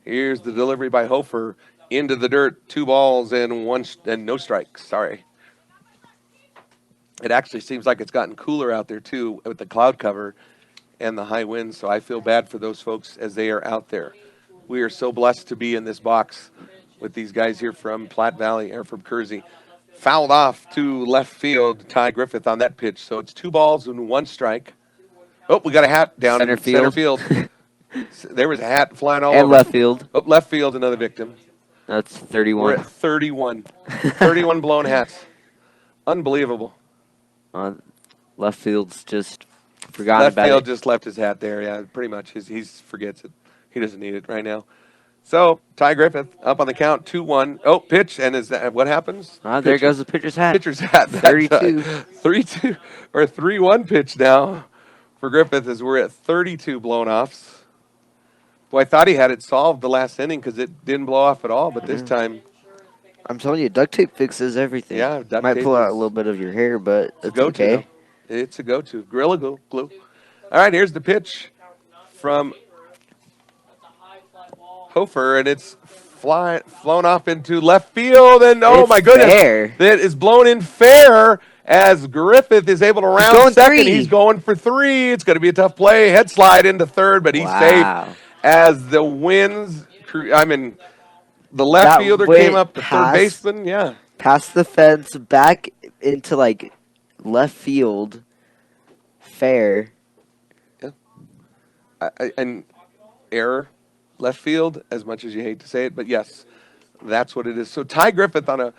Here's the delivery by Hofer into the dirt. 2 balls and no strikes. Sorry. It actually seems like it's gotten cooler out there too with the cloud cover and the high winds. So I feel bad for those folks as they are out there. We are so blessed to be in this box with these guys here from Platte Valley or from Kersey. Fouled off to left field, Ty Griffith on that pitch. So it's 2 balls and 1 strike. Oh, we got a hat down in center field. There was a hat flying all over. And left field. Oh, left field, another victim. That's 31. We're at 31. 31 blown hats. Unbelievable. Left field's just forgotten Left about field it. just left his hat there. Yeah, pretty much. He forgets it. He doesn't need it right now. So Ty Griffith up on the count, 2-1. Oh, pitch, and is that what happens? There goes the pitcher's hat. Pitcher's hat. 32. 3-2 or 3-1 pitch now for Griffith as we're at 32 blown offs. Boy, I thought he had it solved the last inning because it didn't blow off at all, but this time. I'm telling you, duct tape fixes everything. Yeah, duct might tape pull out is a little bit of your hair, but it's go-to, okay. though. It's a go-to. Gorilla Glue. All right, here's the pitch from Hofer, and it's flown off into left field, and It's my goodness, fair. that is blown in fair as Griffith is able to round second. 3. He's going for 3. It's going to be a tough play. Head slide into third, but he's safe as the winds. The left That fielder went came up, the third past- baseman, yeah. Past the fence, back into left field. Fair. And error, left field, as much as you hate to say it, but yes. That's what it is. So Ty Griffith on a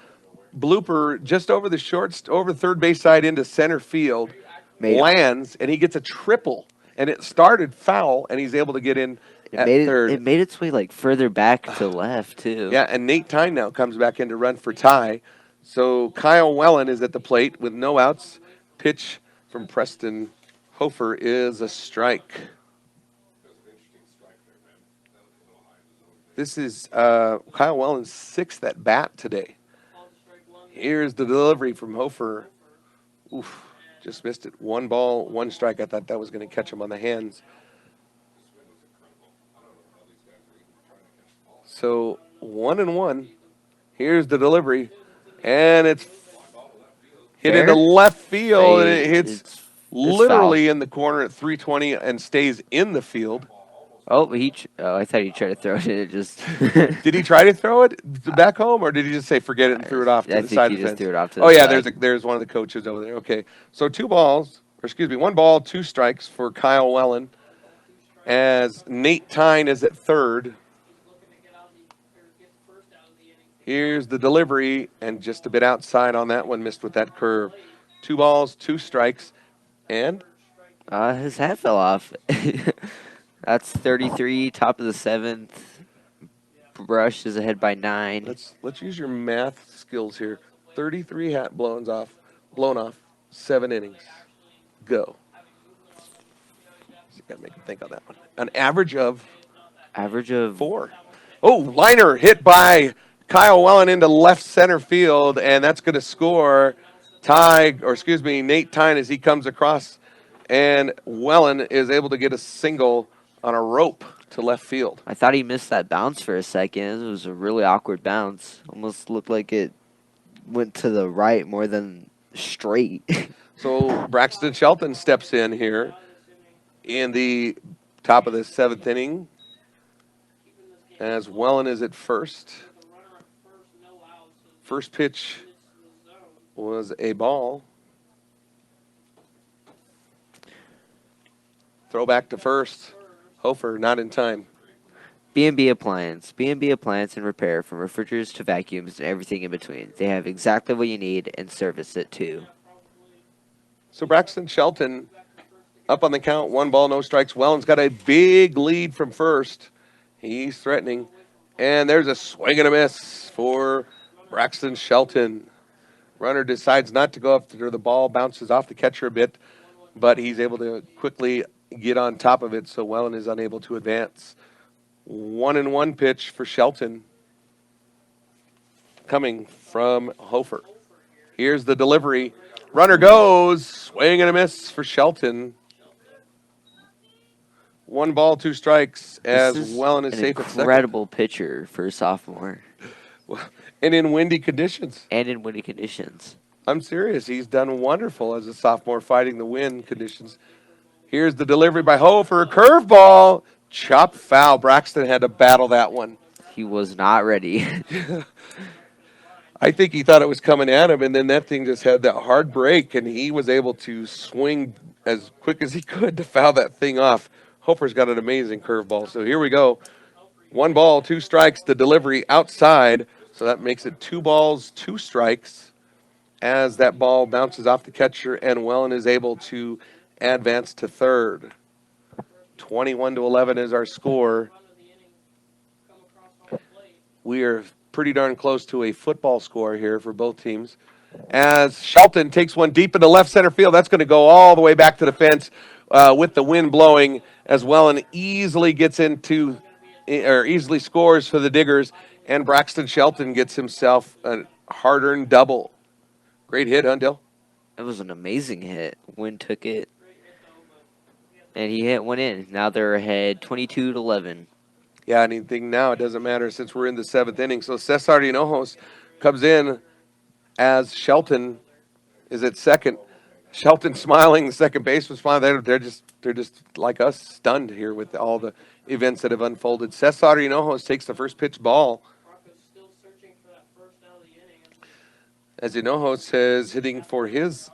blooper just over the over third base side into center field, Made lands, and he gets a triple. And it started foul, and he's able to get in at third. It made its way like further back to left too. Yeah, and Nate Tyne now comes back in to run for Ty. So Kyle Wellen is at the plate with no outs. Pitch from Preston Hofer is a strike. This is Kyle Wellen's sixth at bat today. Here's the delivery from Hofer. Oof, just missed it. 1 ball, 1 strike. I thought that was going to catch him on the hands. So 1-1. Here's the delivery, and it's hit Fair? into left field, and it hits It's literally in the corner at 320 and stays in the field. Oh, I thought he tried to throw it. And it just. Did he try to throw it back home, or did he just say forget it and threw it off to I the think side he of the just fence? threw it off to Oh the yeah, side. there's one of the coaches over there. Okay, so 1 ball, 2 strikes for Kyle Wellen, as Nate Tyne is at third. Here's the delivery, and just a bit outside on that one, missed with that curve. 2 balls, 2 strikes, and His hat fell off. That's 33, top of the 7th. Brush is ahead by 9. let's use your math skills here. 33 hat blown off, 7 innings. Go. So you gotta make him think on that one. An average of Average of 4. Oh, liner hit by Kyle Wellen into left center field, and that's going to score Nate Tyne as he comes across, and Wellen is able to get a single on a rope to left field. I thought he missed that bounce for a second. It was a really awkward bounce. Almost looked like it went to the right more than straight. So Braxton Shelton steps in here in the top of the 7th inning, as Wellen is at first. First pitch was a ball. Throw back to first. Hofer not in time. B&B Appliance. B&B Appliance and Repair, from refrigerators to vacuums and everything in between. They have exactly what you need and service it too. So Braxton Shelton up on the count. 1 ball, no strikes. Wellen's got a big lead from first. He's threatening. And there's a swing and a miss for Braxton Shelton. Runner decides not to go after the ball, bounces off the catcher a bit, but he's able to quickly get on top of it, so Wellen is unable to advance. 1-1 pitch for Shelton coming from Hofer. Here's the delivery. Runner goes. Swing and a miss for Shelton. 1 ball, 2 strikes as Wellen is safe at second. Incredible pitcher for a sophomore. And in windy conditions. I'm serious. He's done wonderful as a sophomore fighting the wind conditions. Here's the delivery by Hofer. Curveball. Chop foul. Braxton had to battle that one. He was not ready. I think he thought it was coming at him, and then that thing just had that hard break, and he was able to swing as quick as he could to foul that thing off. Hofer's got an amazing curveball. So here we go. 1 ball, 2 strikes. The delivery outside. So that makes it 2 balls, 2 strikes as that ball bounces off the catcher, and Wellen is able to advance to third. 21-11 is our score. We are pretty darn close to a football score here for both teams. As Shelton takes one deep into left center field, that's going to go all the way back to the fence with the wind blowing, as Wellen easily easily scores for the Diggers, and Braxton Shelton gets himself a hard-earned double. Great hit, Dill? It was an amazing hit. Wind took it, and he hit one in. Now they're ahead 22-11. Yeah, anything now, it doesn't matter since we're in the 7th inning. So Cesar Hinojos comes in as Shelton is at second. Shelton smiling, the second baseman smiling. They're just like us, stunned here with all the events that have unfolded. Cesar Hinojos takes the first pitch ball. As Hinojos is hitting for his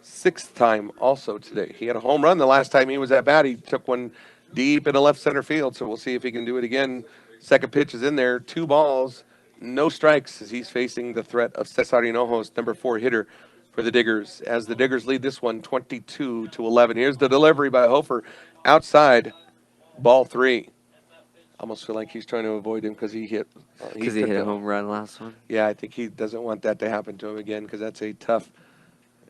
6th time also today. He had a home run the last time he was at bat. He took one deep into left center field, so we'll see if he can do it again Second pitch is in there. 2 balls, no strikes as he's facing the threat of Cesar Hinojos, number 4 hitter for the Diggers. As the Diggers lead this one 22-11. Here's the delivery by Hofer outside, ball 3. Almost feel like he's trying to avoid him because he hit. Because he hit a home run last one. Yeah, I think he doesn't want that to happen to him again because that's a tough.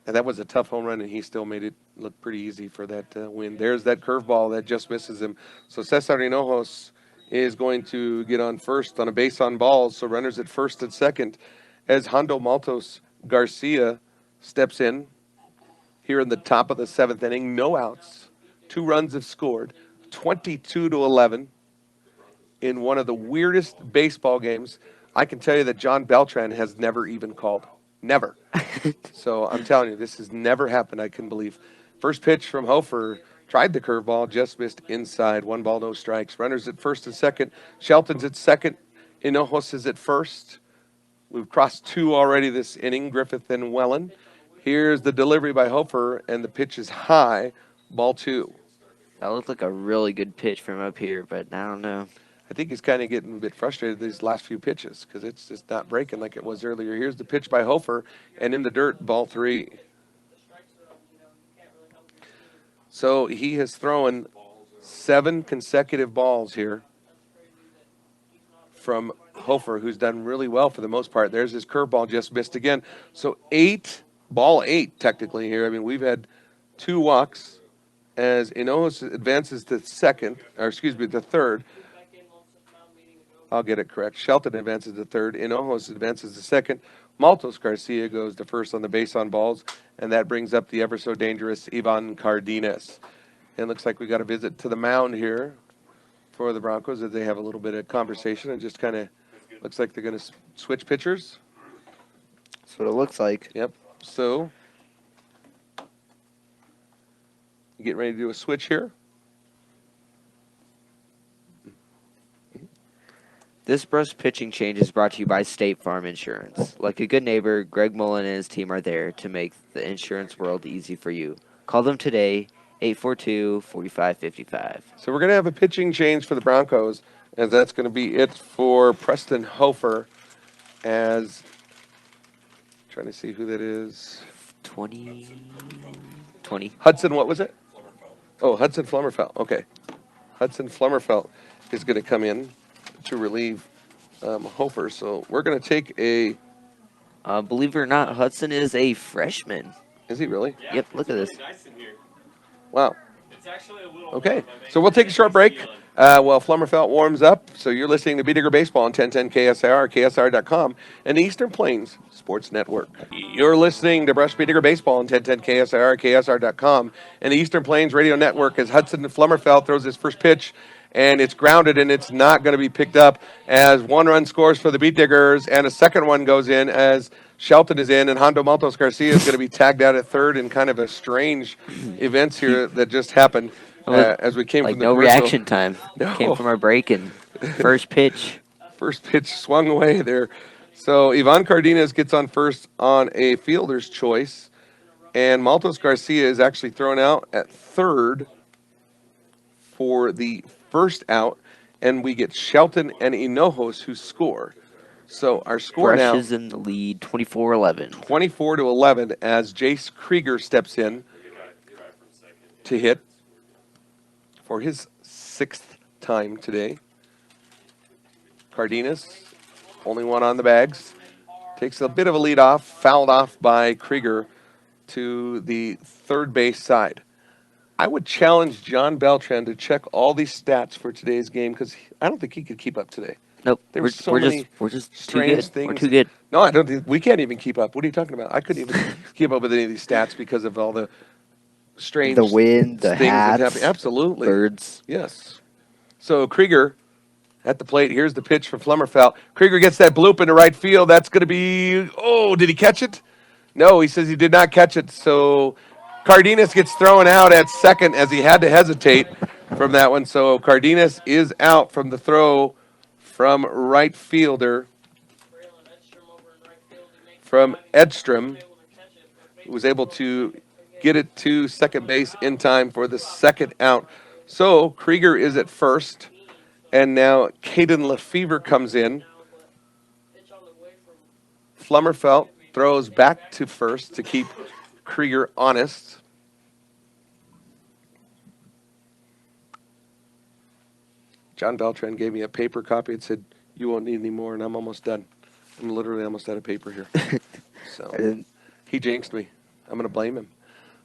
And that was a tough home run, and he still made it look pretty easy for that win. There's that curveball that just misses him. So Cesar Hinojos is going to get on first on a base on balls. So runners at first and second as Hondo Maltos Garcia steps in here in the top of the 7th inning. No outs. 2 runs have scored. 22-11 in one of the weirdest baseball games. I can tell you that John Beltran has never even called. Never. So I'm telling you, this has never happened, I can believe. First pitch from Hofer. Tried the curveball, just missed inside. 1 ball, no strikes. Runners at first and second. Shelton's at second. Hinojos is at first. We've crossed 2 already this inning, Griffith and Wellen. Here's the delivery by Hofer, and the pitch is high, ball 2. That looked like a really good pitch from up here, but I don't know. I think he's kind of getting a bit frustrated these last few pitches because it's just not breaking like it was earlier. Here's the pitch by Hofer, and in the dirt, ball 3. So he has thrown 7 consecutive balls here from Hofer, who's done really well for the most part. There's his curveball, just missed again. So ball 8 technically here. I mean, we've had 2 walks as Hinojos advances to the third. I'll get it correct. Shelton advances to third. Hinojos advances to second. Maltos Garcia goes to first on the base on balls, and that brings up the ever so dangerous Ivan Cardenas. And it looks like we got a visit to the mound here for the Broncos as they have a little bit of conversation. It just kind of looks like they're going to switch pitchers. That's what it looks like. Yep. So you get ready to do a switch here. This brush pitching change is brought to you by State Farm Insurance. Like a good neighbor, Greg Mullen and his team are there to make the insurance world easy for you. Call them today, 842-4555. So we're going to have a pitching change for the Broncos, as that's going to be it for Preston Hofer. As trying to see who that is. 20. Hudson, what was it? Oh, Hudson Flummerfeldt. Okay. Hudson Flummerfeldt is going to come in to relieve Hofer. So we're going to take a... Believe it or not, Hudson is a freshman. Is he really? Yeah, Yep, look at this. Really nice in here. Wow. It's actually a little Okay. warm. I made So we'll take a short break feeling. while Flummerfeldt warms up. So you're listening to Be Digger Baseball on 1010 KSR, KSR.com, and the Eastern Plains Sports Network. You're listening to Brush Be Digger Baseball on 1010 KSR, KSR.com, and the Eastern Plains Radio Network as Hudson Flummerfeldt throws his first pitch, and it's grounded, and it's not going to be picked up as 1 run scores for the Beat Diggers, and a second one goes in as Shelton is in, and Hondo Maltos Garcia is going to be tagged out at third in kind of a strange events here that just happened as we came Like from the no commercial. reaction time. No. Came from our break and first pitch. First pitch swung away there. So Ivan Cardenas gets on first on a fielder's choice, and Maltos Garcia is actually thrown out at third for the first out, and we get Shelton and Hinojos who score. So our score Brush now is in the lead, 24-11. 24-11 as Jace Krieger steps in to hit for his 6th time today. Cardenas, only one on the bags, takes a bit of a lead off, fouled off by Krieger to the third base side. I would challenge John Beltran to check all these stats for today's game because I don't think he could keep up today. Nope, There we're, were so we're many just we're just too strange good. things. We're too good. No, I don't think we can't even keep up. What are you talking about? I couldn't even keep up with any of these stats because of all the strange The wind, the things that hats, happen. Absolutely. birds. Yes. So Krieger at the plate. Here's the pitch from Flummerfeldt. Krieger gets that bloop into right field. That's going to be, oh, did he catch it? No, he says he did not catch it. So Cardenas gets thrown out at second as he had to hesitate from that one. So Cardenas is out from the throw from right fielder from Edstrom, who was able to get it to second base in time for the second out. So Krieger is at first, And now Caden Lefevre comes in. Flummerfeldt throws back to first to keep Krieger honest. John Beltran gave me a paper copy. It said, "You won't need any more," and I'm almost done. I'm literally almost out of paper here. So he jinxed me. I'm going to blame him.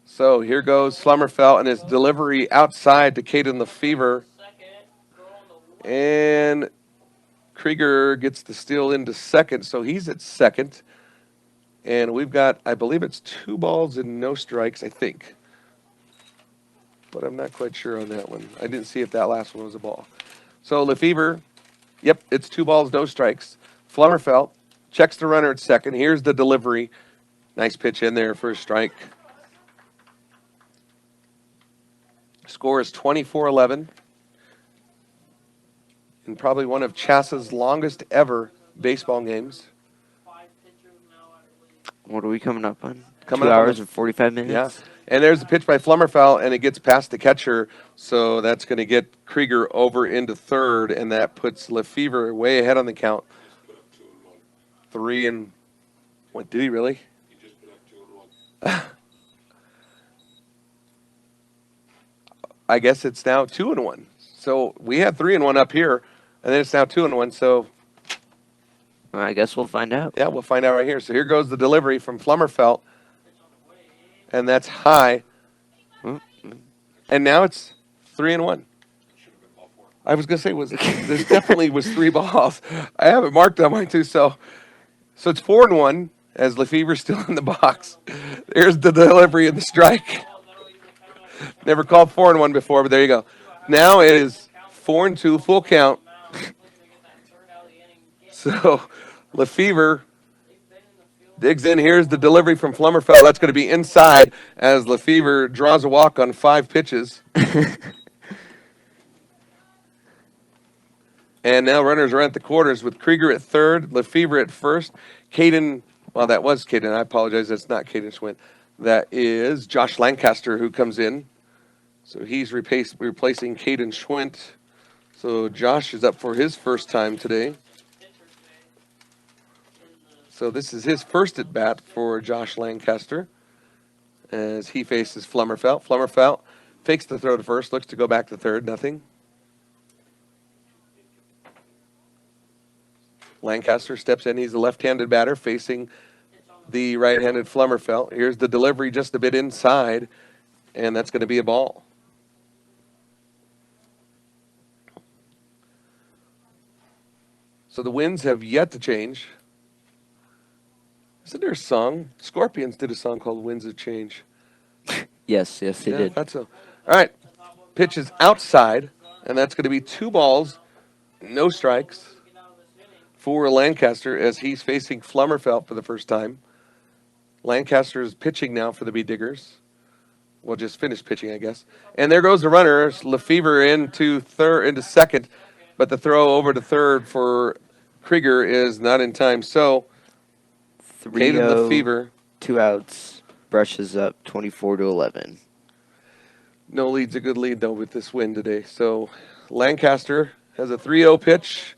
So here goes Flummerfeldt and his delivery outside to Caden Lefevre. And Krieger gets the steal into second, so he's at second. And we've got, I believe it's 2 balls and no strikes, I think. But I'm not quite sure on that one. I didn't see if that last one was a ball. So Lefevre, yep, it's 2 balls, no strikes. Flummerfeldt checks the runner at second. Here's the delivery. Nice pitch in there for a strike. Score is 24-11. In probably one of Chasa's longest ever baseball games. What are we coming up on? Coming 2 up on hours the- and 45 minutes? Yeah. And there's a pitch by Flummerfeldt, and it gets past the catcher, so that's going to get Krieger over into third, and that puts Lefevre way ahead on the count. 3 and what? Did he really? I guess it's now 2 and 1. So we had 3 and 1 up here, and then it's now 2 and 1. So Well, I guess we'll find out. yeah, we'll find out right here. So here goes the delivery from Flummerfeldt, and that's high. And now it's 3 and 1. I was gonna say this definitely was 3 balls. I have it marked on mine too. So it's 4 and 1 as Lefevre's still in the box. There's the delivery and the strike. Never called 4 and 1 before, but there you go. Now it is 4 and 2, full count. So Lefevre digs in. Here's the delivery from Flummerfeldt. That's going to be inside as Lefevre draws a walk on 5 pitches. And now runners are at the quarters with Krieger at third, Lefevre at first. Caden, well, that was Caden. I apologize. That's not Caden Schwint. That is Josh Lancaster who comes in. So he's replacing Caden Schwint. So Josh is up for his first time today. So this is his first at bat for Josh Lancaster as he faces Flummerfeldt. Flummerfeldt fakes the throw to first, looks to go back to third, nothing. Lancaster steps in. He's a left-handed batter facing the right-handed Flummerfeldt. Here's the delivery just a bit inside, and that's going to be a ball. So the winds have yet to change. Isn't there a song? Scorpions did a song called Winds of Change. Yes, they Yeah, did. that's so. All right. Pitch is outside, and that's going to be 2 balls, no strikes for Lancaster as he's facing Flummerfeldt for the first time. Lancaster is pitching now for the Bee Diggers. Well, just finished pitching, I guess. And there goes the runner. Lefevre into second, but the throw over to third for Krieger is not in time. So Caden Lefevre, 2 outs, brushes up 24-11. no lead's a good lead, though, with this win today. So Lancaster has a 3-0 pitch,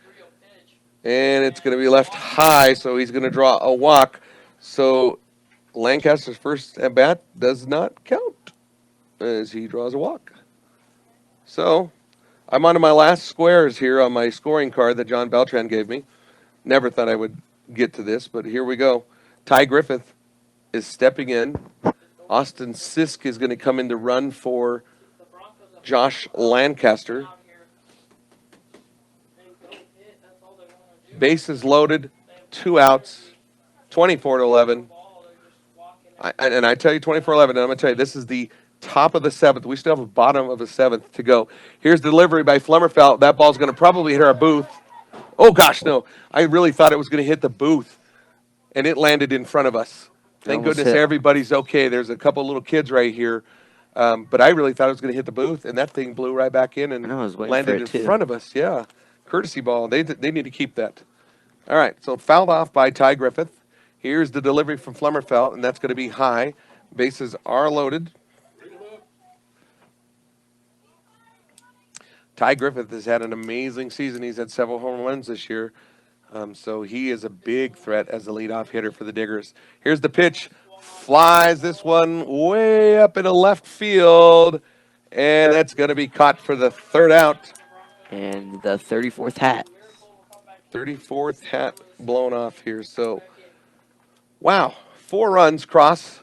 and it's going to be left high, so he's going to draw a walk. So Lancaster's first at-bat does not count as he draws a walk. So I'm on to my last squares here on my scoring card that John Beltran gave me. Never thought I would get to this, but here we go. Ty Griffith is stepping in. Austin Sisk is going to come in to run for Josh Lancaster. Bases loaded, 2 outs, 24-11. And I tell you 24-11, and I'm going to tell you, this is the top of the 7th. We still have a bottom of the 7th to go. Here's the delivery by Flummerfeldt. That ball's going to probably hit our booth. Oh, gosh, no. I really thought it was going to hit the booth, and it landed in front of us. Thank goodness everybody's okay. There's a couple little kids right here. But I really thought it was going to hit the booth, and that thing blew right back in and landed in front of us. Yeah, courtesy ball. They need to keep that. All right, so fouled off by Ty Griffith. Here's the delivery from Flummerfeldt, and that's going to be high. Bases are loaded. Ty Griffith has had an amazing season. He's had several home runs this year. So he is a big threat as the leadoff hitter for the Diggers. Here's the pitch. Flies this one way up into left field. And that's going to be caught for the third out. And the 34th hat. 34th hat blown off here. So, wow. 4 runs cross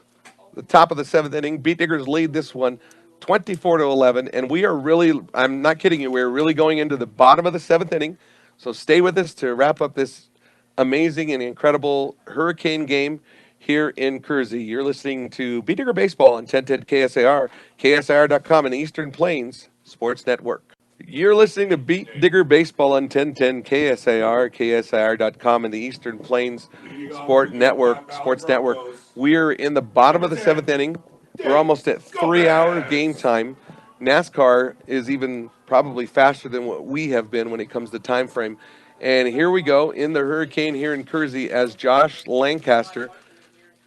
the top of the 7th inning. Beat Diggers lead this one 24-11. And we are really, I'm not kidding you, we're really going into the bottom of the 7th inning. So stay with us to wrap up this amazing and incredible Hurricane game here in Kersey. You're listening to Beat Digger Baseball on 1010 KSAR, KSAR.com, and the Eastern Plains Sports Network. You're listening to Beat Digger Baseball on 1010 KSAR, KSAR.com, and the Eastern Plains Sports Network. We're in the bottom of the 7th inning. We're almost at 3-hour game time. NASCAR is even probably faster than what we have been when it comes to time frame. And here we go in the Hurricane here in Kersey as Josh Lancaster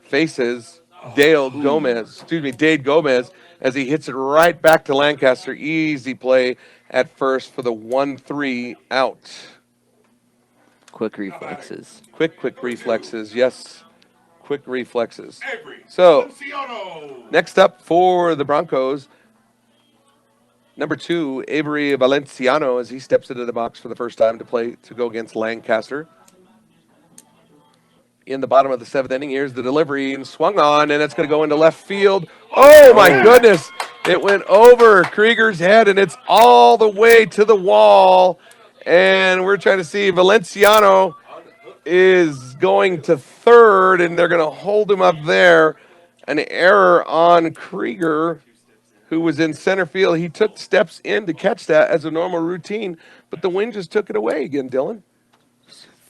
faces Dade Gomez as he hits it right back to Lancaster. Easy play at first for the 1-3 out. Quick reflexes. Quick reflexes, yes. Quick reflexes. So, next up for the Broncos, number 2, Avery Valenciano, as he steps into the box for the first time to go against Lancaster. In the bottom of the 7th inning, here's the delivery and swung on, and it's going to go into left field. Oh my goodness! It went over Krieger's head, and it's all the way to the wall. And we're trying to see Valenciano is going to third, and they're going to hold him up there. An error on Krieger, who was in center field. He took steps in to catch that as a normal routine, but the wind just took it away again, Dylan.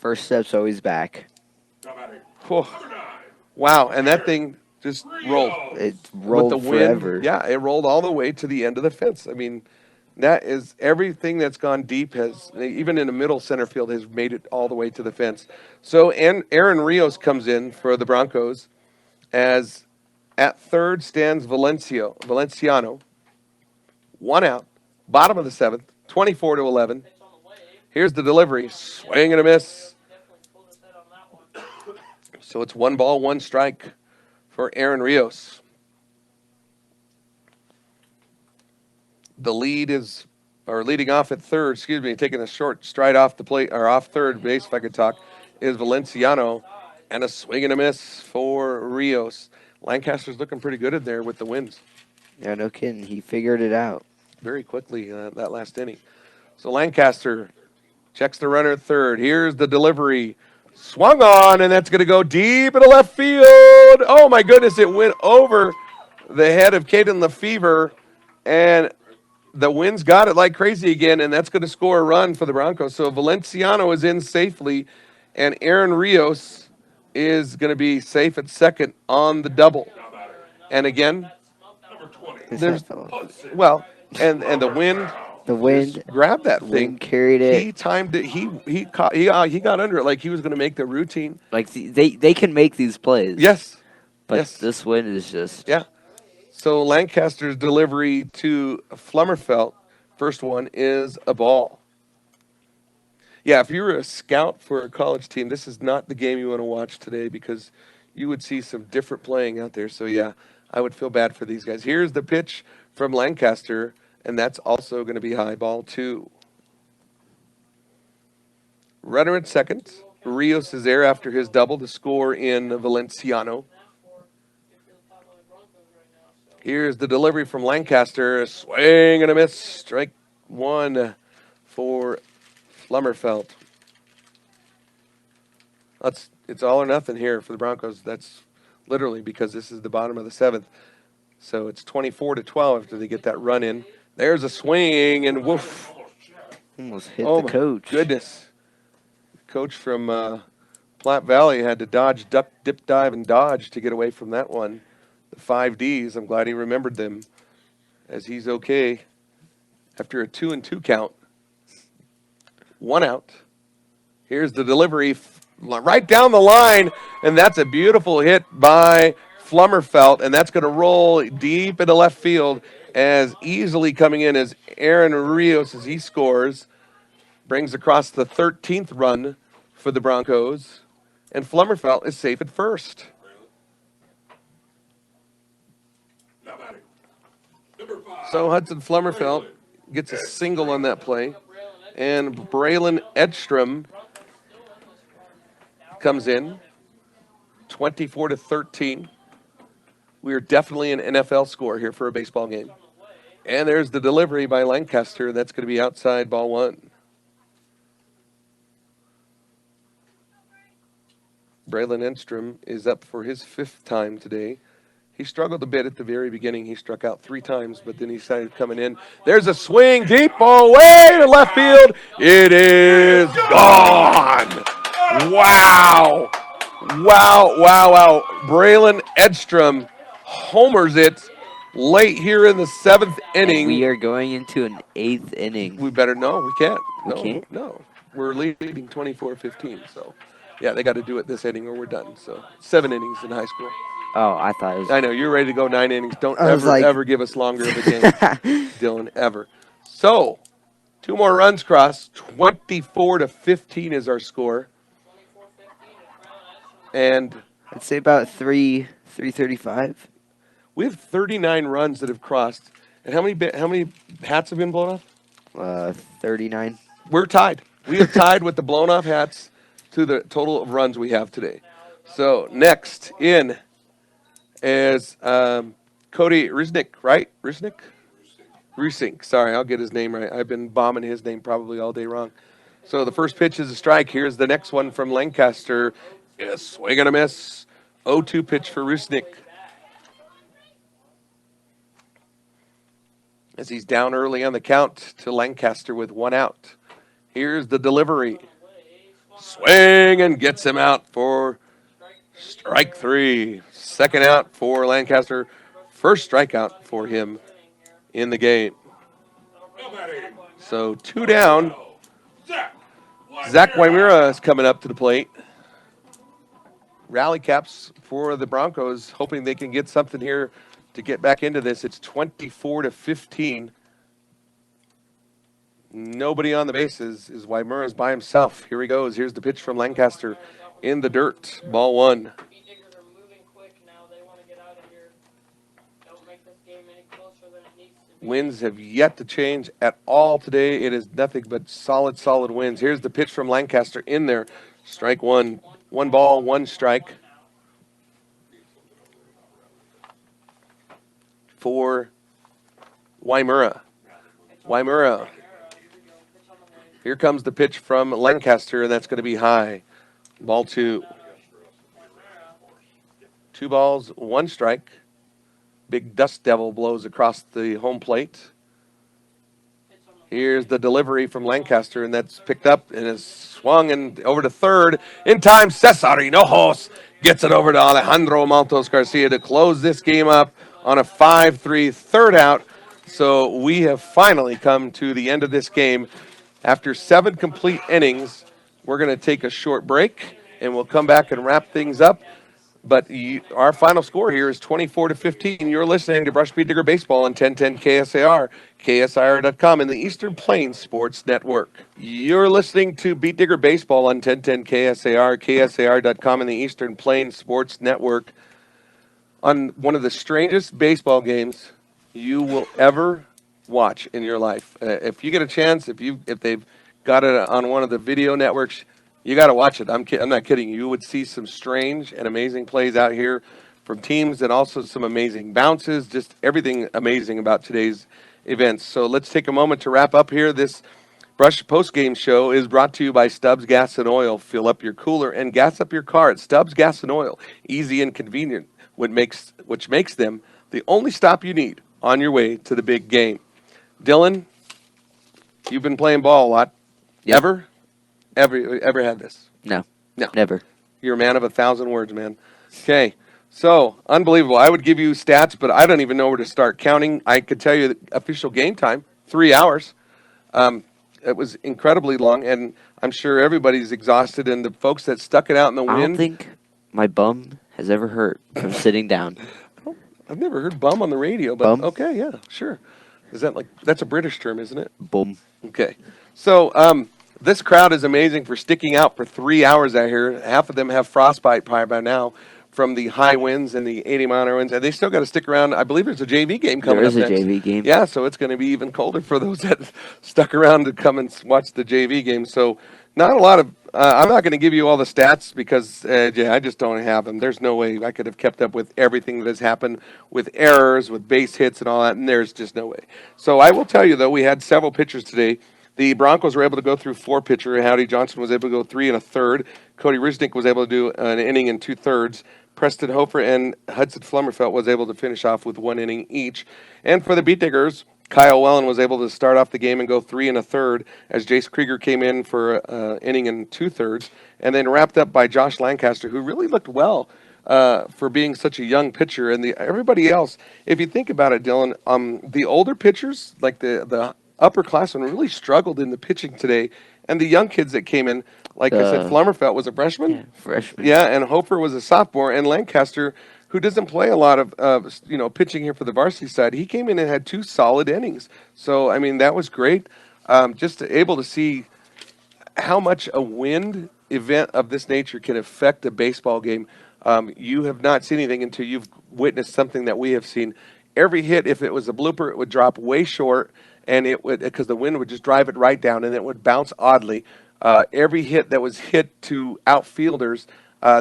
First step's always back. Oh, wow, and that thing just rolled. It rolled with the forever. wind. Yeah, it rolled all the way to the end of the fence. I mean, that is everything that's gone deep has, even in the middle center field, has made it all the way to the fence. So, and Aaron Rios comes in for the Broncos as at third stands Valenciano. 1 out, bottom of the 7th, 24-11. Here's the delivery, swing and a miss. So it's 1 ball, 1 strike for Aaron Rios. The leading off at third, taking a short stride off the plate, or off third base, if I could talk, is Valenciano, and a swing and a miss for Rios. Lancaster's looking pretty good in there with the wins. Yeah, no kidding. He figured it out very quickly that last inning. So Lancaster checks the runner at third. Here's the delivery. Swung on, and that's going to go deep into left field. Oh, my goodness, it went over the head of Caden Lefevre, and the wind's got it like crazy again, and that's going to score a run for the Broncos. So Valenciano is in safely, and Aaron Rios is going to be safe at second on the double. And again, there's, well, and the wind. The wind grabbed that thing. Wind carried it. He timed it. He got under it like he was going to make the routine. Like they can make these plays. Yes. But yes. This wind is just. Yeah. So Lancaster's delivery to Flummerfeldt, first one, is a ball. Yeah, if you're a scout for a college team, this is not the game you want to watch today because you would see some different playing out there. So, yeah, I would feel bad for these guys. Here's the pitch from Lancaster. And that's also going to be high, ball 2. Runner at second. Rios is there after his double to score in Valenciano. Here's the delivery from Lancaster. A swing and a miss. Strike 1 for Flummerfeldt. It's all or nothing here for the Broncos. That's literally because this is the bottom of the 7th. So it's 24-12 after they get that run in. There's a swing, and woof. Almost hit the coach. Oh, goodness. Coach from Platte Valley had to dodge, duck, dip, dive, and dodge to get away from that one. The 5 Ds, I'm glad he remembered them, as he's okay after a 2-2 count. 1 out. Here's the delivery right down the line, and that's a beautiful hit by Flummerfeldt, and that's going to roll deep into left field. as easily coming in as Aaron Rios as he scores, brings across the 13th run for the Broncos, and Flummerfeldt is safe at first. So Hudson Flummerfeldt gets a single on that play, and Braylon Edstrom comes in, 24-13. We are definitely an NFL score here for a baseball game. And there's the delivery by Lancaster. That's going to be outside ball one. Braylon Edstrom is up for his 5th time today. He struggled a bit at the very beginning. He struck out 3 times, but then he started coming in. There's a swing deep ball way to left field. It is gone. Wow. Wow. Braylon Edstrom homers it late here in the 7th inning. We are going into an 8th inning. We better know. We can't. We No, can't? no. We're leading 24-15. So, yeah, they got to do it this inning or we're done. So, 7 innings in high school. Oh, I thought it was. I know you're ready to go 9 innings. Don't I was ever like- ever give us longer of a game, Dylan. Ever. So, 2 more runs crossed. 24-15 is our score. And I'd say about 335. we have 39 runs that have crossed. And how many hats have been blown off? 39. We're tied. We have tied with the blown off hats to the total of runs we have today. So next in is Cody Rusnick, right? Rusink. Sorry, I'll get his name right. I've been bombing his name probably all day wrong. So the first pitch is a strike. Here's the next one from Lancaster. Swing and a miss. 0-2 pitch for Rusnick. As he's down early on the count to Lancaster with 1 out. Here's the delivery. Swing and gets him out for strike 3. 2nd out for Lancaster. 1st strikeout for him in the game. So 2 down. Zach Wymura is coming up to the plate. Rally caps for the Broncos, hoping they can get something here to get back into this. It's 24-15. Nobody on the bases is Wymura's by himself. Here he goes. Here's the pitch from Lancaster in the dirt. Ball 1. Winds have yet to change at all today. It is nothing but solid winds. Here's the pitch from Lancaster in there. Strike 1. 1 ball, 1 strike. For Wymura. Here comes the pitch from Lancaster, and that's going to be high. Ball 2. 2 balls, 1 strike. Big dust devil blows across the home plate. Here's the delivery from Lancaster, and that's picked up and is swung and over to third. In time, Cesar Hinojos gets it over to Alejandro Maltos Garcia to close this game up on a 5-3 3rd out. So we have finally come to the end of this game. After 7 complete innings, we're going to take a short break, and we'll come back and wrap things up. But our final score here is 24-15. You're listening to Brush Beat Digger Baseball on 1010 KSAR, KSIR.com, and the Eastern Plains Sports Network. You're listening to Beat Digger Baseball on 1010 KSAR, KSAR.com, and the Eastern Plains Sports Network. On one of the strangest baseball games you will ever watch in your life. If you get a chance, if they've got it on one of the video networks, you got to watch it. I'm not kidding. You would see some strange and amazing plays out here from teams and also some amazing bounces, just everything amazing about today's events. So let's take a moment to wrap up here. This Brush Postgame Show is brought to you by Stubbs Gas and Oil. Fill up your cooler and gas up your car at Stubbs Gas and Oil. Easy and convenient, which makes them the only stop you need on your way to the big game. Dylan, you've been playing ball a lot. Yep. Ever had this? No. No. Never. You're a man of 1,000 words, man. Okay. So, unbelievable. I would give you stats, but I don't even know where to start counting. I could tell you the official game time, 3 hours. It was incredibly long, and I'm sure everybody's exhausted, and the folks that stuck it out in the I wind. don't think my bum has ever hurt from sitting down. I've never heard bum on the radio, but Bum? okay, yeah, sure. Is that like that's a British term, isn't it? Boom. Okay. So this crowd is amazing for sticking out for 3 hours out here. Half of them have frostbite probably by now from the high winds and the 80-mile-an-hour winds, and they still got to stick around. I believe there's a JV game coming There up is a next. JV game. Yeah, so it's going to be even colder for those that stuck around to come and watch the JV game. So not a lot of. I'm not going to give you all the stats because yeah, I just don't have them. There's no way I could have kept up with everything that has happened with errors, with base hits, and all that. And there's just no way. So I will tell you though, we had several pitchers today. The Broncos were able to go through 4 pitcher. Howdy Johnson was able to go 3 1/3. Cody Risnick was able to do an inning and 2/3. Preston Hofer and Hudson Flummerfeldt was able to finish off with 1 inning each. And for the Beat Diggers, Kyle Wellen was able to start off the game and go 3 1/3 as Jace Krieger came in for inning and 2/3, and then wrapped up by Josh Lancaster, who really looked well for being such a young pitcher. And everybody else, if you think about it, Dylan, the older pitchers, like the upperclassmen, really struggled in the pitching today, and the young kids that came in, like I said, Flummerfeldt was a freshman. Yeah, freshman. Yeah, and Hofer was a sophomore, and Lancaster, who doesn't play a lot of pitching here for the varsity side, he came in and had 2 solid innings. So I mean that was great. Just able to see how much a wind event of this nature can affect a baseball game. You have not seen anything until you've witnessed something that we have seen. Every hit, if it was a blooper, it would drop way short, and it would because the wind would just drive it right down, and it would bounce oddly. Every hit that was hit to outfielders,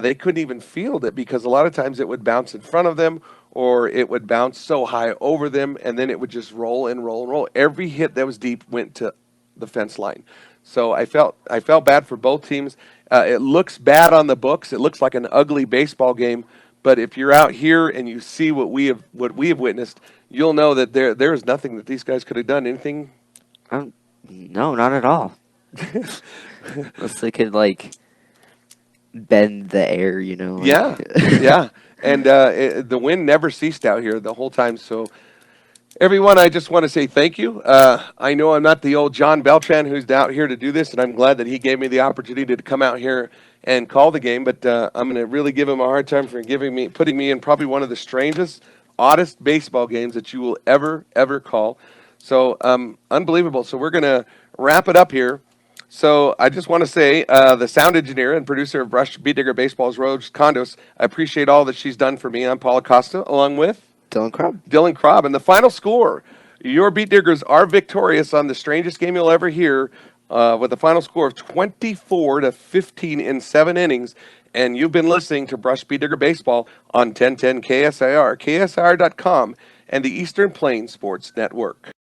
they couldn't even field it because a lot of times it would bounce in front of them or it would bounce so high over them, and then it would just roll and roll and roll. Every hit that was deep went to the fence line. So I felt bad for both teams. It looks bad on the books. It looks like an ugly baseball game. But if you're out here and you see what we have witnessed, you'll know that there is nothing that these guys could have done. Anything? No, not at all. Unless they could bend the air, Yeah, yeah. And the wind never ceased out here the whole time. So everyone, I just want to say thank you. I know I'm not the old John Beltran who's out here to do this, and I'm glad that he gave me the opportunity to come out here and call the game. But I'm going to really give him a hard time for putting me in probably one of the strangest, oddest baseball games that you will ever call. So unbelievable. So we're going to wrap it up here. So I just want to say the sound engineer and producer of Brush Beat Digger Baseball's Rose Condos, I appreciate all that she's done for me. I'm Paul Acosta, along with Dylan Crubb. And the final score, your Beat Diggers are victorious on the strangest game you'll ever hear with a final score of 24-15 in 7 innings. And you've been listening to Brush Beat Digger Baseball on 1010 KSIR, KSIR.com, and the Eastern Plains Sports Network.